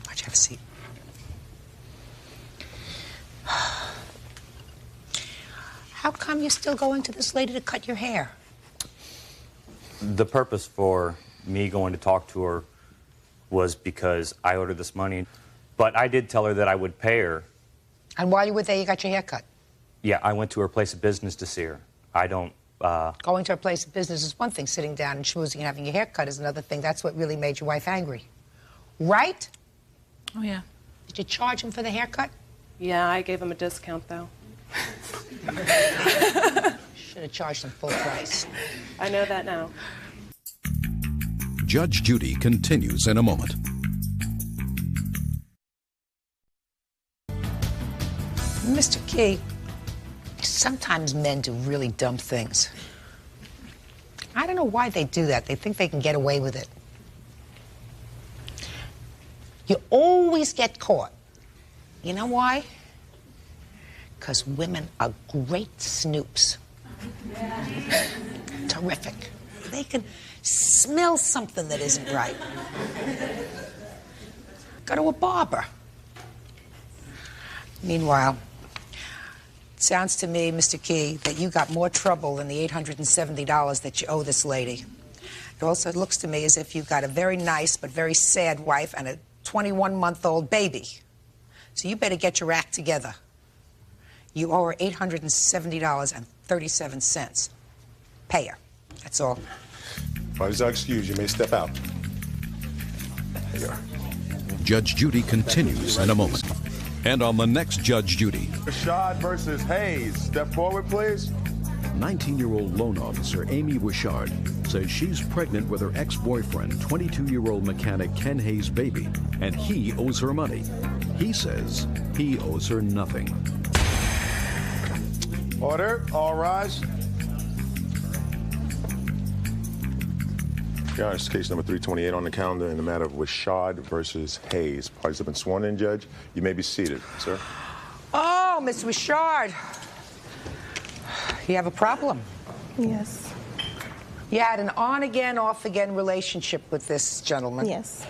C: Why'd you have a seat? How come you're still going to this lady to cut your hair?
D: The purpose for me going to talk to her was because I owed her this money. But I did tell her that I would pay her.
C: And while you were there, you got your hair cut?
D: Yeah, I went to her place of business to see her. I don't...
C: Going to a place of business is one thing. Sitting down and schmoozing and having your hair cut is another thing. That's what really made your wife angry. Right?
V: Oh, yeah.
C: Did you charge him for the haircut?
H: Yeah, I gave him a discount, though.
C: Should have charged him full price.
H: I know that now.
A: Judge Judy continues in a moment.
C: Mr. Key, sometimes men do really dumb things. I don't know why they do that. They think they can get away with it. You always get caught. You know why? because women are great snoops. Terrific. They can smell something that isn't right. Go to a barber. Meanwhile, it sounds to me, Mr. Key, that you got more trouble than the $870 that you owe this lady. It also looks to me as if you've got a very nice but very sad wife and a 21-month-old baby. So you better get your act together. You owe her $870.37. Pay her. That's all.
B: Parties are excused. You may step out. There you are.
A: Judge Judy continues in a moment. And on the next Judge Judy.
B: Rashad versus Hayes. Step forward, please.
A: 19-year-old loan officer Amy Wishard says she's pregnant with her ex-boyfriend, 22-year-old mechanic Ken Hayes' baby, and he owes her money. He says he owes her nothing.
B: Order. All rise. Your Honor, case number 328 on the calendar in the matter of Wishard versus Hayes. Parties have been sworn in, Judge. You may be seated, sir.
C: Oh, Miss Wishard. You have a problem.
I: Yes.
C: You had an on-again, off-again relationship with this gentleman.
I: Yes.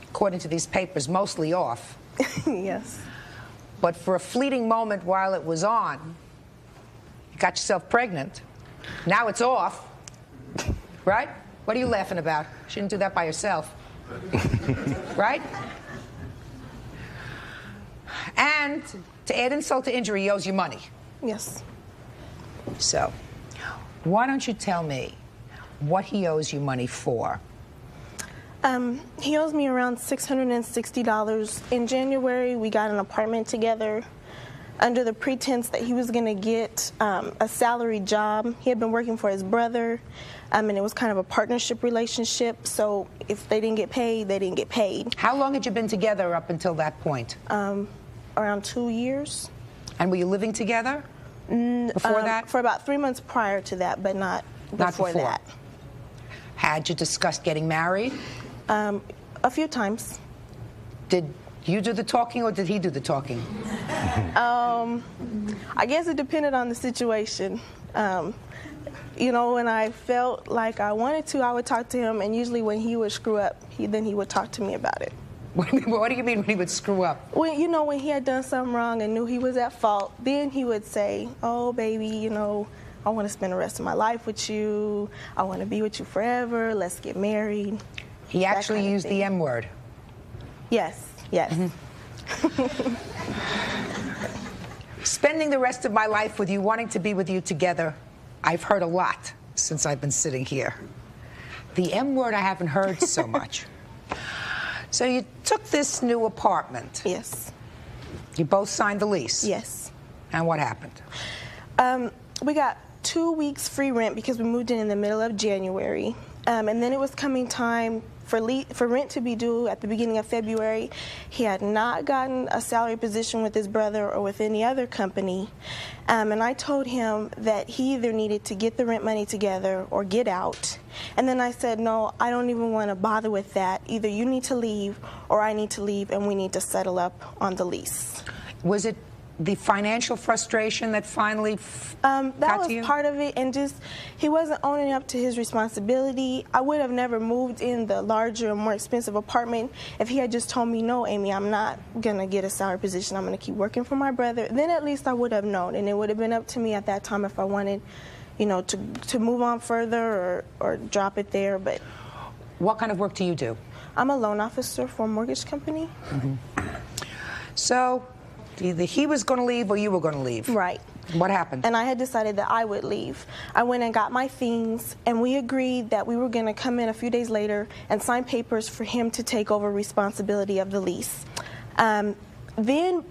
C: According to these papers, mostly off.
I: Yes.
C: But for a fleeting moment while it was on, you got yourself pregnant. Now it's off. Right? What are you laughing about? Shouldn't do that by yourself. Right? And to add insult to injury, he owes you money.
I: Yes.
C: So, why don't you tell me what he owes you money for?
I: He owes me around $660. In January, we got an apartment together under the pretense that he was going to get a salary job. He had been working for his brother, and it was kind of a partnership relationship. So if they didn't get paid, they didn't get paid.
C: How long had you been together up until that point?
I: Around 2 years.
C: And were you living together before that?
I: For about 3 months prior to that, but not before that.
C: Had you discussed getting married?
I: A few times.
C: Did you do the talking or did he do the talking?
I: I guess it depended on the situation. You know, when I felt like I wanted to, I would talk to him, and usually when he would screw up, then he would talk to me about it.
C: What do you mean when he would screw up?
I: When, you know, when he had done something wrong and knew he was at fault, then he would say, oh, baby, you know, I want to spend the rest of my life with you. I want to be with you forever. Let's get married.
C: He actually used the M word.
I: Yes, yes.
C: Mm-hmm. Spending the rest of my life with you, wanting to be with you together, I've heard a lot since I've been sitting here. The M word I haven't heard so much. So you took this new apartment.
I: Yes.
C: You both signed the lease.
I: Yes.
C: And what happened?
I: We got 2 weeks free rent because we moved in the middle of January. And then it was coming time for rent to be due at the beginning of February. He had not gotten a salary position with his brother or with any other company. And I told him that he either needed to get the rent money together or get out. And then I said, no, I don't even want to bother with that. Either you need to leave or I need to leave, and we need to settle up on the lease.
C: Was it the financial frustration that finally
I: that
C: got
I: was
C: to you?
I: part of it, and just he wasn't owning up to his responsibility. I would have never moved in the larger and more expensive apartment if he had just told me, no, Amy, I'm not gonna get a salary position. I'm gonna keep working for my brother. Then at least I would have known, and it would have been up to me at that time if I wanted, you know, to move on further or drop it there. But
C: what kind of work do you do?
I: I'm a loan officer for a mortgage company.
C: Mm-hmm. So either he was going to leave or you were going to leave.
I: Right.
C: What happened?
I: And I had decided that I would leave. I went and got my things, and we agreed that we were going to come in a few days later and sign papers for him to take over responsibility of the lease. Then,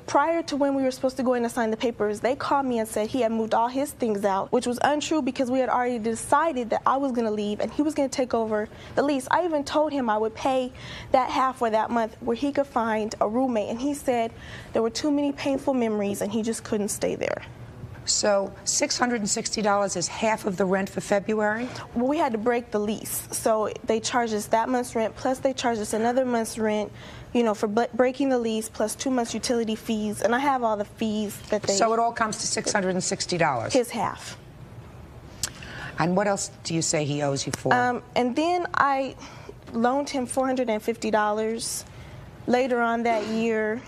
I: prior to when we were supposed to go in and sign the papers, they called me and said he had moved all his things out, which was untrue because we had already decided that I was going to leave and he was going to take over the lease. I even told him I would pay that half for that month where he could find a roommate, and he said there were too many painful memories and he just couldn't stay there.
C: So $660 is half of the rent for February?
I: Well, we had to break the lease. So they charged us that month's rent, plus they charged us another month's rent you know, for breaking the lease plus 2 months utility fees, and I have all the fees that they...
C: So it all comes to $660?
I: His half.
C: And what else do you say he owes you for?
I: And then I loaned him $450. Later on that year,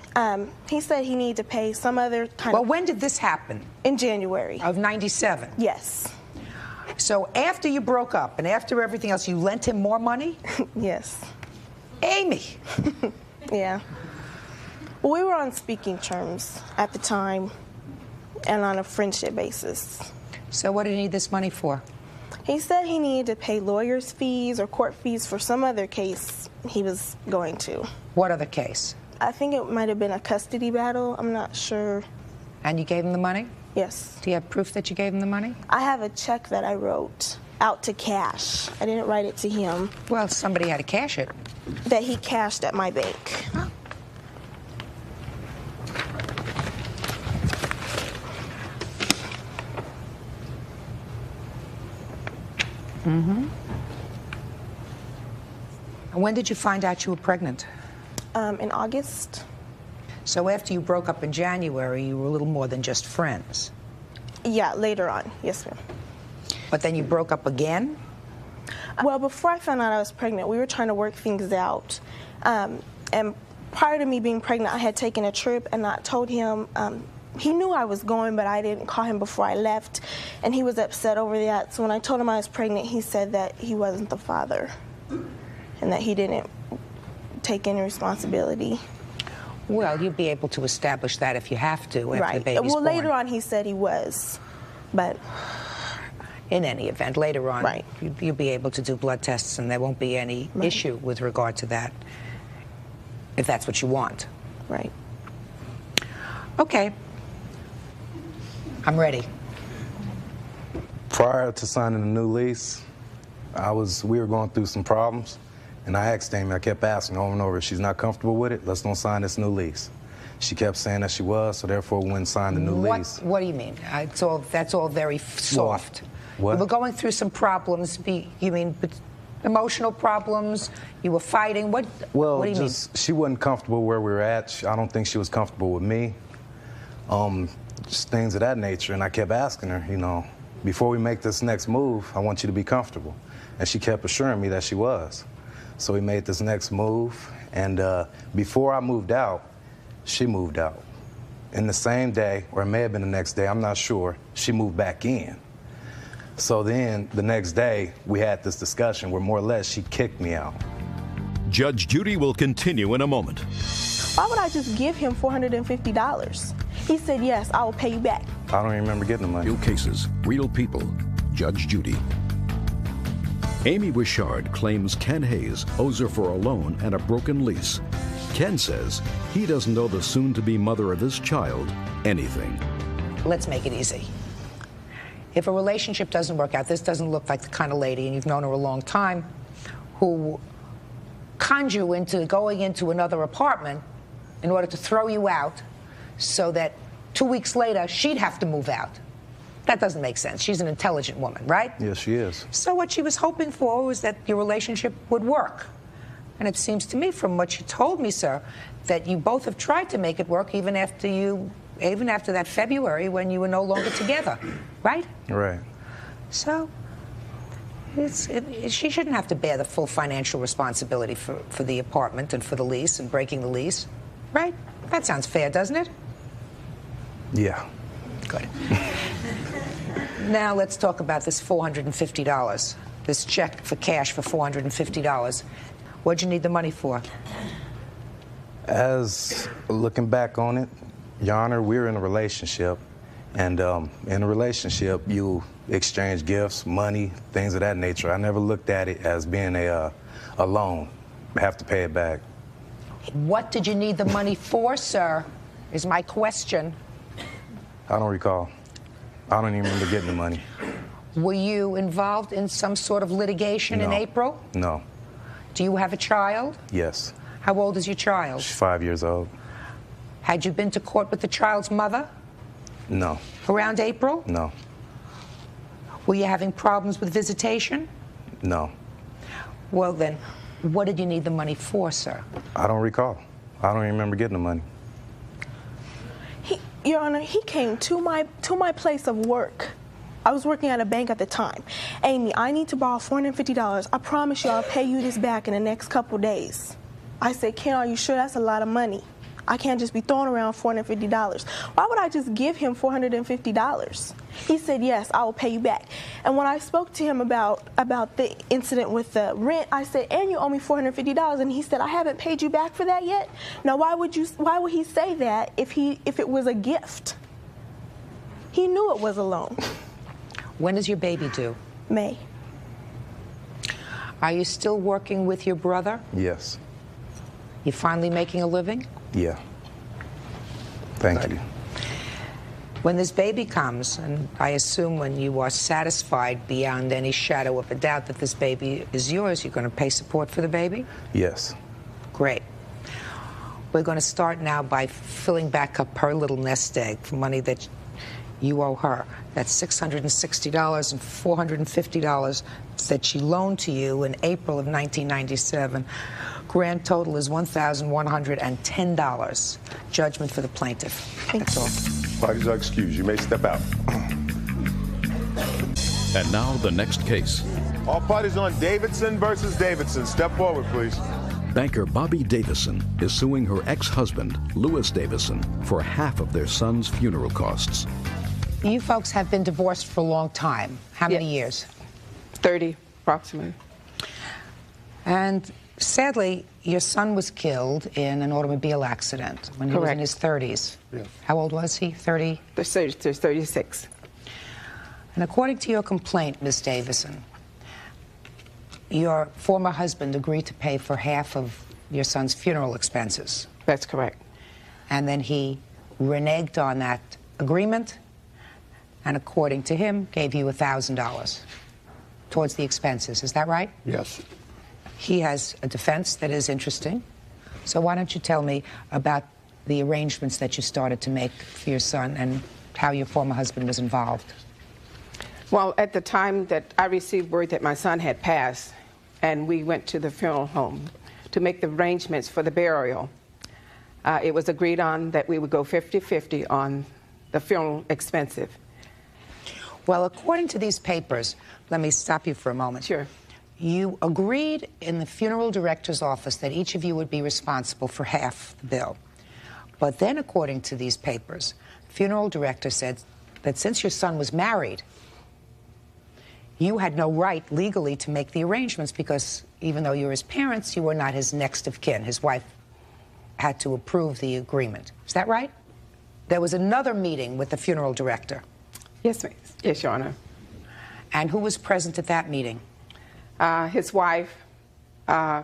I: he said he needed to pay some other kind
C: Well,
I: of...
C: when did this happen?
I: In January.
C: Of '97?
I: Yes.
C: So after you broke up and after everything else, you lent him more money?
I: Yes.
C: Amy!
I: Yeah. Well, we were on speaking terms at the time and on a friendship basis.
C: So what did he need this money for?
I: He said he needed to pay lawyer's fees or court fees for some other case he was going to.
C: What other case?
I: I think it might have been a custody battle. I'm not sure.
C: And you gave him the money?
I: Yes.
C: Do you have proof that you gave him the money?
I: I have a check that I wrote out to cash. I didn't write it to him.
C: Well, somebody had to cash it.
I: That he cashed at my bank.
C: Oh. Mm-hmm. And when did you find out you were pregnant?
I: In August.
C: So after you broke up in January, you were a little more than just friends?
I: Yeah, later on. Yes, ma'am.
C: But then you broke up again?
I: Well, before I found out I was pregnant, we were trying to work things out. And prior to me being pregnant, I had taken a trip, and I told him, he knew I was going, but I didn't call him before I left, and he was upset over that. So when I told him I was pregnant, he said that he wasn't the father and that he didn't take any responsibility.
C: Well, you'll be able to establish that if you have to after the baby's
I: Well,
C: born.
I: later on he said he was, but...
C: In any event, later on,
I: right.
C: You'll be able to do blood tests, and there won't be any issue with regard to that, if that's what you want.
I: Right.
C: Okay. I'm ready.
E: Prior to signing the new lease, we were going through some problems, and I asked Amy, I kept asking over and over, if she's not comfortable with it, let's don't sign this new lease. She kept saying that she was, so therefore we wouldn't sign the new lease.
C: What do you mean? That's all very soft.
E: What?
C: You were going through some problems. You mean emotional problems? You were fighting? What do you mean?
E: She wasn't comfortable where we were at. I don't think she was comfortable with me. Just things of that nature. And I kept asking her, you know, before we make this next move, I want you to be comfortable. And she kept assuring me that she was. So we made this next move. And before I moved out, she moved out. In the same day, or it may have been the next day, I'm not sure, she moved back in. So then, the next day, we had this discussion where more or less she kicked me out.
A: Judge Judy will continue in a moment.
I: Why would I just give him $450? He said, yes, I will pay you back.
E: I don't even remember getting the money.
A: Real cases, real people. Judge Judy. Amy Wishard claims Ken Hayes owes her for a loan and a broken lease. Ken says he doesn't owe the soon-to-be mother of his child anything.
C: Let's make it easy. If a relationship doesn't work out, this doesn't look like the kind of lady, and you've known her a long time, who conned you into going into another apartment in order to throw you out so that 2 weeks later she'd have to move out. That doesn't make sense. She's an intelligent woman, right?
E: Yes, she is.
C: So what she was hoping for was that your relationship would work. And it seems to me, from what you told me, sir, that you both have tried to make it work even after that February when you were no longer together, right?
E: Right.
C: So she shouldn't have to bear the full financial responsibility for the apartment and for the lease and breaking the lease, right? That sounds fair, doesn't it?
E: Yeah.
C: Good. Now let's talk about this $450, this check for cash for $450. What'd you need the money for?
E: As looking back on it, Your Honor, we're in a relationship, and in a relationship, you exchange gifts, money, things of that nature. I never looked at it as being a loan. I have to pay it back.
C: What did you need the money for, sir, is my question.
E: I don't recall. I don't even remember getting the money.
C: Were you involved in some sort of litigation in April?
E: No.
C: Do you have a child?
E: Yes.
C: How old is your child?
E: She's 5 years old.
C: Had you been to court with the child's mother?
E: No.
C: Around April?
E: No.
C: Were you having problems with visitation?
E: No.
C: Well then, what did you need the money for, sir?
E: I don't recall. I don't even remember getting the money.
I: Your Honor, he came to my place of work. I was working at a bank at the time. Amy, I need to borrow $450. I promise you I'll pay you this back in the next couple days. I said, Ken, are you sure that's a lot of money? I can't just be throwing around $450. Why would I just give him $450? He said, yes, I will pay you back. And when I spoke to him about the incident with the rent, I said, and you owe me $450. And he said, I haven't paid you back for that yet? Now, why would he say that if it was a gift? He knew it was a loan.
C: When is your baby due?
I: May.
C: Are you still working with your brother?
E: Yes.
C: You finally making a living?
E: Yeah. Thank you.
C: When this baby comes, and I assume when you are satisfied beyond any shadow of a doubt that this baby is yours, you're going to pay support for the baby?
E: Yes. Great.
C: We're going to start now by filling back up her little nest egg for money that you owe her. That's $660 and $450 that she loaned to you in April of 1997. Grand total is $1,110. Judgment for the plaintiff. That's all.
B: Parties are excused. You may step out.
A: And now the next case.
B: All parties on Davidson versus Davidson. Step forward, please.
A: Banker Bobby Davison is suing her ex-husband, Louis Davison, for half of their son's funeral costs.
C: You folks have been divorced for a long time. How many years?
K: 30, approximately.
C: And sadly, your son was killed in an automobile accident when he was in his 30s.
K: Yes.
C: How old was he? 30?
K: 36.
C: And according to your complaint, Ms. Davison, your former husband agreed to pay for half of your son's funeral expenses.
K: That's correct.
C: And then he reneged on that agreement and, according to him, gave you $1,000 towards the expenses. Is that right?
K: Yes.
C: He has a defense that is interesting. So why don't you tell me about the arrangements that you started to make for your son and how your former husband was involved?
K: Well, at the time that I received word that my son had passed, and we went to the funeral home to make the arrangements for the burial, it was agreed on that we would go 50-50 on the funeral expenses.
C: Well, according to these papers, let me stop you for a moment.
K: Sure.
C: You agreed in the funeral director's office that each of you would be responsible for half the bill. But then, according to these papers, the funeral director said that since your son was married, you had no right legally to make the arrangements because even though you're his parents, you were not his next of kin. His wife had to approve the agreement. Is that right? There was another meeting with the funeral director.
K: Yes, ma'am. Yes, Your Honor.
C: And who was present at that meeting?
K: His wife, my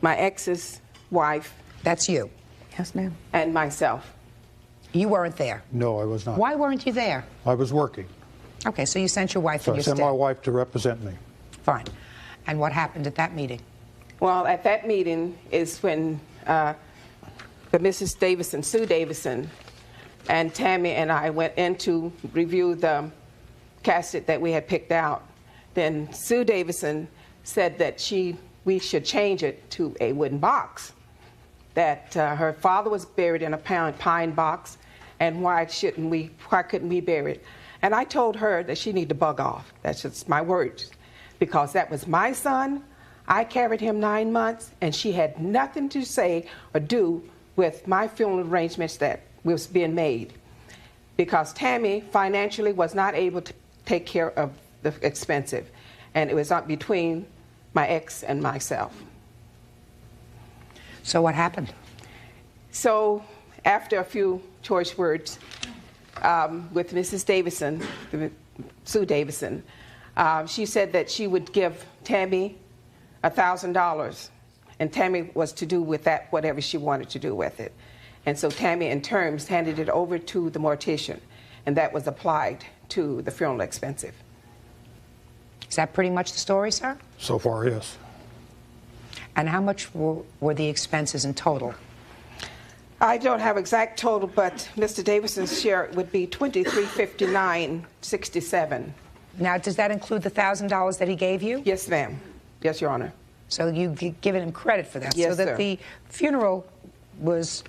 K: ex's wife.
C: That's you?
K: Yes, ma'am. And myself.
C: You weren't there?
L: No, I was not.
C: Why weren't you there?
L: I was working.
C: Okay, so you sent your wife
L: So
C: and
L: I
C: your
L: sent my wife to represent me.
C: Fine. And what happened at that meeting?
K: Well, at that meeting is when the Mrs. Davison, Sue Davison, and Tammy and I went in to review the casket that we had picked out. Then Sue Davison said that we should change it to a wooden box, that her father was buried in a pine box, and why couldn't we bury it? And I told her that she needed to bug off. That's just my words. Because that was my son. I carried him 9 months, and she had nothing to say or do with my funeral arrangements that was being made. Because Tammy financially was not able to take care of the expensive. And it was up between my ex and myself.
C: So what happened?
K: So after a few choice words, with Mrs. Davison, Sue Davison, she said that she would give Tammy $1,000, and Tammy was to do with that whatever she wanted to do with it. And so Tammy, in terms, handed it over to the mortician, and that was applied to the funeral expenses.
C: Is that pretty much the story, sir?
L: So far, yes.
C: And how much were the expenses in total?
K: I don't have exact total, but Mr. Davison's share would be $23,59.67.
C: Now, does that include the $1,000 that he gave you?
K: Yes, ma'am. Yes, Your Honor.
C: So you've given him credit for that.
K: Yes,
C: so that
K: sir.
C: the funeral was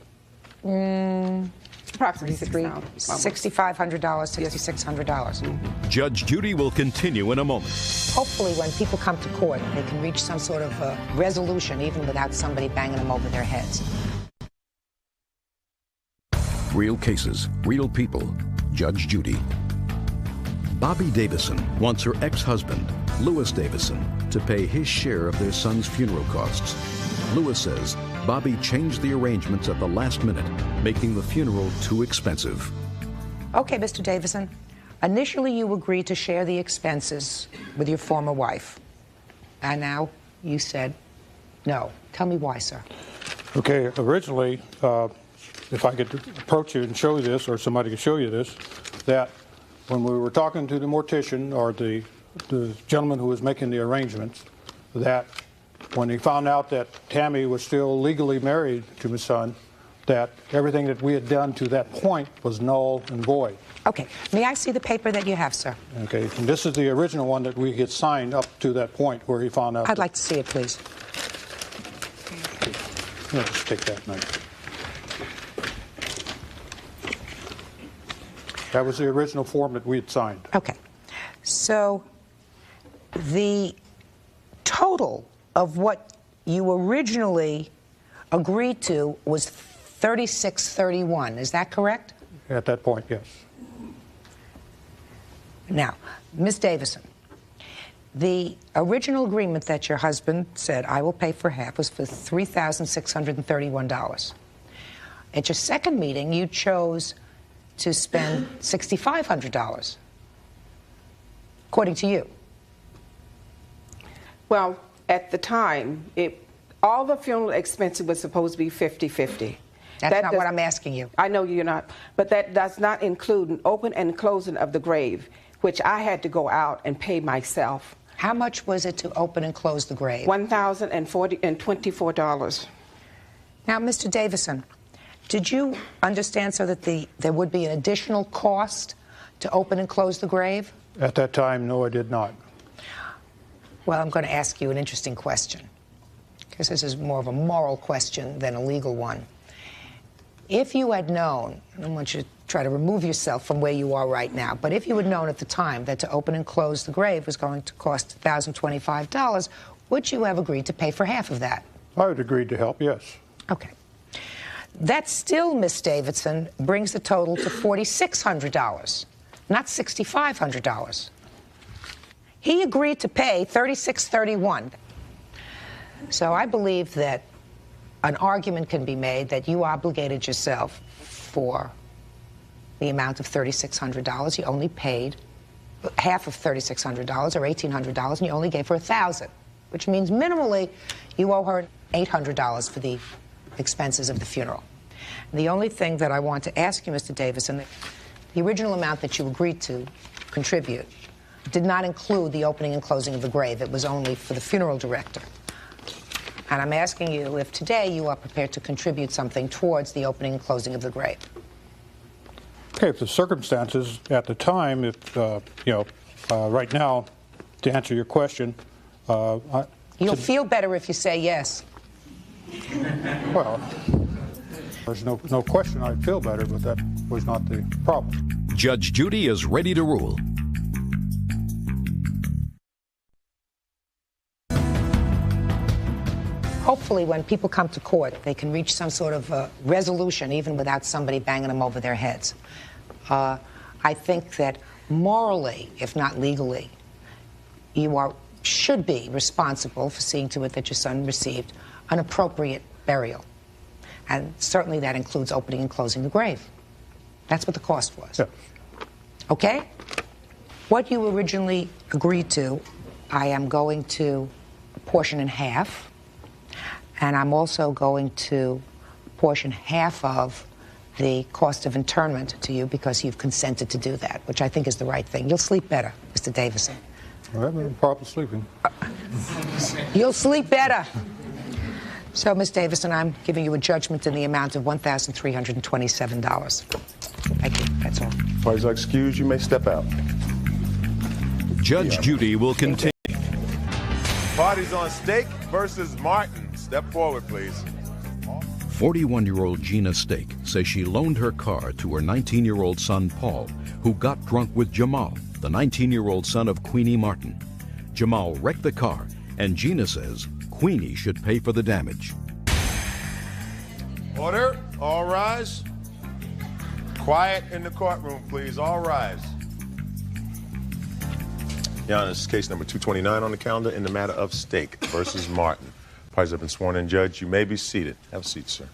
K: approximately
C: $6,500, $6,600.
A: Judge Judy will continue in a moment.
C: Hopefully, when people come to court, they can reach some sort of resolution, even without somebody banging them over their heads.
A: Real cases, real people. Judge Judy. Bobby Davison wants her ex-husband, Louis Davison, to pay his share of their son's funeral costs. Louis says Bobby changed the arrangements at the last minute, making the funeral too expensive.
C: Okay, Mr. Davison. Initially, you agreed to share the expenses with your former wife. And now you said no. Tell me why, sir.
L: Okay, originally, if I could approach you and show you this, or somebody could show you this, that when we were talking to the mortician, or the gentleman who was making the arrangements, that when he found out that Tammy was still legally married to my son, that everything that we had done to that point was null and void.
C: Okay. May I see the paper that you have, sir?
L: Okay. And this is the original one that we had signed up to that point where he found out.
C: I'd like to see it, please.
L: Yeah, just take that knife. That was the original form that we had signed.
C: Okay. So the total of what you originally agreed to was $36.31. Is that correct?
L: At that point, yes.
C: Now, Ms. Davison, the original agreement that your husband said, I will pay for half, was for $3,631. At your second meeting, you chose to spend $6,500, according to you.
K: Well, at the time, all the funeral expenses was supposed to be 50-50.
C: That's not what I'm asking you.
K: I know you're not. But that does not include an open and closing of the grave, which I had to go out and pay myself.
C: How much was it to open and close the grave?
K: $1,024.
C: Now, Mr. Davison, did you understand, sir, that there would be an additional cost to open and close the grave?
L: At that time, no, I did not.
C: Well, I'm going to ask you an interesting question, because this is more of a moral question than a legal one. If you had known, I don't want you to try to remove yourself from where you are right now, but if you had known at the time that to open and close the grave was going to cost $1,025, would you have agreed to pay for half of that?
L: I would agree to help, yes.
C: Okay. That still, Miss Davidson, brings the total to $4,600, not $6,500. He agreed to pay $36.31. So I believe that an argument can be made that you obligated yourself for the amount of $3,600. You only paid half of $3,600 or $1,800, and you only gave her $1,000, which means minimally you owe her $800 for the expenses of the funeral. The only thing that I want to ask you, Mr. Davison, the original amount that you agreed to contribute did not include the opening and closing of the grave. It was only for the funeral director. And I'm asking you if today you are prepared to contribute something towards the opening and closing of the grave.
L: Okay, if the circumstances at the time, right now, to answer your question,
C: you'll feel better if you say yes.
L: Well, there's no question I'd feel better, but that was not the problem.
A: Judge Judy is ready to rule.
C: Hopefully, when people come to court, they can reach some sort of resolution, even without somebody banging them over their heads. I think that morally, if not legally, you should be responsible for seeing to it that your son received an appropriate burial. And certainly that includes opening and closing the grave. That's what the cost was.
L: Yeah.
C: Okay? What you originally agreed to, I am going to portion in half. And I'm also going to portion half of the cost of internment to you because you've consented to do that, which I think is the right thing. You'll sleep better, Mr. Davison.
L: I haven't no problem sleeping.
C: You'll sleep better. So, Ms. Davison, I'm giving you a judgment in the amount of $1,327. Thank you. That's all.
B: Parties are excused. You may step out.
A: Judge Judy will continue.
B: Parties on Stake versus Martin. Step forward, please.
A: 41-year-old Gina Stake says she loaned her car to her 19-year-old son, Paul, who got drunk with Jamal, the 19-year-old son of Queenie Martin. Jamal wrecked the car, and Gina says Queenie should pay for the damage.
B: Order. All rise. Quiet in the courtroom, please. All rise. Your Honor, this is case number 229 on the calendar in the matter of Stake versus Martin. Parties have been sworn in. Judge, you may be seated. Have a seat, sir.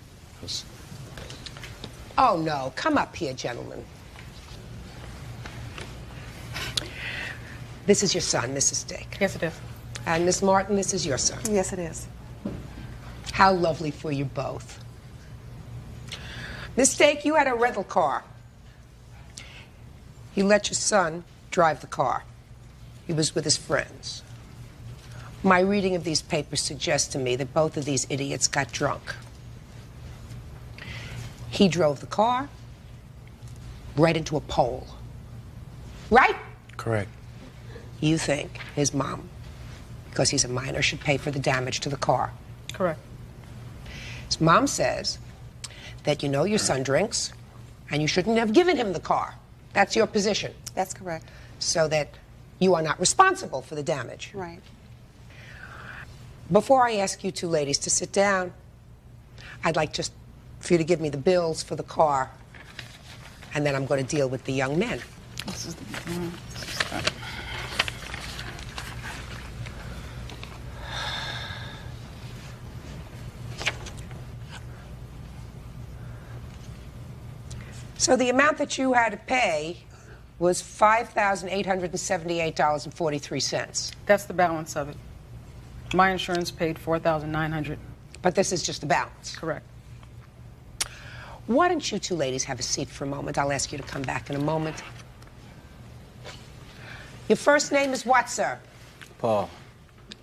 C: Oh, no. Come up here, gentlemen. This is your son, Mrs. Stake.
O: Yes, it is.
C: And Miss Martin, this is your son.
O: Yes, it is.
C: How lovely for you both. Miss Stake, you had a rental car. You let your son drive the car. He was with his friends. My reading of these papers suggests to me that both of these idiots got drunk. He drove the car right into a pole. Right?
S: Correct.
C: You think his mom, because he's a minor, should pay for the damage to the car.
O: Correct.
C: His mom says that you know your son drinks and you shouldn't have given him the car. That's your position.
O: That's correct.
C: So that you are not responsible for the damage.
O: Right.
C: Before I ask you two ladies to sit down, I'd like just for you to give me the bills for the car, and then I'm going to deal with the young men.
O: This is the
C: So the amount that you had to pay was $5,878.43.
O: That's the balance of it. My insurance paid $4,900.
C: But this is just the balance.
O: Correct.
C: Why don't you two ladies have a seat for a moment? I'll ask you to come back in a moment. Your first name is what, sir?
Q: Paul.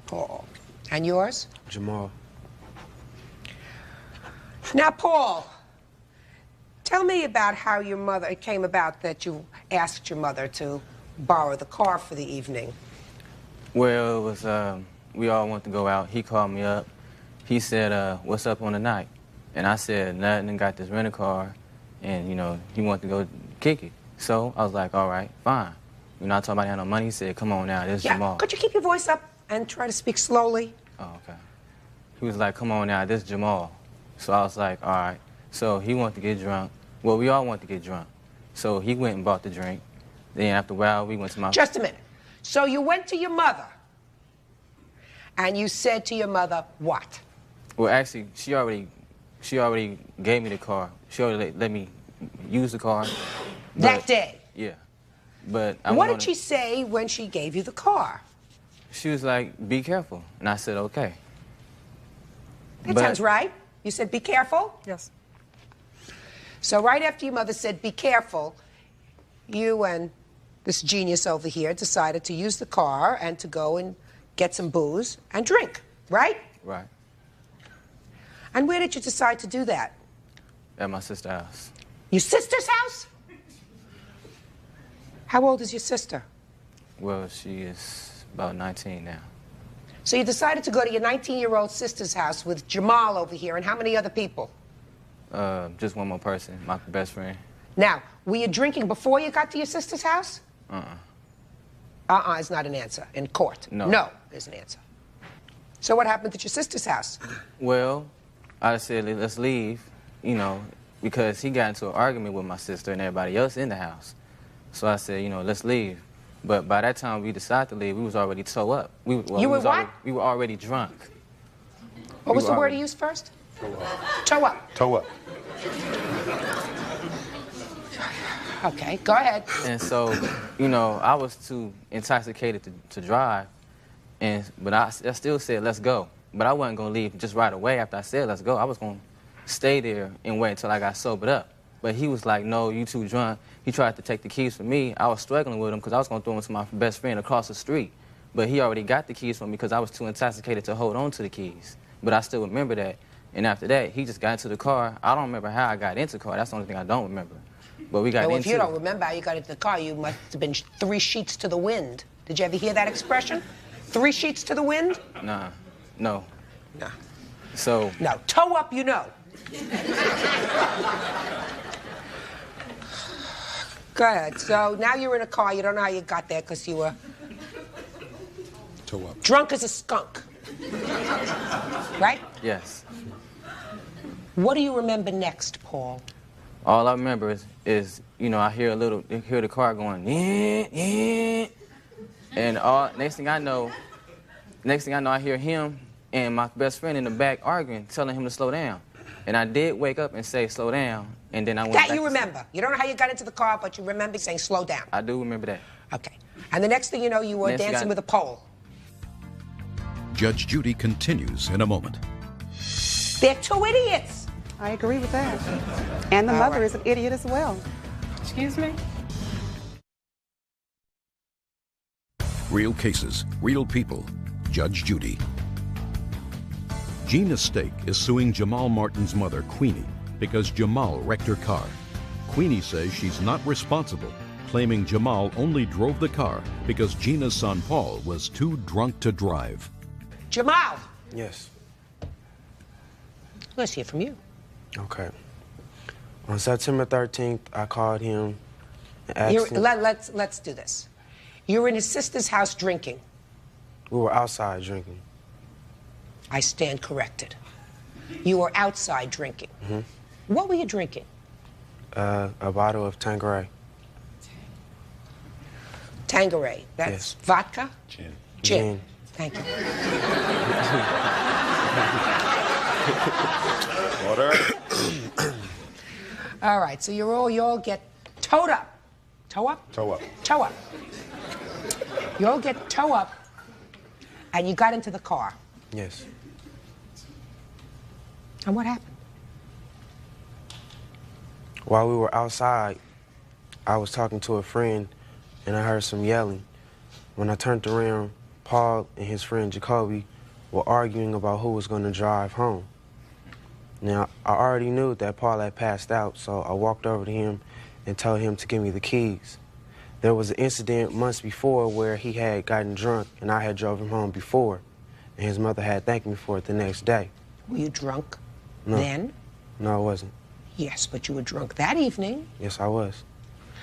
C: Paul. And yours?
Q: Jamal.
C: Now, Paul, tell me about how your mother, it came about that you asked your mother to borrow the car for the evening.
Q: Well, it was, we all wanted to go out. He called me up. He said, what's up on the night? And I said, nothing, and got this rental car, and, you know, he wanted to go kick it. So I was like, all right, fine. You know, I told him I had no money. He said, come on now, this is Jamal.
C: Could you keep your voice up and try to speak slowly?
Q: Oh, okay. He was like, come on now, this is Jamal. So I was like, all right. So he wanted to get drunk. Well, we all wanted to get drunk. So he went and bought the drink. Then after a while, we went to my...
C: Just a minute. So you went to your mother, and you said to your mother what?
Q: Well, actually, she already gave me the car. She already let me use the car.
C: That day?
Q: Yeah. But
C: what did she say when she gave you the car?
Q: She was like, be careful. And I said, okay.
C: That sounds right. You said, be careful?
O: Yes.
C: So right after your mother said, be careful, you and this genius over here decided to use the car and to go and get some booze and drink, right?
Q: Right.
C: And where did you decide to do that?
Q: At my sister's house.
C: Your sister's house? How old is your sister?
Q: Well, she is about 19 now.
C: So you decided to go to your 19-year-old sister's house with Jamal over here, and how many other people?
Q: Just one more person, my best friend.
C: Now, were you drinking before you got to your sister's house? Is not an answer. In court.
Q: No.
C: No is an answer. So what happened at your sister's house?
Q: Well, I said, let's leave, you know, because he got into an argument with my sister and everybody else in the house. So I said, you know, let's leave. But by that time we decided to leave, we was already toe up. We were already drunk.
C: What was the word he used first? Toe up.
B: Toe up.
C: Okay, go ahead.
Q: And so, you know, I was too intoxicated to drive, but I still said, let's go. But I wasn't going to leave just right away after I said, let's go. I was going to stay there and wait until I got sobered up. But he was like, no, you too drunk. He tried to take the keys from me. I was struggling with him because I was going to throw them to my best friend across the street. But he already got the keys from me because I was too intoxicated to hold on to the keys. But I still remember that. And after that, he just got into the car. I don't remember how I got into the car. That's the only thing I don't remember. But we got into it.
C: If you don't remember how you got into the car, you must have been 3 sheets to the wind. Did you ever hear that expression? 3 sheets to the wind?
Q: Nah. No.
C: No.
Q: So...
C: No. Toe up, you know. Go ahead. So now you're in a car. You don't know how you got there because you were drunk as a skunk. Right?
Q: Yes.
C: What do you remember next, Paul?
Q: All I remember is I hear the car going, and next thing I know, I hear him and my best friend in the back arguing, telling him to slow down. And I did wake up and say, slow down, and then I went back.
C: That you remember. You don't know how you got into the car, but you remember saying, slow down.
Q: I do remember that.
C: Okay. And the next thing you know, you were dancing with a pole.
A: Judge Judy continues in a moment.
C: They're two idiots.
P: I agree with that. And the mother is an idiot as well.
O: Excuse me?
A: Real cases, real people. Judge Judy. Gina Stake is suing Jamal Martin's mother, Queenie, because Jamal wrecked her car. Queenie says she's not responsible, claiming Jamal only drove the car because Gina's son, Paul, was too drunk to drive.
C: Jamal!
R: Yes.
C: Let's hear from you.
R: Okay. On September 13th, I called him and asked him...
C: Let's do this. You were in his sister's house drinking.
R: We were outside drinking.
C: I stand corrected. You were outside drinking.
R: Mm-hmm.
C: What were you drinking?
R: A bottle of Tanqueray.
C: Tanqueray. That's vodka?
R: Gin.
C: Gin. Thank you.
B: Order.
C: All right, so you all get towed up. Tow up?
B: Toe up.
C: Tow up. You all get tow up, and you got into the car.
R: Yes.
C: And what happened?
R: While we were outside, I was talking to a friend, and I heard some yelling. When I turned around, Paul and his friend Jacoby were arguing about who was going to drive home. Now, I already knew that Paul had passed out, so I walked over to him and told him to give me the keys. There was an incident months before where he had gotten drunk, and I had drove him home before, and his mother had thanked me for it the next day.
C: Were you drunk
R: No.
C: then?
R: No, I wasn't.
C: Yes, but you were drunk that evening.
R: Yes, I was.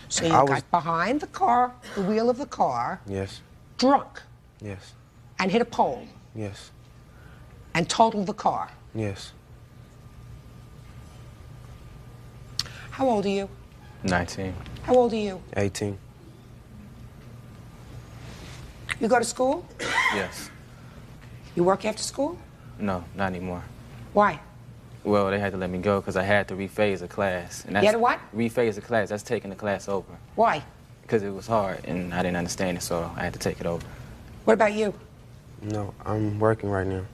C: So you got behind the car, the wheel of the car,
R: Yes.
C: drunk,
R: Yes.
C: and hit a pole,
R: Yes.
C: and totaled the car.
R: Yes.
C: How old are you?
Q: 19.
C: How old are you?
R: 18.
C: You go to school?
Q: Yes.
C: You work after school?
Q: No, not anymore.
C: Why?
Q: Well, they had to let me go because I had to rephase a class. And
C: You had to what?
Q: Rephase a class. That's taking the class over.
C: Why?
Q: Because it was hard and I didn't understand it, so I had to take it over.
C: What about you?
R: No, I'm working right now.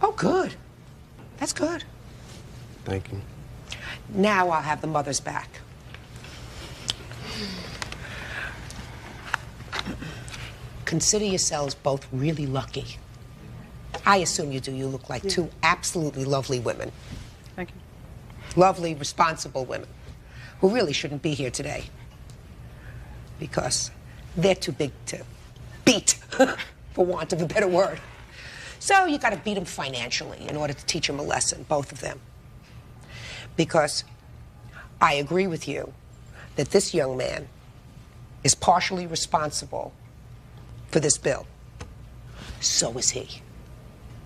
C: Oh, good. That's good.
R: Thank you.
C: Now I'll have the mother's back. Consider yourselves both really lucky. I assume you do. You look like two absolutely lovely women.
O: Thank you.
C: Lovely, responsible women who really shouldn't be here today because they're too big to beat, for want of a better word. So you got to beat them financially in order to teach them a lesson, both of them. Because I agree with you that this young man is partially responsible for this bill. So is he.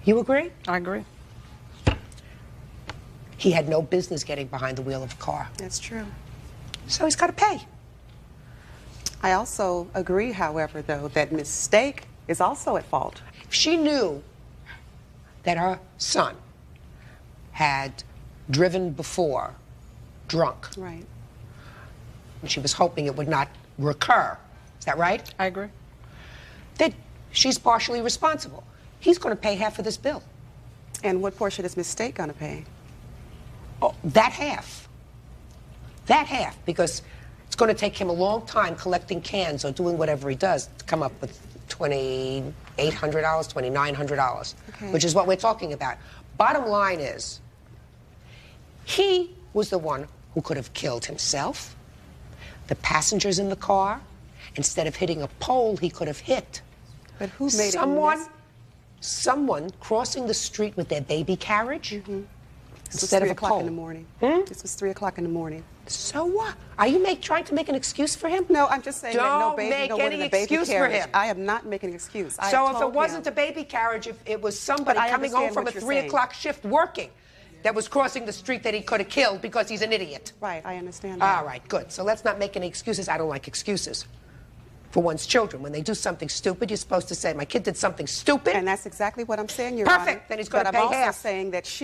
C: You agree?
O: I agree.
C: He had no business getting behind the wheel of a car.
P: That's true.
C: So he's got to pay.
P: I also agree, however, though, that Miss Stake is also at fault.
C: If she knew that her son had driven before drunk,
P: right,
C: and she was hoping it would not recur, is that right?
O: I agree.
C: Then she's partially responsible. He's going to pay half of this bill.
P: And what portion is Miss Stake going to pay?
C: Oh, that half. That half, because it's going to take him a long time collecting cans or doing whatever he does to come up with $2,800, $2,900,
P: Okay.
C: which is what we're talking about. Bottom line is, he was the one who could have killed himself, the passengers in the car. Instead of hitting a pole, he could have hit
P: But who made
C: someone crossing the street with their baby carriage
P: This was
C: instead
P: 3
C: of a
P: o'clock in
C: pole.
P: the morning.
C: Hmm?
P: This was 3 o'clock in the morning.
C: So what? Are you trying to make an excuse for him?
P: No, I'm just saying that no
C: Don't
P: baby,
C: make
P: no one
C: any
P: in a baby
C: excuse for
P: carriage.
C: him.
P: I am not making an excuse. I
C: So
P: have
C: if
P: told
C: it wasn't
P: him.
C: a baby carriage, if it was somebody
P: But I
C: coming home
P: understand
C: from a
P: what you're
C: 3
P: saying.
C: o'clock shift working that was crossing the street that he could have killed because he's an idiot.
P: Right, I understand that.
C: All right, good. So let's not make any excuses. I don't like excuses for one's children. When they do something stupid, you're supposed to say, my kid did something stupid.
P: And that's exactly what I'm saying, Your
C: Perfect.
P: Honor.
C: Then he's going to
P: But
C: pay
P: I'm also
C: half.
P: saying that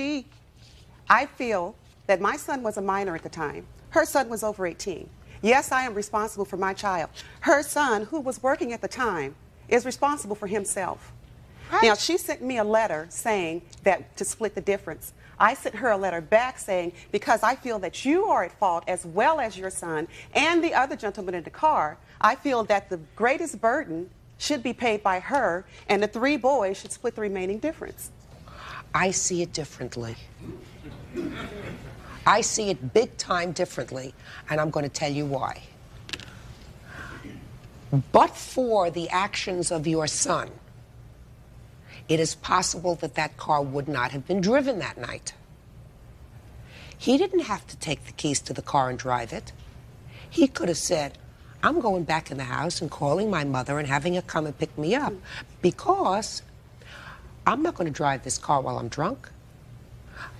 P: I feel that my son was a minor at the time. Her son was over 18. Yes, I am responsible for my child. Her son, who was working at the time, is responsible for himself. Right. Now, she sent me a letter saying that to split the difference. I sent her a letter back saying, because I feel that you are at fault as well as your son and the other gentleman in the car, I feel that the greatest burden should be paid by her and the 3 boys should split the remaining difference.
C: I see it differently. I see it big time differently, and I'm going to tell you why. But for the actions of your son, it is possible that that car would not have been driven that night. He didn't have to take the keys to the car and drive it. He could have said, I'm going back in the house and calling my mother and having her come and pick me up because I'm not going to drive this car while I'm drunk.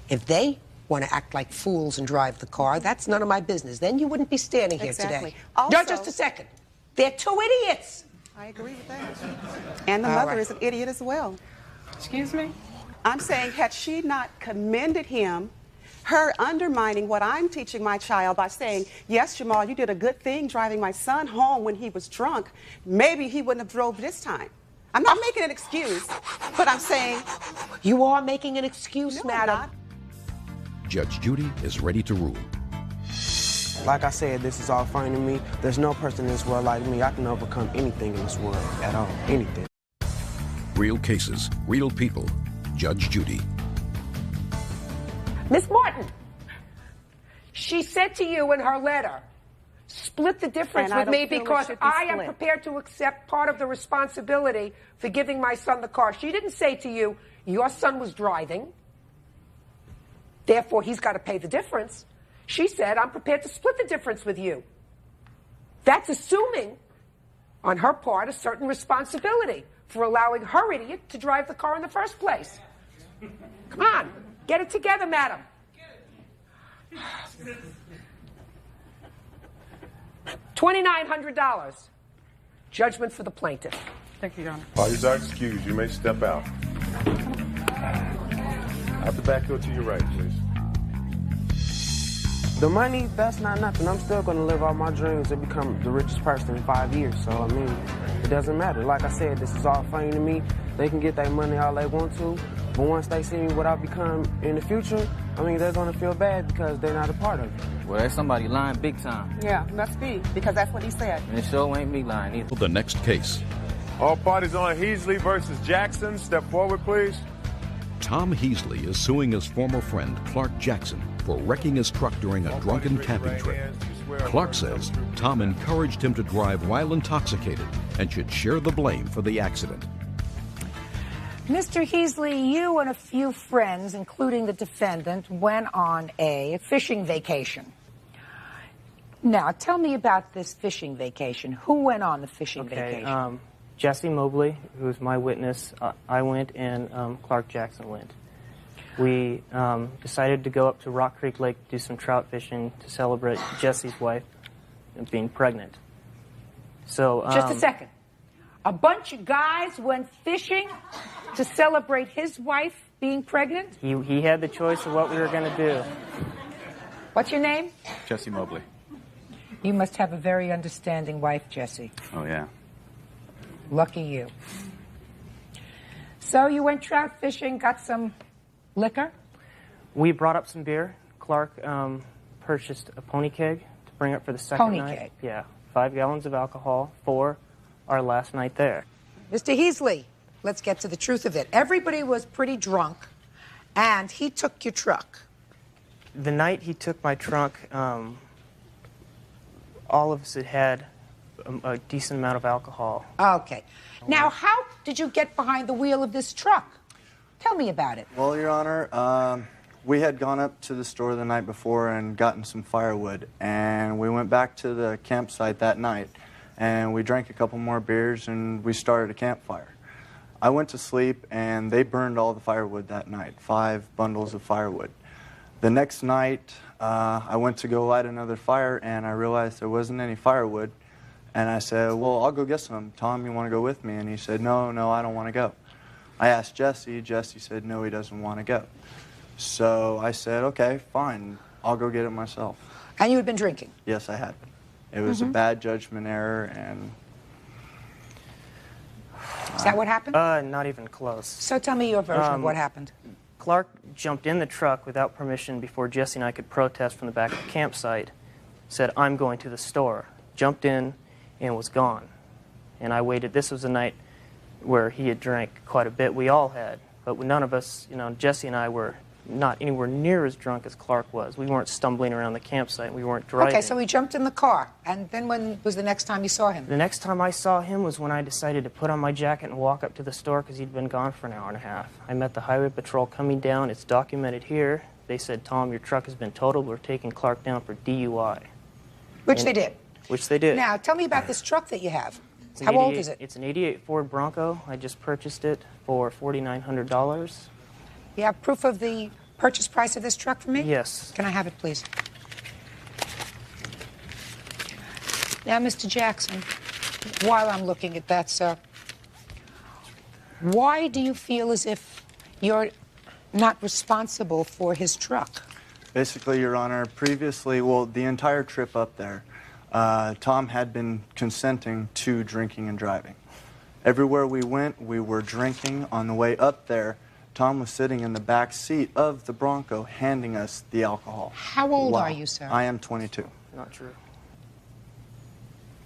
C: If they want to act like fools and drive the car, that's none of my business. Then you wouldn't be standing here
P: Exactly.
C: today.
P: Also,
C: No, just a second. They're 2 idiots.
P: I agree with that. And the
C: All
P: mother
C: right.
P: is an idiot as well.
O: Excuse me?
P: I'm saying, had she not commended him, her undermining what I'm teaching my child by saying, yes, Jamal, you did a good thing driving my son home when he was drunk, maybe he wouldn't have drove this time. I'm not making an excuse, but I'm saying...
C: You are making an excuse,
P: No,
C: madam.
P: I'm not.
A: Judge Judy is ready to rule.
R: Like I said, this is all fine to me. There's no person in this world like me. I can overcome anything in this world at all. Anything.
A: Real cases, real people. Judge Judy.
C: Miss Martin, she said to you in her letter, split the difference
P: And I
C: with
P: don't
C: me
P: feel it
C: because
P: should be
C: I am
P: split.
C: prepared to accept part of the responsibility for giving my son the car. She didn't say to you, your son was driving, therefore he's got to pay the difference. She said, I'm prepared to split the difference with you. That's assuming, on her part, a certain responsibility for allowing her idiot to drive the car in the first place. Come on, get it together, madam. $2,900. Judgment for the plaintiff.
O: Thank you, Your Honor.
B: Parties are excused. You may step out. Out the back door to your right, please.
R: The money, that's not nothing. I'm still going to live out my dreams and become the richest person in 5 years. So, I mean, it doesn't matter. Like I said, this is all funny to me. They can get their money all they want to. But once they see what I become in the future, I mean, they're going to feel bad because they're not a part of it.
Q: Well, there's somebody lying big time.
P: Yeah, must be, because that's what he said.
Q: And it sure ain't me lying either.
A: The next case.
B: All parties on Heasley versus Jackson. Step forward, please.
A: Tom Heasley is suing his former friend, Clark Jackson, for wrecking his truck during a drunken camping trip. Clark says Tom encouraged him to drive while intoxicated and should share the blame for the accident.
C: Mr. Heasley, you and a few friends, including the defendant, went on a fishing vacation. Now, tell me about this fishing vacation. Who went on the fishing vacation?
M: Jesse Mobley, who's my witness, I went, and Clark Jackson went. We decided to go up to Rock Creek Lake to do some trout fishing to celebrate Jesse's wife being pregnant. So
C: Just a second. A bunch of guys went fishing to celebrate his wife being pregnant?
M: He had the choice of what we were going to do.
C: What's your name?
T: Jesse Mobley.
C: You must have a very understanding wife, Jesse.
T: Oh, yeah.
C: Lucky you. So you went trout fishing, got some liquor?
M: We brought up some beer. Clark purchased a pony keg to bring up for the second
C: Pony
M: night.
C: keg?
M: Yeah, 5 gallons of alcohol for our last night there.
C: Mr. Heasley, let's get to the truth of it. Everybody was pretty drunk, and he took your truck.
M: The night he took my trunk, all of us had a decent amount of alcohol.
C: Okay. Now, how did you get behind the wheel of this truck? Tell me about it.
W: Well, Your Honor,
J: We had gone up to the store the night before and gotten some firewood, and we went back to the campsite that night, and we drank a couple more beers, and we started a campfire. I went to sleep, and they burned all the firewood that night, 5 bundles of firewood. The next night, I went to go light another fire, and I realized there wasn't any firewood, and I said, well, I'll go get some. Tom, you want to go with me? And he said, no, I don't want to go. I asked Jesse. Jesse said, no, he doesn't want to go. So I said, okay, fine, I'll go get it myself.
C: And you had been drinking?
J: Yes, I had been. It was a bad judgment error, and...
C: Is that what happened?
M: Not even close.
C: So tell me your version of what happened.
M: Clark jumped in the truck without permission before Jesse and I could protest from the back of the campsite, said, I'm going to the store, jumped in, and was gone. And I waited. This was a night where he had drank quite a bit. We all had. But none of us, Jesse and I were not anywhere near as drunk as Clark was. We weren't stumbling around the campsite. We weren't driving.
C: Okay, so he jumped in the car. And then when was the next time you saw him?
M: The next time I saw him was when I decided to put on my jacket and walk up to the store because he'd been gone for an hour and a half. I met the highway patrol coming down. It's documented here. They said, Tom, your truck has been totaled. We're taking Clark down for DUI.
C: Which they did.
M: Which they did.
C: Now, tell me about this truck that you have. How old is it?
M: It's an 88 Ford Bronco. I just purchased it for $4,900.
C: You have proof of the purchase price of this truck for me?
M: Yes.
C: Can I have it, please? Now, Mr. Jackson, while I'm looking at that, sir, why do you feel as if you're not responsible for his truck?
J: Basically, Your Honor, previously, well, the entire trip up there, Tom had been consenting to drinking and driving. Everywhere we went, we were drinking. On the way up there, Tom was sitting in the back seat of the Bronco handing us the alcohol.
C: How old are you, sir?
J: I am 22.
M: Not true.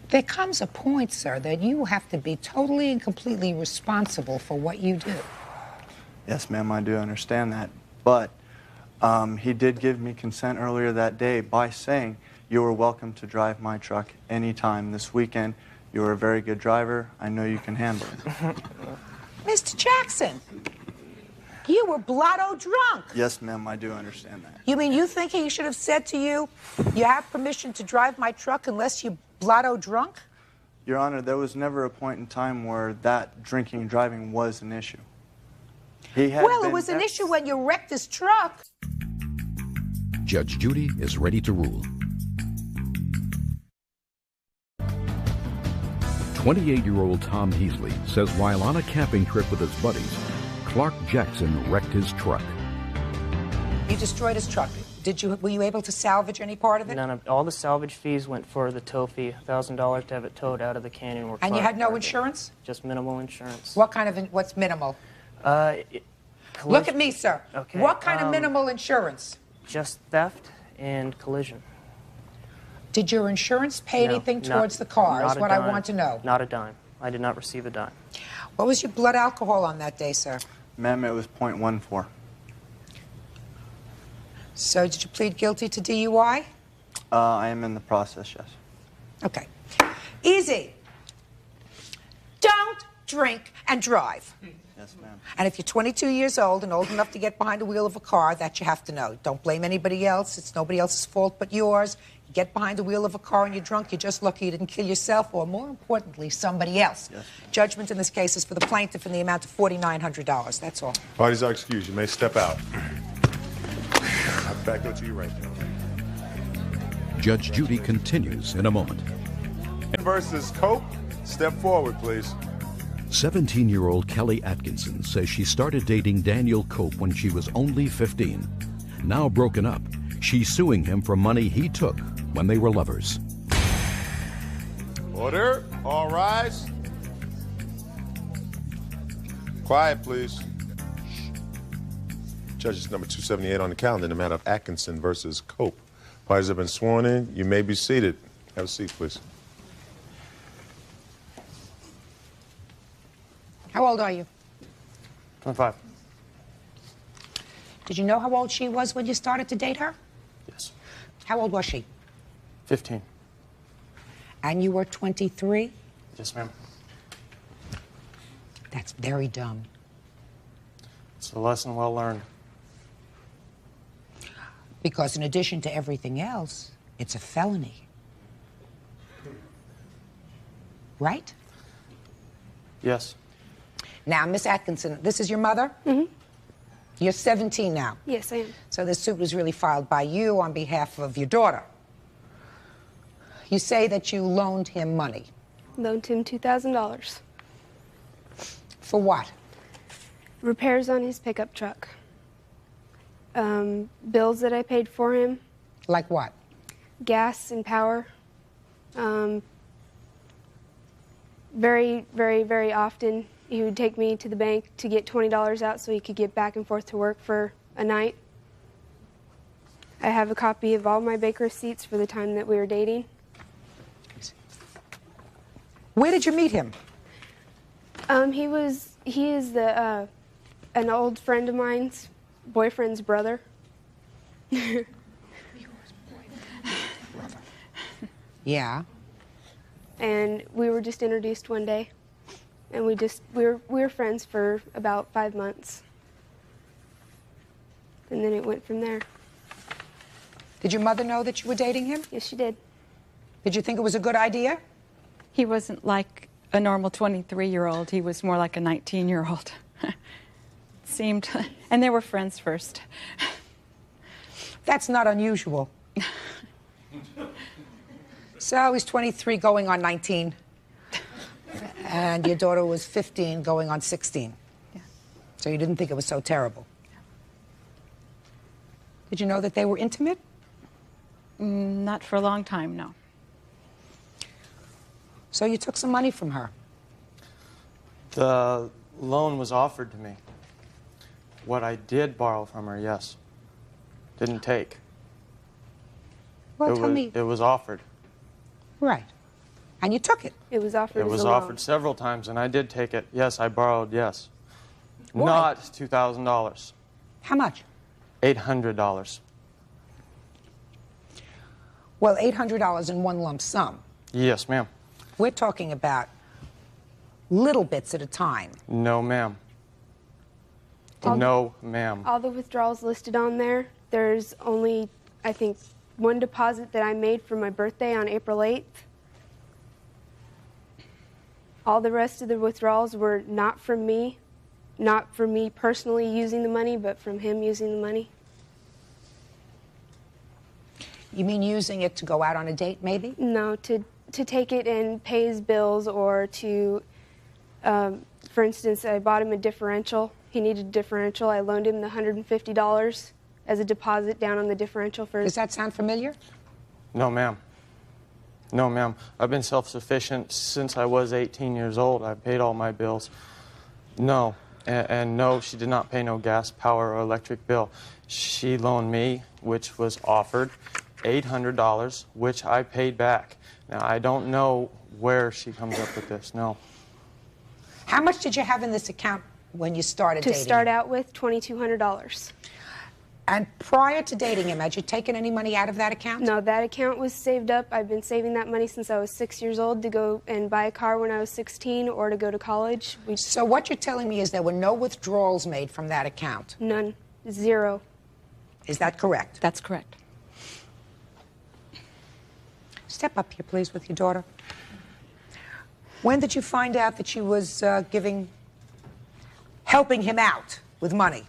C: There comes a point, sir, that you have to be totally and completely responsible for what you do.
J: Yes, ma'am, I do understand that. But he did give me consent earlier that day by saying, you are welcome to drive my truck anytime this weekend. You are a very good driver. I know you can handle it.
C: Mr. Jackson, you were blotto drunk.
J: Yes, ma'am, I do understand that.
C: You mean you think he should have said to you, you have permission to drive my truck unless you're blotto drunk?
J: Your Honor, there was never a point in time where that drinking and driving was an issue.
C: Well, it was an issue when you wrecked his truck.
A: Judge Judy is ready to rule. 28-year-old Tom Heasley says while on a camping trip with his buddies, Clark Jackson wrecked his truck.
C: You destroyed his truck. Were you able to salvage any part of it?
M: None of all the salvage fees went for the tow fee, $1,000 to have it towed out of the canyon.
C: And you had no insurance?
M: Just minimal insurance.
C: What kind of, what's minimal? Look at me, sir.
M: Okay.
C: What kind of minimal insurance?
M: Just theft and collision.
C: Did your insurance pay anything towards the car, is what I want to know.
M: Not a dime. I did not receive a dime.
C: What was your blood alcohol on that day, sir?
J: Ma'am, it was .14.
C: So did you plead guilty to DUI?
J: I am in the process, yes.
C: Okay. Easy. Don't drink and drive.
J: Yes, ma'am.
C: And if you're 22 years old and old enough to get behind the wheel of a car, that you have to know. Don't blame anybody else. It's nobody else's fault but yours. You get behind the wheel of a car and you're drunk, you're just lucky you didn't kill yourself or, more importantly, somebody else.
J: Yes.
C: Judgment in this case is for the plaintiff in the amount of $4,900. That's all.
B: Parties are excused. You may step out. I'll back up to you right now.
A: Judge Judy continues in a moment.
B: Versus Cope, step forward, please.
A: 17-year-old Kelly Atkinson says she started dating Daniel Cope when she was only 15. Now broken up, she's suing him for money he took when they were lovers.
B: Order. All rise. Quiet, please. Judges number 278 on the calendar in the matter of Atkinson versus Cope. Parties have been sworn in. You may be seated. Have a seat, please.
C: How old are you?
M: 25.
C: Did you know how old she was when you started to date her?
M: Yes.
C: How old was she?
M: 15.
C: And you were 23?
M: Yes, ma'am.
C: That's very dumb.
M: It's a lesson well learned.
C: Because in addition to everything else, it's a felony. Right?
J: Yes.
C: Now, Miss Atkinson, this is your mother? Mm-hmm. You're 17 now.
T: Yes, I am.
C: So this suit was really filed by you on behalf of your daughter. You say that you loaned him money.
T: Loaned him $2,000.
C: For what?
T: Repairs on his pickup truck. Bills that I paid for him.
C: Like what?
T: Gas and power. Very, very, very often, he would take me to the bank to get $20 out so he could get back and forth to work for a night. I have a copy of all my bank receipts for the time that we were dating.
C: Where did you meet him?
T: He is an old friend of mine's boyfriend's brother.
C: Yeah.
T: And we were just introduced one day, and we were friends for about 5 months, and then it went from there.
C: Did your mother know that you were dating him?
T: Yes, she did.
C: Did you think it was a good idea?
F: He wasn't like a normal 23-year-old. He was more like a 19-year-old. Seemed, and they were friends first.
C: That's not unusual. So he's 23 going on 19. And your daughter was 15 going on 16.
F: Yeah.
C: So you didn't think it was so terrible. Did you know that they were intimate?
F: Not for a long time, no.
C: So you took some money from her?
J: The loan was offered to me. What I did borrow from her, yes. Didn't take.
C: Well, tell me.
J: It was offered.
C: Right. And you took it?
T: It was offered
J: It was
T: as a loan.
J: offered several times, and I did take it. Yes, I borrowed, yes.
C: Why?
J: Not $2,000.
C: How much?
J: $800.
C: Well, $800 in one lump sum.
J: Yes, ma'am.
C: We're talking about little bits at a time.
J: No, ma'am. No, ma'am.
T: All the withdrawals listed on there, there's only, I think, one deposit that I made for my birthday on April 8th. All the rest of the withdrawals were not from me personally using the money, but from him using the money.
C: You mean using it to go out on a date, maybe?
T: No, to take it and pay his bills, or to, for instance, I bought him a differential. He needed a differential. I loaned him the $150 as a deposit down on the differential for his...
C: Does that sound familiar?
J: No, ma'am. No, ma'am. I've been self-sufficient since I was 18 years old. I paid all my bills. No. And no, she did not pay no gas, power, or electric bill. She loaned me, which was offered, $800, which I paid back. Now, I don't know where she comes up with this, no.
C: How much did you have in this account when you started dating
T: To start
C: him?
T: out with, $2,200.
C: And prior to dating him, had you taken any money out of that account?
T: No, that account was saved up. I've been saving that money since I was 6 years old to go and buy a car when I was 16 or to go to college.
C: So what you're telling me is there were no withdrawals made from that account?
T: None. Zero.
C: Is that correct?
F: That's correct.
C: Step up here, please, with your daughter. When did you find out that she was helping him out with money?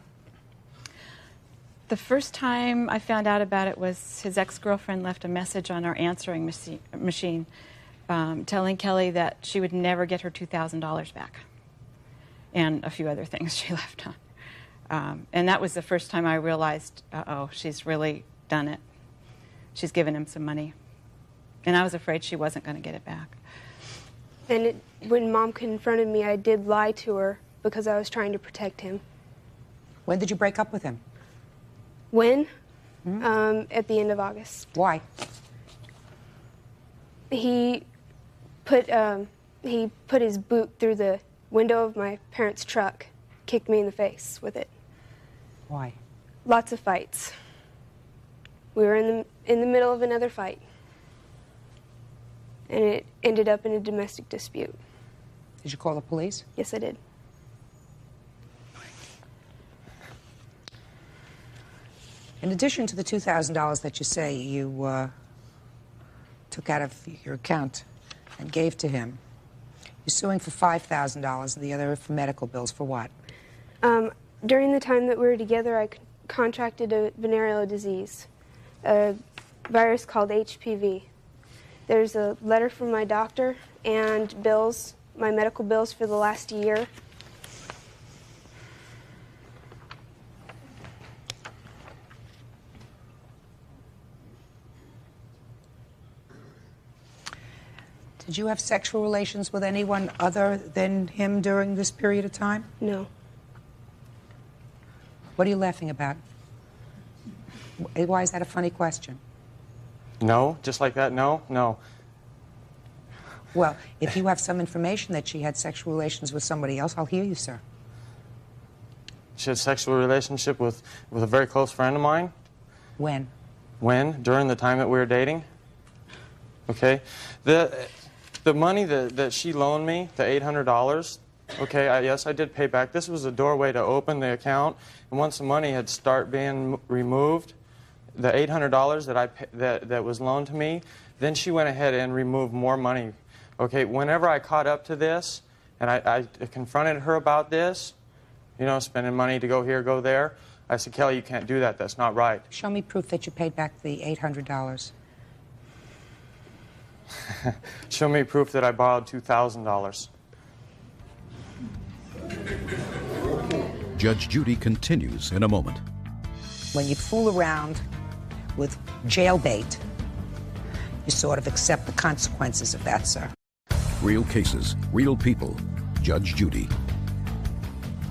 F: The first time I found out about it was his ex-girlfriend left a message on our answering machine telling Kelly that she would never get her $2,000 back, and a few other things she left on. And that was the first time I realized, uh-oh, she's really done it. She's given him some money. And I was afraid she wasn't going to get it back.
T: And when Mom confronted me, I did lie to her because I was trying to protect him.
C: When did you break up with him?
T: When? At the end of August.
C: Why?
T: He put his boot through the window of my parents' truck, kicked me in the face with it.
C: Why?
T: Lots of fights. We were in the middle of another fight, and it ended up in a domestic dispute.
C: Did you call the police?
T: Yes, I did.
C: In addition to the $2,000 that you say you took out of your account and gave to him, you're suing for $5,000 and the other for medical bills. For what?
T: During the time that we were together, I contracted a venereal disease, a virus called HPV. There's a letter from my doctor and bills, my medical bills for the last year.
C: Did you have sexual relations with anyone other than him during this period of time?
T: No.
C: What are you laughing about? Why is that a funny question?
G: No, just like that, no, no.
C: Well, if you have some information that she had sexual relations with somebody else, I'll hear you, sir.
G: She had a sexual relationship with a very close friend of mine.
C: When?
G: When? During the time that we were dating. Okay? The money that she loaned me, the $800, okay, yes, I did pay back. This was a doorway to open the account, and once the money had started being removed, the $800 that was loaned to me, then she went ahead and removed more money. Okay, whenever I caught up to this, and I confronted her about this, you know, spending money to go here, go there, I said, Kelly, you can't do that. That's not right.
C: Show me proof that you paid back the $800.
G: Show me proof that I borrowed $2,000.
A: Judge Judy continues in a moment.
C: When you fool around with jailbait, you sort of accept the consequences of that, sir.
A: Real cases, real people. Judge Judy.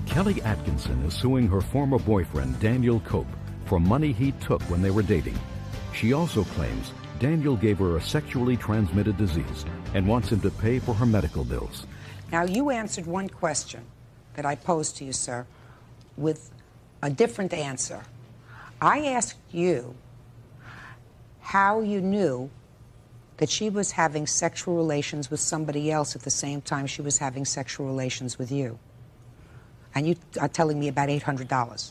A: Kelly Atkinson is suing her former boyfriend, Daniel Cope, for money he took when they were dating. She also claims Daniel gave her a sexually transmitted disease and wants him to pay for her medical bills.
C: Now, you answered one question that I posed to you, sir, with a different answer. I asked you how you knew that she was having sexual relations with somebody else at the same time she was having sexual relations with you. And you are telling me about $800.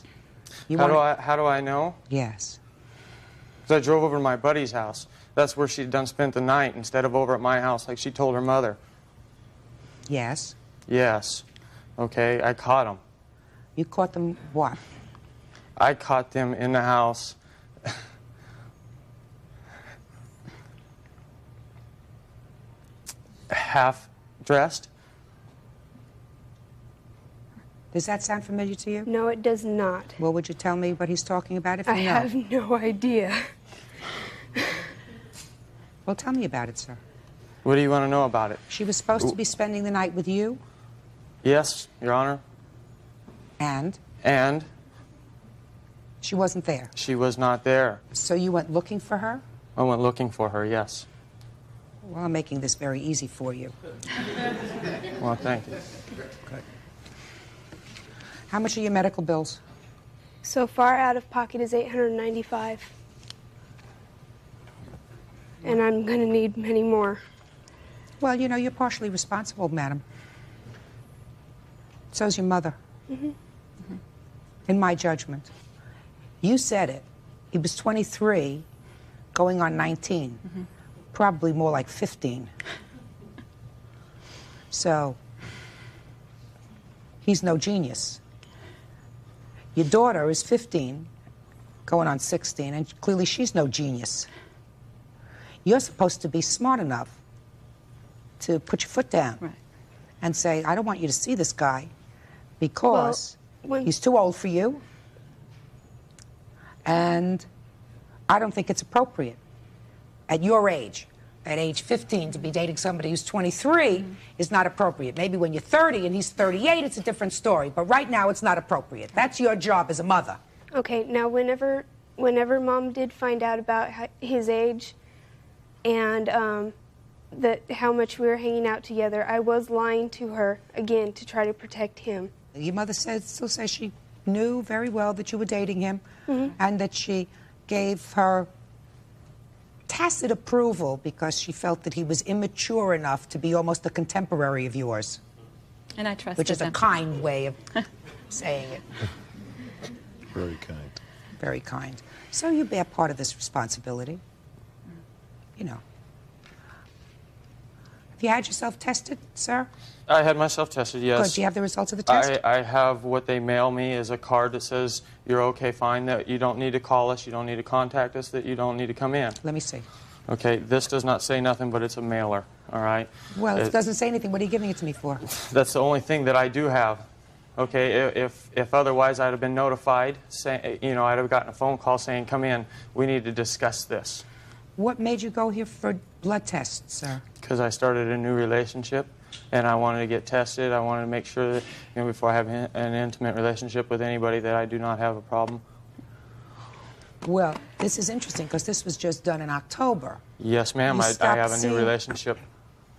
G: How do I know?
C: Yes.
G: Because I drove over to my buddy's house. That's where she'd spent the night instead of over at my house like she told her mother.
C: Yes.
G: Yes. Okay, I caught them.
C: You caught them what?
G: I caught them in the house. Half dressed.
C: Does that sound familiar to you?
T: No, it does not.
C: Well, would you tell me what he's talking about if you know?
T: I have no idea.
C: Well, tell me about it, sir.
G: What do you want to know about it?
C: She was supposed to be spending the night with you?
G: Yes, Your Honor.
C: And?
G: And?
C: She wasn't there?
G: She was not there.
C: So you went looking for her?
G: I went looking for her, yes.
C: Well, I'm making this very easy for you.
G: Well, thank you.
C: Good. How much are your medical bills?
T: So far, out of pocket is $895. And I'm going to need many more.
C: Well, you know, you're partially responsible, madam. So's your mother. In my judgment. You said it. He was 23, going on 19. Probably more like 15. So, he's no genius. Your daughter is 15, going on 16, and clearly she's no genius. You're supposed to be smart enough to put your foot down and say, I don't want you to see this guy because he's too old for you, and I don't think it's appropriate at your age. At age 15, to be dating somebody who's 23 is not appropriate. Maybe when you're 30 and he's 38, it's a different story. But right now, it's not appropriate. That's your job as a mother.
T: Okay, now whenever Mom did find out about his age and how much we were hanging out together, I was lying to her, again, to try to protect him.
C: Your mother still says she knew very well that you were dating him and that she gave her tacit approval because she felt that he was immature enough to be almost a contemporary of yours.
U: And I trusted
C: Which is
U: them.
C: a kind way of saying it.
B: Very kind.
C: Very kind. So you bear part of this responsibility. You know. Have you had yourself tested, sir?
G: I had myself tested, yes.
C: Good. Do you have the results of the test?
G: I have what they mail me is a card that says you're okay, fine, that you don't need to call us, you don't need to contact us, that you don't need to come in.
C: Let me see.
G: Okay, this does not say nothing, but it's a mailer, all right?
C: Well, it doesn't say anything. What are you giving it to me for?
G: That's the only thing that I do have. Okay, if otherwise I'd have been notified, say, you know, I'd have gotten a phone call saying, come in, we need to discuss this.
C: What made you go here for blood tests, sir?
G: Because I started a new relationship, and I wanted to get tested. I wanted to make sure that, you know, before I have an intimate relationship with anybody, that I do not have a problem.
C: Well, this is interesting because this was just done in October.
G: Yes, ma'am, I have a new relationship.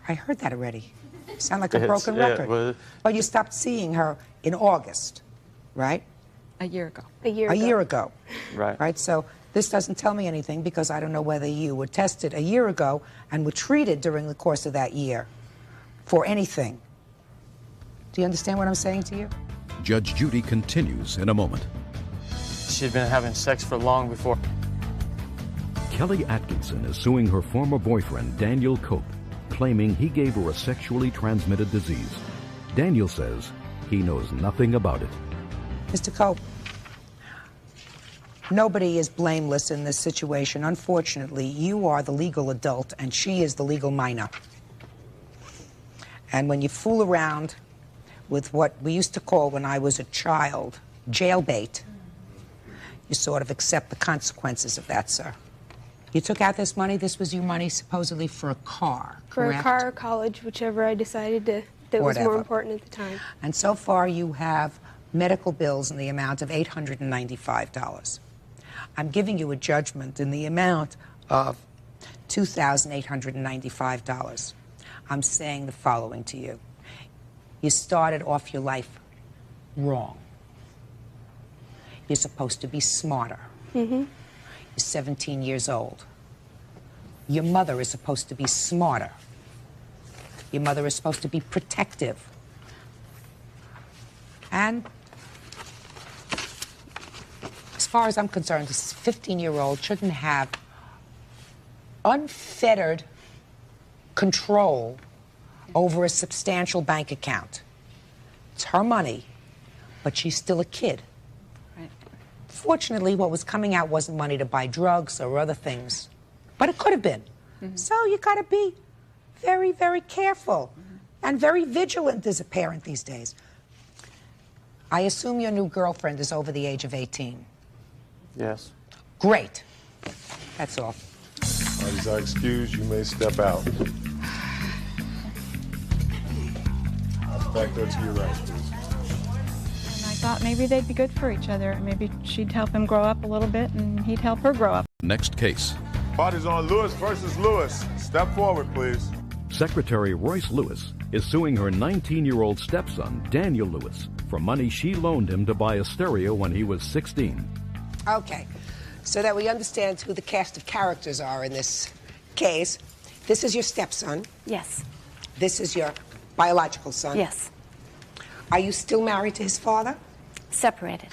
C: I heard that already. You sound like a broken record. But you stopped seeing her in August, right?
N: A year ago.
C: A year ago.
G: Right.
C: Right, so this doesn't tell me anything because I don't know whether you were tested a year ago and were treated during the course of that year for anything. Do you understand what I'm saying to you?
A: Judge Judy continues in a moment.
G: She'd been having sex for long before.
A: Kelly Atkinson is suing her former boyfriend, Daniel Cope, claiming he gave her a sexually transmitted disease. Daniel says he knows nothing about it.
C: Mr. Cope, nobody is blameless in this situation. Unfortunately, you are the legal adult and she is the legal minor. And when you fool around with what we used to call when I was a child, jailbait, you sort of accept the consequences of that, sir. You took out this money. This was your money supposedly for a car,
T: For
C: correct?
T: a car or college, whichever I decided that was more important at the time.
C: And so far you have medical bills in the amount of $895. I'm giving you a judgment in the amount of $2,895. I'm saying the following to you. You started off your life wrong. You're supposed to be smarter.
T: Mm-hmm.
C: You're 17 years old. Your mother is supposed to be smarter. Your mother is supposed to be protective. And as far as I'm concerned, this 15-year-old shouldn't have unfettered control over a substantial bank account. It's her money, but she's still a kid. Fortunately, what was coming out wasn't money to buy drugs or other things, but it could have been.
N: Mm-hmm.
C: So you got to be very, very careful and very vigilant as a parent these days. I assume your new girlfriend is over the age of 18.
G: Yes.
C: Great. That's all.
B: All right, are excused. You may step out. Back there to your right, please.
N: I thought maybe they'd be good for each other. Maybe she'd help him grow up a little bit and he'd help her grow up.
A: Next case.
B: Party's on Lewis versus Lewis. Step forward, please.
A: Secretary Royce Lewis is suing her 19-year-old stepson, Daniel Lewis, for money she loaned him to buy a stereo when he was 16.
C: Okay, so that we understand who the cast of characters are in this case, this is your stepson.
N: Yes.
C: This is your biological son.
N: Yes.
C: Are you still married to his father?
N: Separated.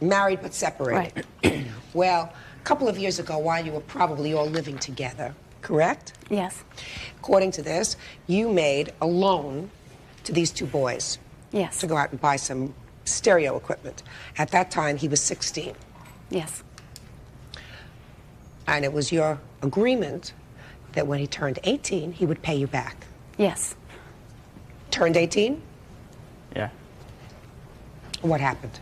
C: Married but separated. Right. Well, a couple of years ago, while you were probably all living together, correct?
N: Yes.
C: According to this, you made a loan to these two boys.
N: Yes.
C: To go out and buy some stereo equipment. At that time, he was 16.
N: Yes.
C: And it was your agreement that when he turned 18, he would pay you back.
N: Yes.
C: Turned 18?
Q: Yeah.
C: What happened?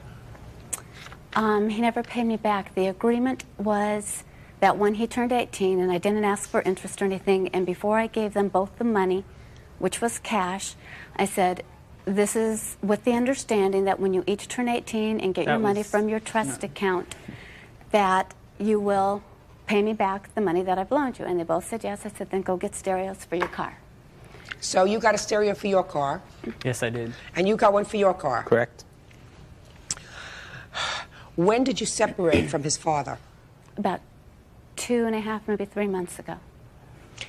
N: He never paid me back. The agreement was that when he turned 18, and I didn't ask for interest or anything, and before I gave them both the money, which was cash, I said, this is with the understanding that when you each turn 18 and get your money from your trust account, that you will pay me back the money that I've loaned you. And they both said yes. I said, then go get stereos for your car.
C: So you got a stereo for your car.
Q: Yes, I did.
C: And you got one for your car.
Q: Correct.
C: When did you separate from his father?
N: About 2.5, maybe 3 months ago.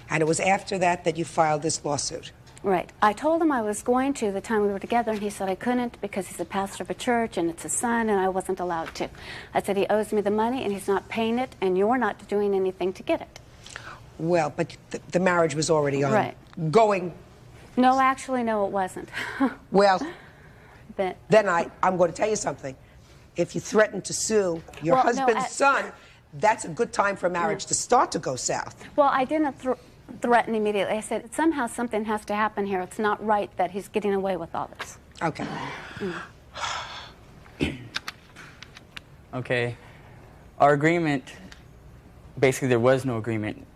C: And it was after that that you filed this lawsuit?
N: Right. I told him I was going to the time we were together, and he said I couldn't because he's a pastor of a church and it's his son, and I wasn't allowed to. I said he owes me the money, and he's not paying it, and you're not doing anything to get it.
C: Well, but the marriage was already on.
N: Right.
C: Going.
N: No, actually, no, it wasn't.
C: Well,
N: but
C: then I'm going to tell you something. If you threaten to sue your
N: Well, no,
C: husband's son, that's a good time for marriage to start to go south.
N: Well, I didn't threaten immediately. I said, somehow something has to happen here. It's not right that he's getting away with all this.
C: Okay.
D: Okay. Our agreement, basically there was no agreement.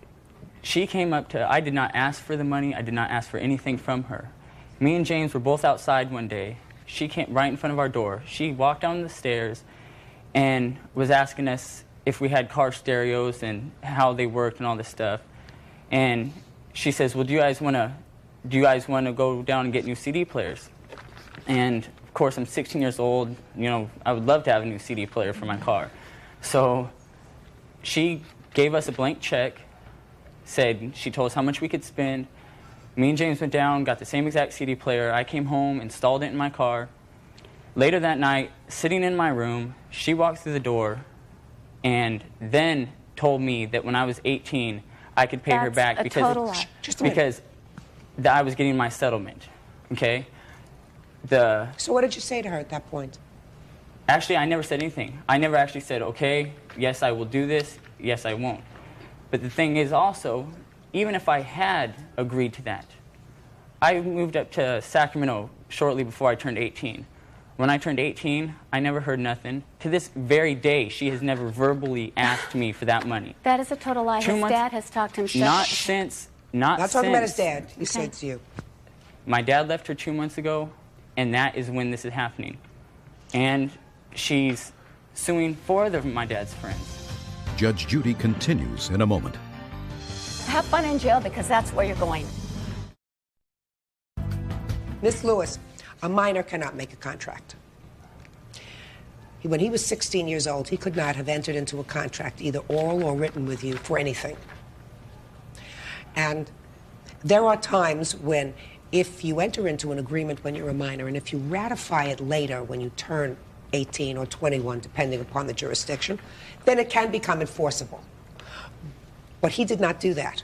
D: She came up to, I did not ask for the money. I did not ask for anything from her. Me and James were both outside one day. She came right in front of our door. She walked down the stairs and was asking us if we had car stereos and how they worked and all this stuff. And she says, well, do you guys want to go down and get new CD players? And of course, I'm 16 years old. You know, I would love to have a new CD player for my car. So she gave us a blank check, said she told us how much we could spend. Me and James went down, got the same exact CD player. I came home, installed it in my car. Later that night, sitting in my room, she walked through the door and then told me that when I was 18, I could pay her back
N: That's a total lie.
D: because I was getting my settlement, okay?
C: So what did you say to her at that point?
D: Actually, I never said anything. I never actually said, okay, yes, I will do this, yes, I won't. But the thing is also, even if I had agreed to that, I moved up to Sacramento shortly before I turned 18. When I turned 18, I never heard nothing. To this very day, she has never verbally asked me for that money.
N: That is a total lie. His dad has talked to him.
D: Not since. Not
C: talking about his
D: since.
C: dad. He said to you.
D: My dad left her 2 months ago, and that is when this is happening. And she's suing 4 of my dad's friends.
A: Judge Judy continues in a moment.
N: Have fun in jail because that's where you're going.
C: Miss Lewis, a minor cannot make a contract. When he was 16 years old, he could not have entered into a contract, either oral or written, with you for anything. And there are times when, if you enter into an agreement when you're a minor, and if you ratify it later when you turn 18 or 21, depending upon the jurisdiction, then it can become enforceable. But he did not do that.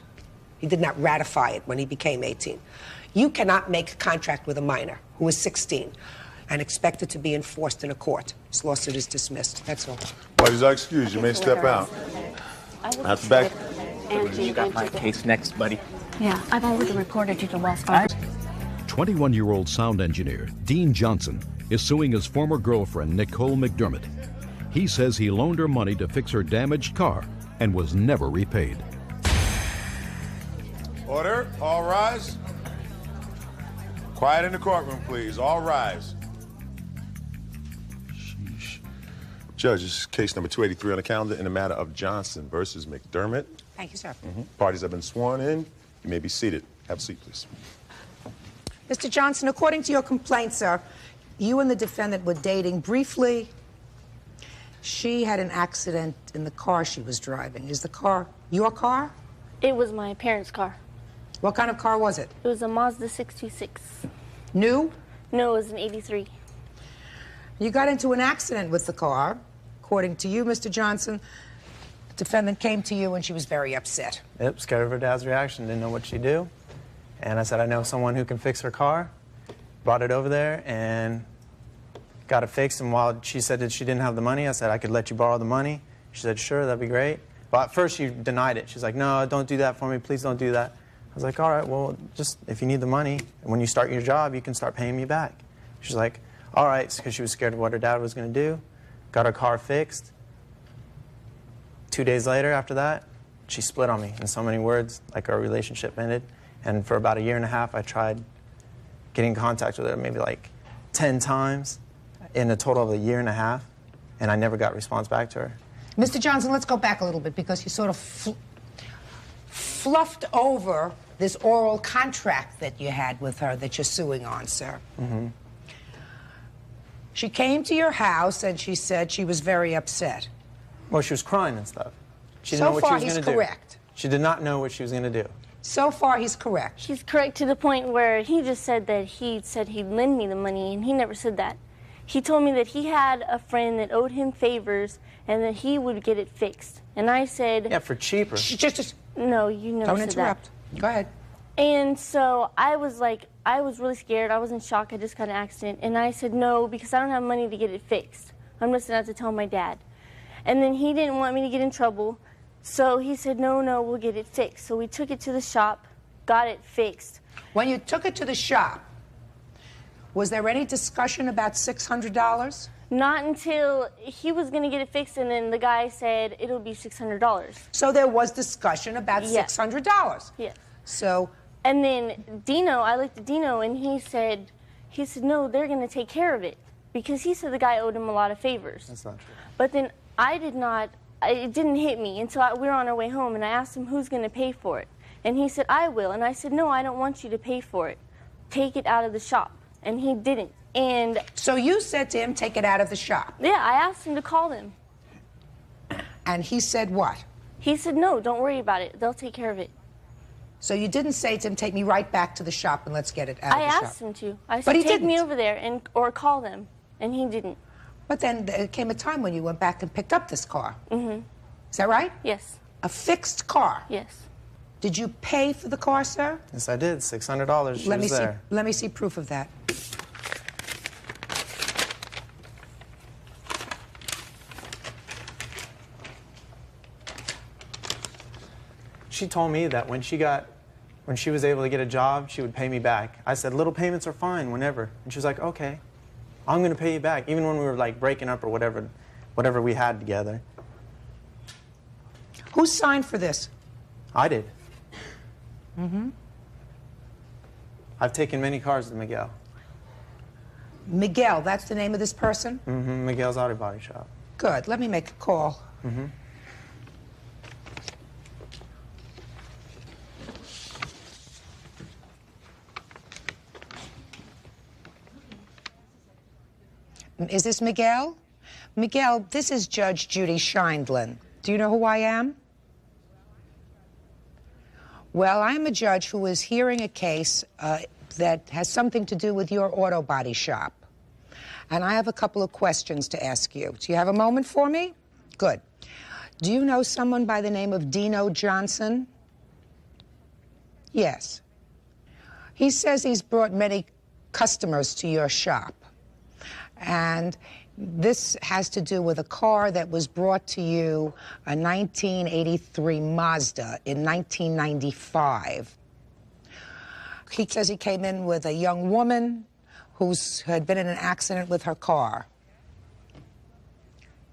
C: He did not ratify it when he became 18. You cannot make a contract with a minor who is 16 and expect it to be enforced in a court. This lawsuit is dismissed. That's all.
B: Parties are excused. You may step out. Out the back.
U: You got my case next, buddy.
N: Yeah, I've already reported you to Wells Fargo.
A: 21-year-old sound engineer Dean Johnson is suing his former girlfriend, Nicole McDermott. He says he loaned her money to fix her damaged car and was never repaid.
B: Order. All rise. Quiet in the courtroom, please. All rise. Sheesh. Judge, this is case number 283 on the calendar in the matter of Johnson versus McDermott.
C: Thank you, sir.
B: Parties have been sworn in. You may be seated. Have a seat, please.
C: Mr. Johnson, according to your complaint, sir, you and the defendant were dating briefly. She had an accident in the car she was driving. Is the car your car?
W: It was my parents' car.
C: What kind of car was it?
W: It was a Mazda 66.
C: New?
W: No, it was an 83.
C: You got into an accident with the car. According to you, Mr. Johnson, the defendant came to you and she was very upset.
X: Yep, scared of her dad's reaction, didn't know what she'd do. And I said, I know someone who can fix her car. Brought it over there and got it fixed. And while she said that she didn't have the money, I said, I could let you borrow the money. She said, sure, that'd be great. But at first she denied it. She's like, no, don't do that for me. Please don't do that. I was like, all right, well, just if you need the money, and when you start your job, you can start paying me back. She's like, all right, because she was scared of what her dad was going to do. Got her car fixed. 2 days later after that, she split on me in so many words, like our relationship ended. And for about 1.5 years, I tried getting in contact with her maybe like 10 times in a total of 1.5 years, and I never got a response back to her.
C: Mr. Johnson, let's go back a little bit because you sort of fluffed over this oral contract that you had with her that you're suing on, sir.
X: Mm-hmm.
C: She came to your house and she said she was very upset.
X: Well, she was crying and stuff. She didn't
C: So
X: know what she
C: far,
X: was
C: he's
X: going to do.
C: correct.
X: She did not know what she was going to do.
C: So far, he's correct.
W: She's correct to the point where he just said that he said he'd lend me the money, and he never said that. He told me that he had a friend that owed him favors and that he would get it fixed. And I said...
X: Yeah, for cheaper.
W: No, you never
C: Don't
W: said
C: interrupt.
W: that.
C: Go ahead.
W: And so I was like, I was really scared. I was in shock. I just got in an accident. And I said, no, because I don't have money to get it fixed. I'm just going to have to tell my dad. And then he didn't want me to get in trouble. So he said, no, we'll get it fixed. So we took it to the shop, got it fixed.
C: When you took it to the shop, was there any discussion about $600?
W: Not until he was going to get it fixed, and then the guy said it'll be $600.
C: So there was discussion about $600.
W: Yes.
C: So.
W: And then Dino, I looked at Dino, and he said, no, they're going to take care of it. Because he said the guy owed him a lot of favors.
X: That's not true.
W: But then I did not, it didn't hit me until we were on our way home, and I asked him who's going to pay for it. And he said, I will. And I said, no, I don't want you to pay for it. Take it out of the shop. And he didn't. And
C: so you said to him, take it out of the shop?
W: Yeah, I asked him to call them.
C: And he said what?
W: He said, no, don't worry about it. They'll take care of it.
C: So you didn't say to him, take me right back to the shop and let's get it out of the shop?
W: I asked him to. I said, take me over there or call them. And he didn't.
C: But then there came a time when you went back and picked up this car.
W: Mm-hmm.
C: Is that right?
W: Yes.
C: A fixed car?
W: Yes.
C: Did you pay for the car, sir?
X: Yes, I did. $600. She was there.
C: Let me see proof of that.
X: She told me that when she was able to get a job, she would pay me back. I said, little payments are fine, whenever. And she was like, okay, I'm going to pay you back, even when we were like breaking up or whatever we had together.
C: Who signed for this?
X: I did.
C: Mm-hmm.
X: I've taken many cars to Miguel.
C: Miguel, that's the name of this person?
X: Mm-hmm. Miguel's Auto Body Shop.
C: Good. Let me make a call.
X: Mm-hmm.
C: Is this Miguel? Miguel, this is Judge Judy Scheindlin. Do you know who I am? Well, I'm a judge who is hearing a case that has something to do with your auto body shop. And I have a couple of questions to ask you. Do you have a moment for me? Good. Do you know someone by the name of Dino Johnson? Yes. He says he's brought many customers to your shop. And this has to do with a car that was brought to you, a 1983 Mazda in 1995. He says he came in with a young woman who had been in an accident with her car.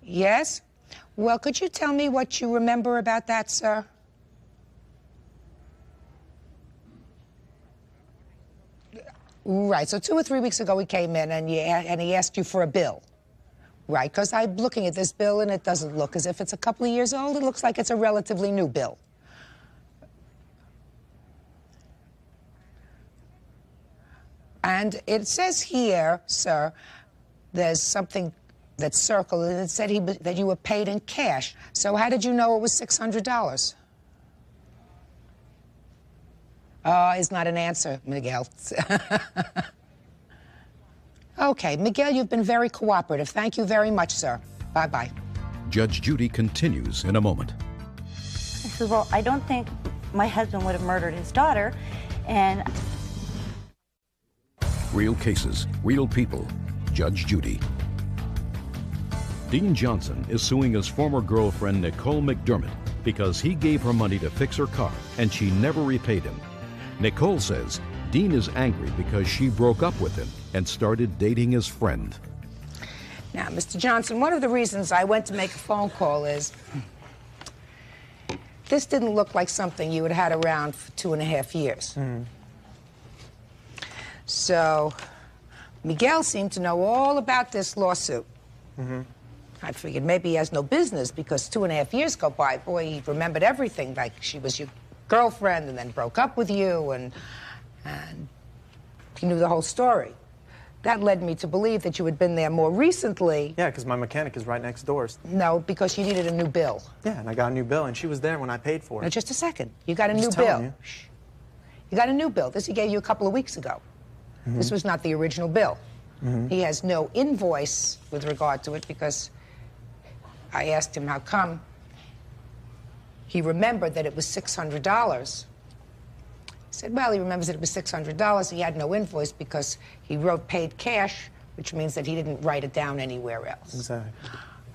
C: Yes? Well, could you tell me what you remember about that, sir? Right, so 2 or 3 weeks ago he came in and he asked you for a bill. Right, because I'm looking at this bill and it doesn't look as if it's a couple of years old. It looks like it's a relatively new bill. And it says here, sir, there's something that's circled, and it said that you were paid in cash. So how did you know it was $600? Is not an answer, Miguel. Okay, Miguel, you've been very cooperative. Thank you very much, sir. Bye-bye.
A: Judge Judy continues in a moment.
E: I said, well, I don't think my husband would have murdered his daughter, and...
A: Real cases, real people. Judge Judy. Dean Johnson is suing his former girlfriend, Nicole McDermott, because he gave her money to fix her car, and she never repaid him. Nicole says Dean is angry because she broke up with him and started dating his friend.
C: Now, Mr. Johnson, one of the reasons I went to make a phone call is this didn't look like something you had had around for 2.5 years.
X: Mm.
C: So Miguel seemed to know all about this lawsuit.
X: Mm-hmm.
C: I figured maybe he has no business because 2.5 years go by. Boy, he remembered everything, like she was your girlfriend and then broke up with you, and he knew the whole story. That led me to believe that you had been there more recently.
X: Yeah, because my mechanic is right next door.
C: No, because you needed a new bill.
X: Yeah, and I got a new bill, and she was there when I paid for it.
C: Now, just a second. You got a
X: I'm
C: new
X: just telling
C: bill.
X: you.
C: Shh. You got a new bill. This he gave you a couple of weeks ago. This was not the original bill. He has no invoice with regard to it because I asked him how come. He remembered that it was $600. He said, well, he remembers that it was $600. He had no invoice because he wrote paid cash, which means that he didn't write it down anywhere else.
X: Exactly.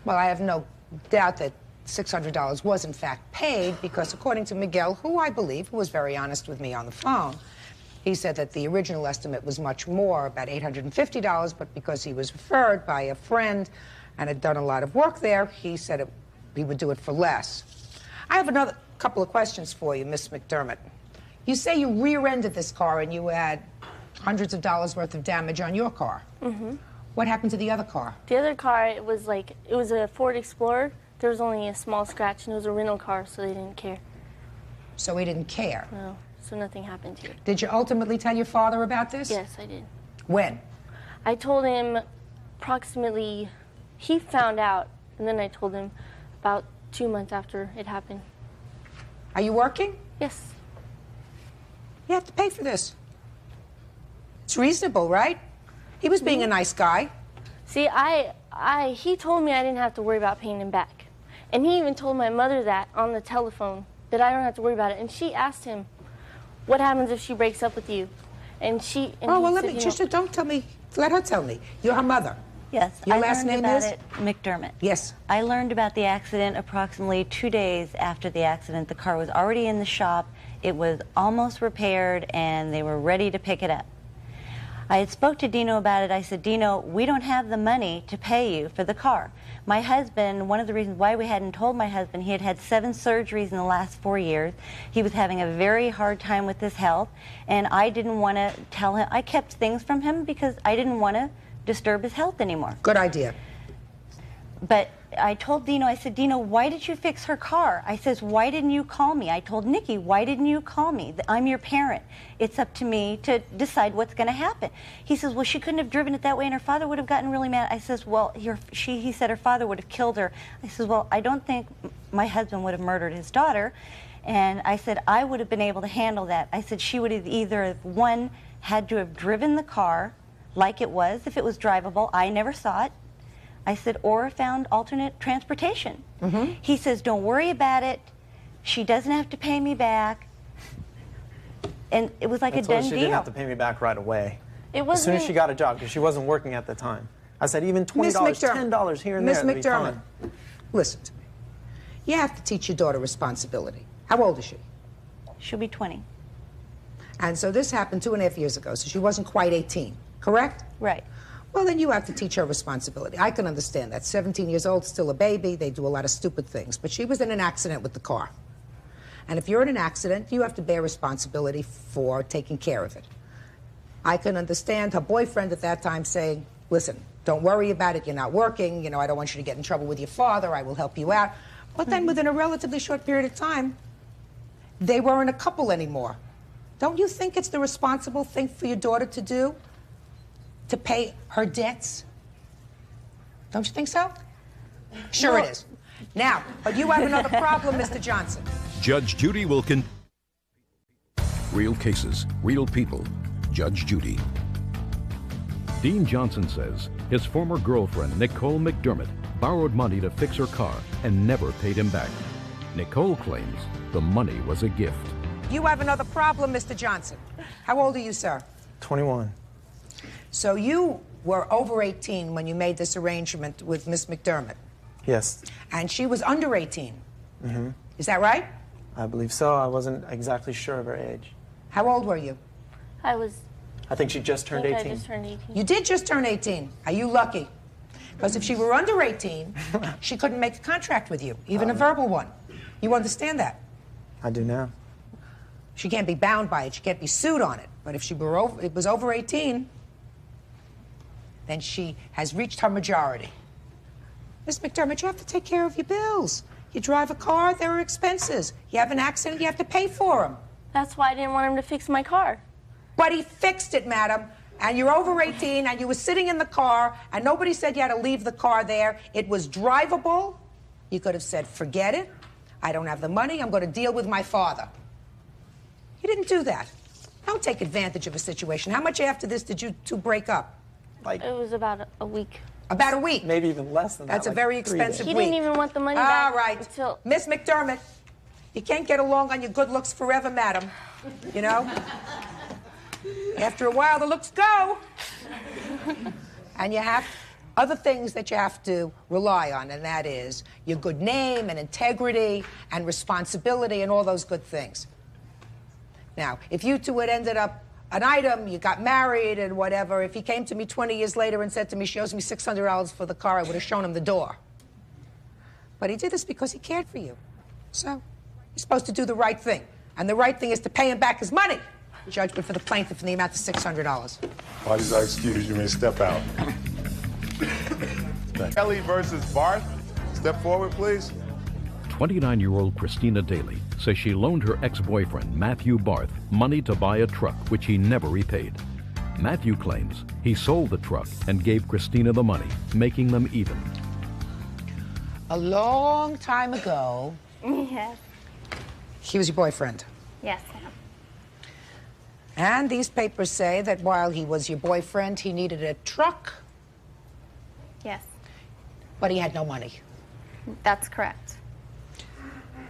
C: Well, I have no doubt that $600 was in fact paid because according to Miguel, who I believe, who was very honest with me on the phone, he said that the original estimate was much more, about $850, but because he was referred by a friend and had done a lot of work there, he said he would do it for less. I have another couple of questions for you, Miss McDermott. You say you rear-ended this car and you had hundreds of dollars worth of damage on your car. What happened to the other car?
W: The other car, it was a Ford Explorer. There was only a small scratch, and it was a rental car, so they didn't care.
C: So he didn't care?
W: No, so nothing happened to it.
C: Did you ultimately tell your father about this?
W: Yes, I did.
C: When?
W: I told him approximately, he found out, and then I told him about 2 months after it happened.
C: Are you working?
W: Yes.
C: You have to pay for this. It's reasonable, right? He was being a nice guy.
W: See, he told me I didn't have to worry about paying him back. And he even told my mother that on the telephone, that I don't have to worry about it. And she asked him, what happens if she breaks up with you? And
C: oh, well, don't tell me. Let her tell me. You're her mother.
E: Yes.
C: Your
E: I
C: last
E: learned
C: name
E: about
C: is?
E: it, McDermott.
C: Yes.
E: I learned about the accident approximately 2 days after the accident. The car was already in the shop. It was almost repaired, and they were ready to pick it up. I had spoke to Dino about it. I said, Dino, we don't have the money to pay you for the car. My husband, one of the reasons why we hadn't told my husband, he had had 7 surgeries in the last 4 years. He was having a very hard time with his health, and I didn't want to tell him. I kept things from him because I didn't want to disturb his health anymore.
C: Good idea.
E: But I told Dino, I said, Dino, why did you fix her car? I says, why didn't you call me? I told Nikki, why didn't you call me? I'm your parent. It's up to me to decide what's going to happen. He says, well, she couldn't have driven it that way and her father would have gotten really mad. I says, well, he said her father would have killed her. I says, well, I don't think my husband would have murdered his daughter. And I said, I would have been able to handle that. I said, she would have either, one, had to have driven the car like it was, if it was drivable. I never saw it. I said, or found alternate transportation. He says, don't worry about it. She doesn't have to pay me back. And it was like a done
X: She
E: deal.
X: didn't have to pay me back right away.
W: It
X: as soon as
W: wasn't-
X: she got a job, because she wasn't working at the time. I said, even $20,
C: Miss McDermott.
X: $10 here and
C: Miss
X: there, that'd be
C: McDermott,
X: fine.
C: listen to me. You have to teach your daughter responsibility. How old is she?
E: She'll be 20.
C: And so this happened 2.5 years ago, so she wasn't quite 18, correct?
E: Right.
C: Well, then you have to teach her responsibility. I can understand that. 17 years old, still a baby. They do a lot of stupid things. But she was in an accident with the car. And if you're in an accident, you have to bear responsibility for taking care of it. I can understand her boyfriend at that time saying, listen, don't worry about it. You're not working. You know, I don't want you to get in trouble with your father. I will help you out. But then within a relatively short period of time, they weren't a couple anymore. Don't you think it's the responsible thing for your daughter to do? To pay her debts? Don't you think so? Sure it is. Now, but you have another problem, Mr. Johnson.
A: Judge Judy will Real cases, real people. Judge Judy. Dean Johnson says his former girlfriend, Nicole McDermott, borrowed money to fix her car and never paid him back. Nicole claims the money was a gift.
C: You have another problem, Mr. Johnson. How old are you, sir?
X: 21.
C: So you were over 18 when you made this arrangement with Miss McDermott.
X: Yes.
C: And she was under 18.
X: Mm-hmm.
C: Is that right?
X: I believe so. I wasn't exactly sure of her age.
C: How old were you?
W: I
X: think she just turned 18.
W: I just turned 18.
C: You did just turn 18. Are you lucky? Because if she were under 18, she couldn't make a contract with you, even a verbal one. You understand that?
X: I do now.
C: She can't be bound by it. She can't be sued on it. But if it was over 18, then she has reached her majority. Miss McDermott, you have to take care of your bills. You drive a car, there are expenses. You have an accident, you have to pay for them.
W: That's why I didn't want him to fix my car.
C: But he fixed it, madam. And you're over 18, and you were sitting in the car, and nobody said you had to leave the car there. It was drivable. You could have said, forget it. I don't have the money. I'm going to deal with my father. You didn't do that. Don't take advantage of a situation. How much after this did you two break up?
W: It was about a week.
C: About a week?
X: Maybe even less than that.
C: That's a
X: like
C: very
X: 3
C: expensive
X: days.
W: He didn't even want the money back.
C: All right.
W: Until...
C: Miss McDermott, you can't get along on your good looks forever, madam. You know? After a while, the looks go. And you have other things that you have to rely on, and that is your good name and integrity and responsibility and all those good things. Now, if you two had ended up an item, you got married and whatever, if he came to me 20 years later and said to me, she owes me $600 for the car, I would have shown him the door. But he did this because he cared for you. So, you're supposed to do the right thing. And the right thing is to pay him back his money. Judgment for the plaintiff in the amount of $600.
B: Parties are excused. You may step out. Kelly versus Barth. Step forward, please.
A: 29-year-old Christina Daly says she loaned her ex-boyfriend, Matthew Barth, money to buy a truck, which he never repaid. Matthew claims he sold the truck and gave Christina the money, making them even.
C: A long time ago,
W: Yes.
C: he was your boyfriend.
W: Yes, ma'am.
C: And these papers say that while he was your boyfriend, he needed a truck,
W: Yes.
C: but he had no money.
W: That's correct.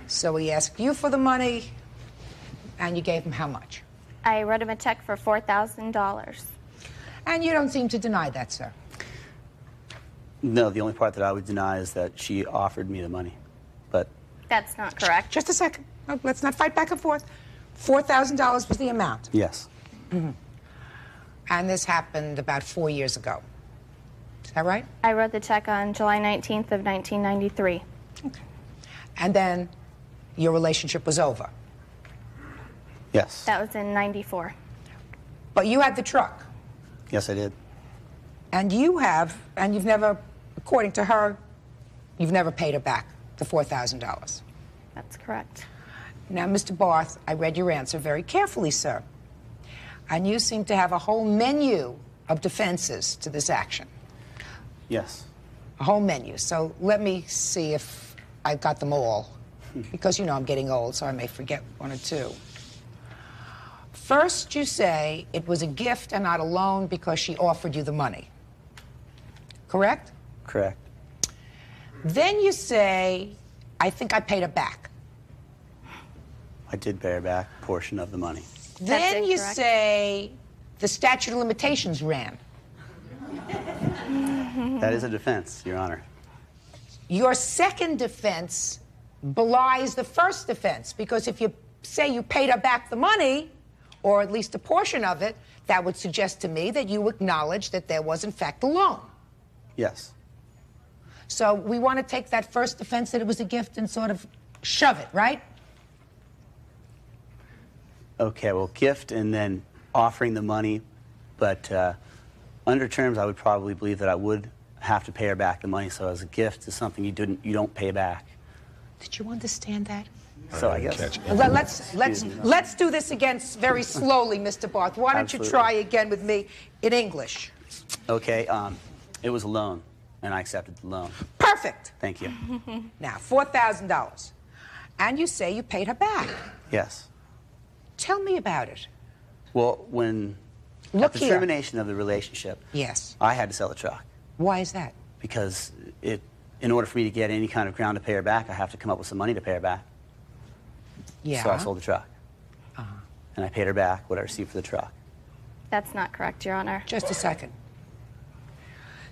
C: So he asked you for the money, and you gave him how much?
W: I wrote him a check for $4,000.
C: And you don't seem to deny that, sir.
H: No, the only part that I would deny is that she offered me the money. But
W: That's not correct.
C: Just a second. No, let's not fight back and forth. $4,000 was the amount.
H: yes,
C: And this happened about 4 years ago. Is that right?
W: I wrote the check on July 19th of 1993.
C: And then your relationship was over.
H: yes,
W: That was in 94.
C: But you had the truck.
H: yes, I did.
C: And you've never, according to her, you've never paid her back the $4,000.
W: That's correct.
C: Now, Mr. Barth, I read your answer very carefully, sir. And you seem to have a whole menu of defenses to this action.
H: Yes.
C: A whole menu. So let me see if I've got them all. Because, you know, I'm getting old, so I may forget one or two. First, you say it was a gift and not a loan because she offered you the money. Correct?
H: Correct.
C: Then you say, I think I paid her back.
H: I did pay her back a portion of the money.
C: Then you say the statute of limitations ran.
H: That is a defense, Your Honor.
C: Your second defense belies the first defense, because if you say you paid her back the money, or at least a portion of it, that would suggest to me that you acknowledge that there was, in fact, a loan.
H: Yes.
C: So we want to take that first defense that it was a gift and sort of shove it, right?
H: Okay, well, gift and then offering the money, but under terms, I would probably believe that I would have to pay her back the money. So as a gift is something you don't pay back.
C: Did you understand that?
H: So I guess.
C: Let's do this again very slowly, Mr. Barth. Why don't you try again with me in English?
H: Okay, it was a loan, and I accepted the loan.
C: Perfect.
H: Thank you.
C: Now, $4,000. And you say you paid her back.
H: Yes.
C: Tell me about it.
H: Well, when
C: Look
H: at the termination of the relationship,
C: yes,
H: I had to sell the truck.
C: Why is that?
H: Because in order for me to get any kind of ground to pay her back, I have to come up with some money to pay her back.
C: Yeah.
H: So I sold the truck. And I paid her back what I received for the truck.
W: That's not correct, Your Honor.
C: Just a second.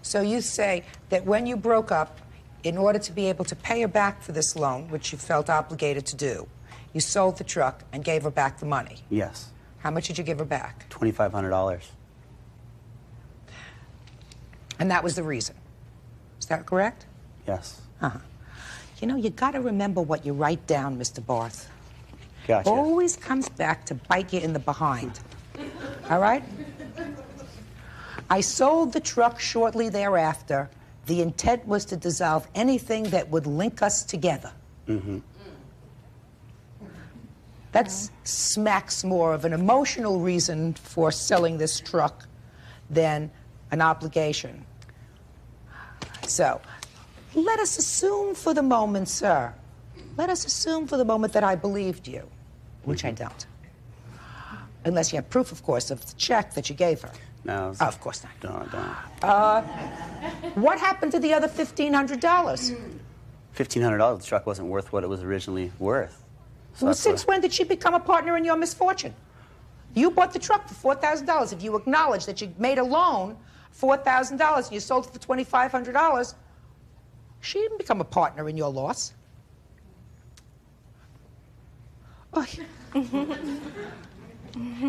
C: So you say that when you broke up, in order to be able to pay her back for this loan, which you felt obligated to do, you sold the truck and gave her back the money.
H: Yes.
C: How much did you give her back?
H: $2,500.
C: And that was the reason. Is that correct?
H: Yes.
C: You know, you got to remember what you write down, Mr. Barth.
H: Gotcha.
C: Always comes back to bite you in the behind. All right? I sold the truck shortly thereafter. The intent was to dissolve anything that would link us together.
H: Mm-hmm.
C: That smacks more of an emotional reason for selling this truck than an obligation. So, let us assume for the moment, sir, let us assume for the moment that I believed you, which I don't. Unless you have proof, of course, of the check that you gave her.
H: No.
C: Oh, of course not.
H: Don't.
C: What happened to the other $1,500?
H: $1,500, the truck wasn't worth what it was originally worth. So
C: Well,
H: that's
C: since when did she become a partner in your misfortune? You bought the truck for $4,000. If you acknowledge that you made a loan, $4,000, and you sold it for $2,500, she didn't become a partner in your loss. Oh.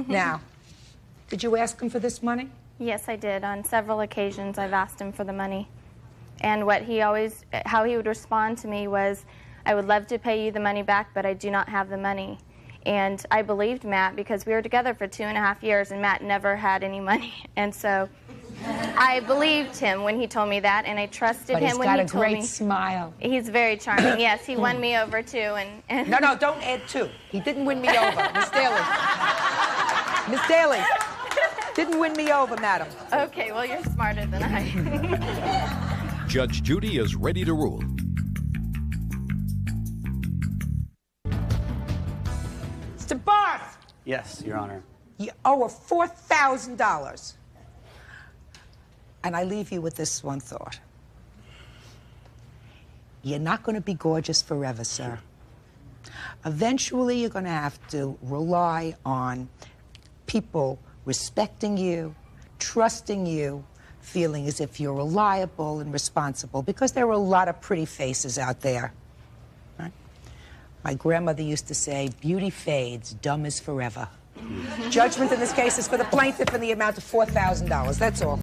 C: Now, did you ask him for this money?
W: Yes, I did. On several occasions, I've asked him for the money. And how he would respond to me was, I would love to pay you the money back, but I do not have the money. And I believed Matt because we were together for 2.5 years, and Matt never had any money. And so I believed him when he told me that, and I trusted him when he told me.
C: But he's got a great smile.
W: He's very charming. Yes, he won me over too. And
C: No, don't add two. He didn't win me over, Miss Daly. Miss Daly, didn't win me over, madam.
W: Okay, well, you're smarter than I.
A: Judge Judy is ready to rule.
C: Mr. Barth!
H: Yes, Your Honor.
C: You owe her $4,000. And I leave you with this one thought. You're not going to be gorgeous forever, sir. Eventually, you're going to have to rely on people respecting you, trusting you, feeling as if you're reliable and responsible, because there are a lot of pretty faces out there. Right? My grandmother used to say, beauty fades, dumb is forever. Judgment in this case is for the plaintiff in the amount of $4,000. That's all.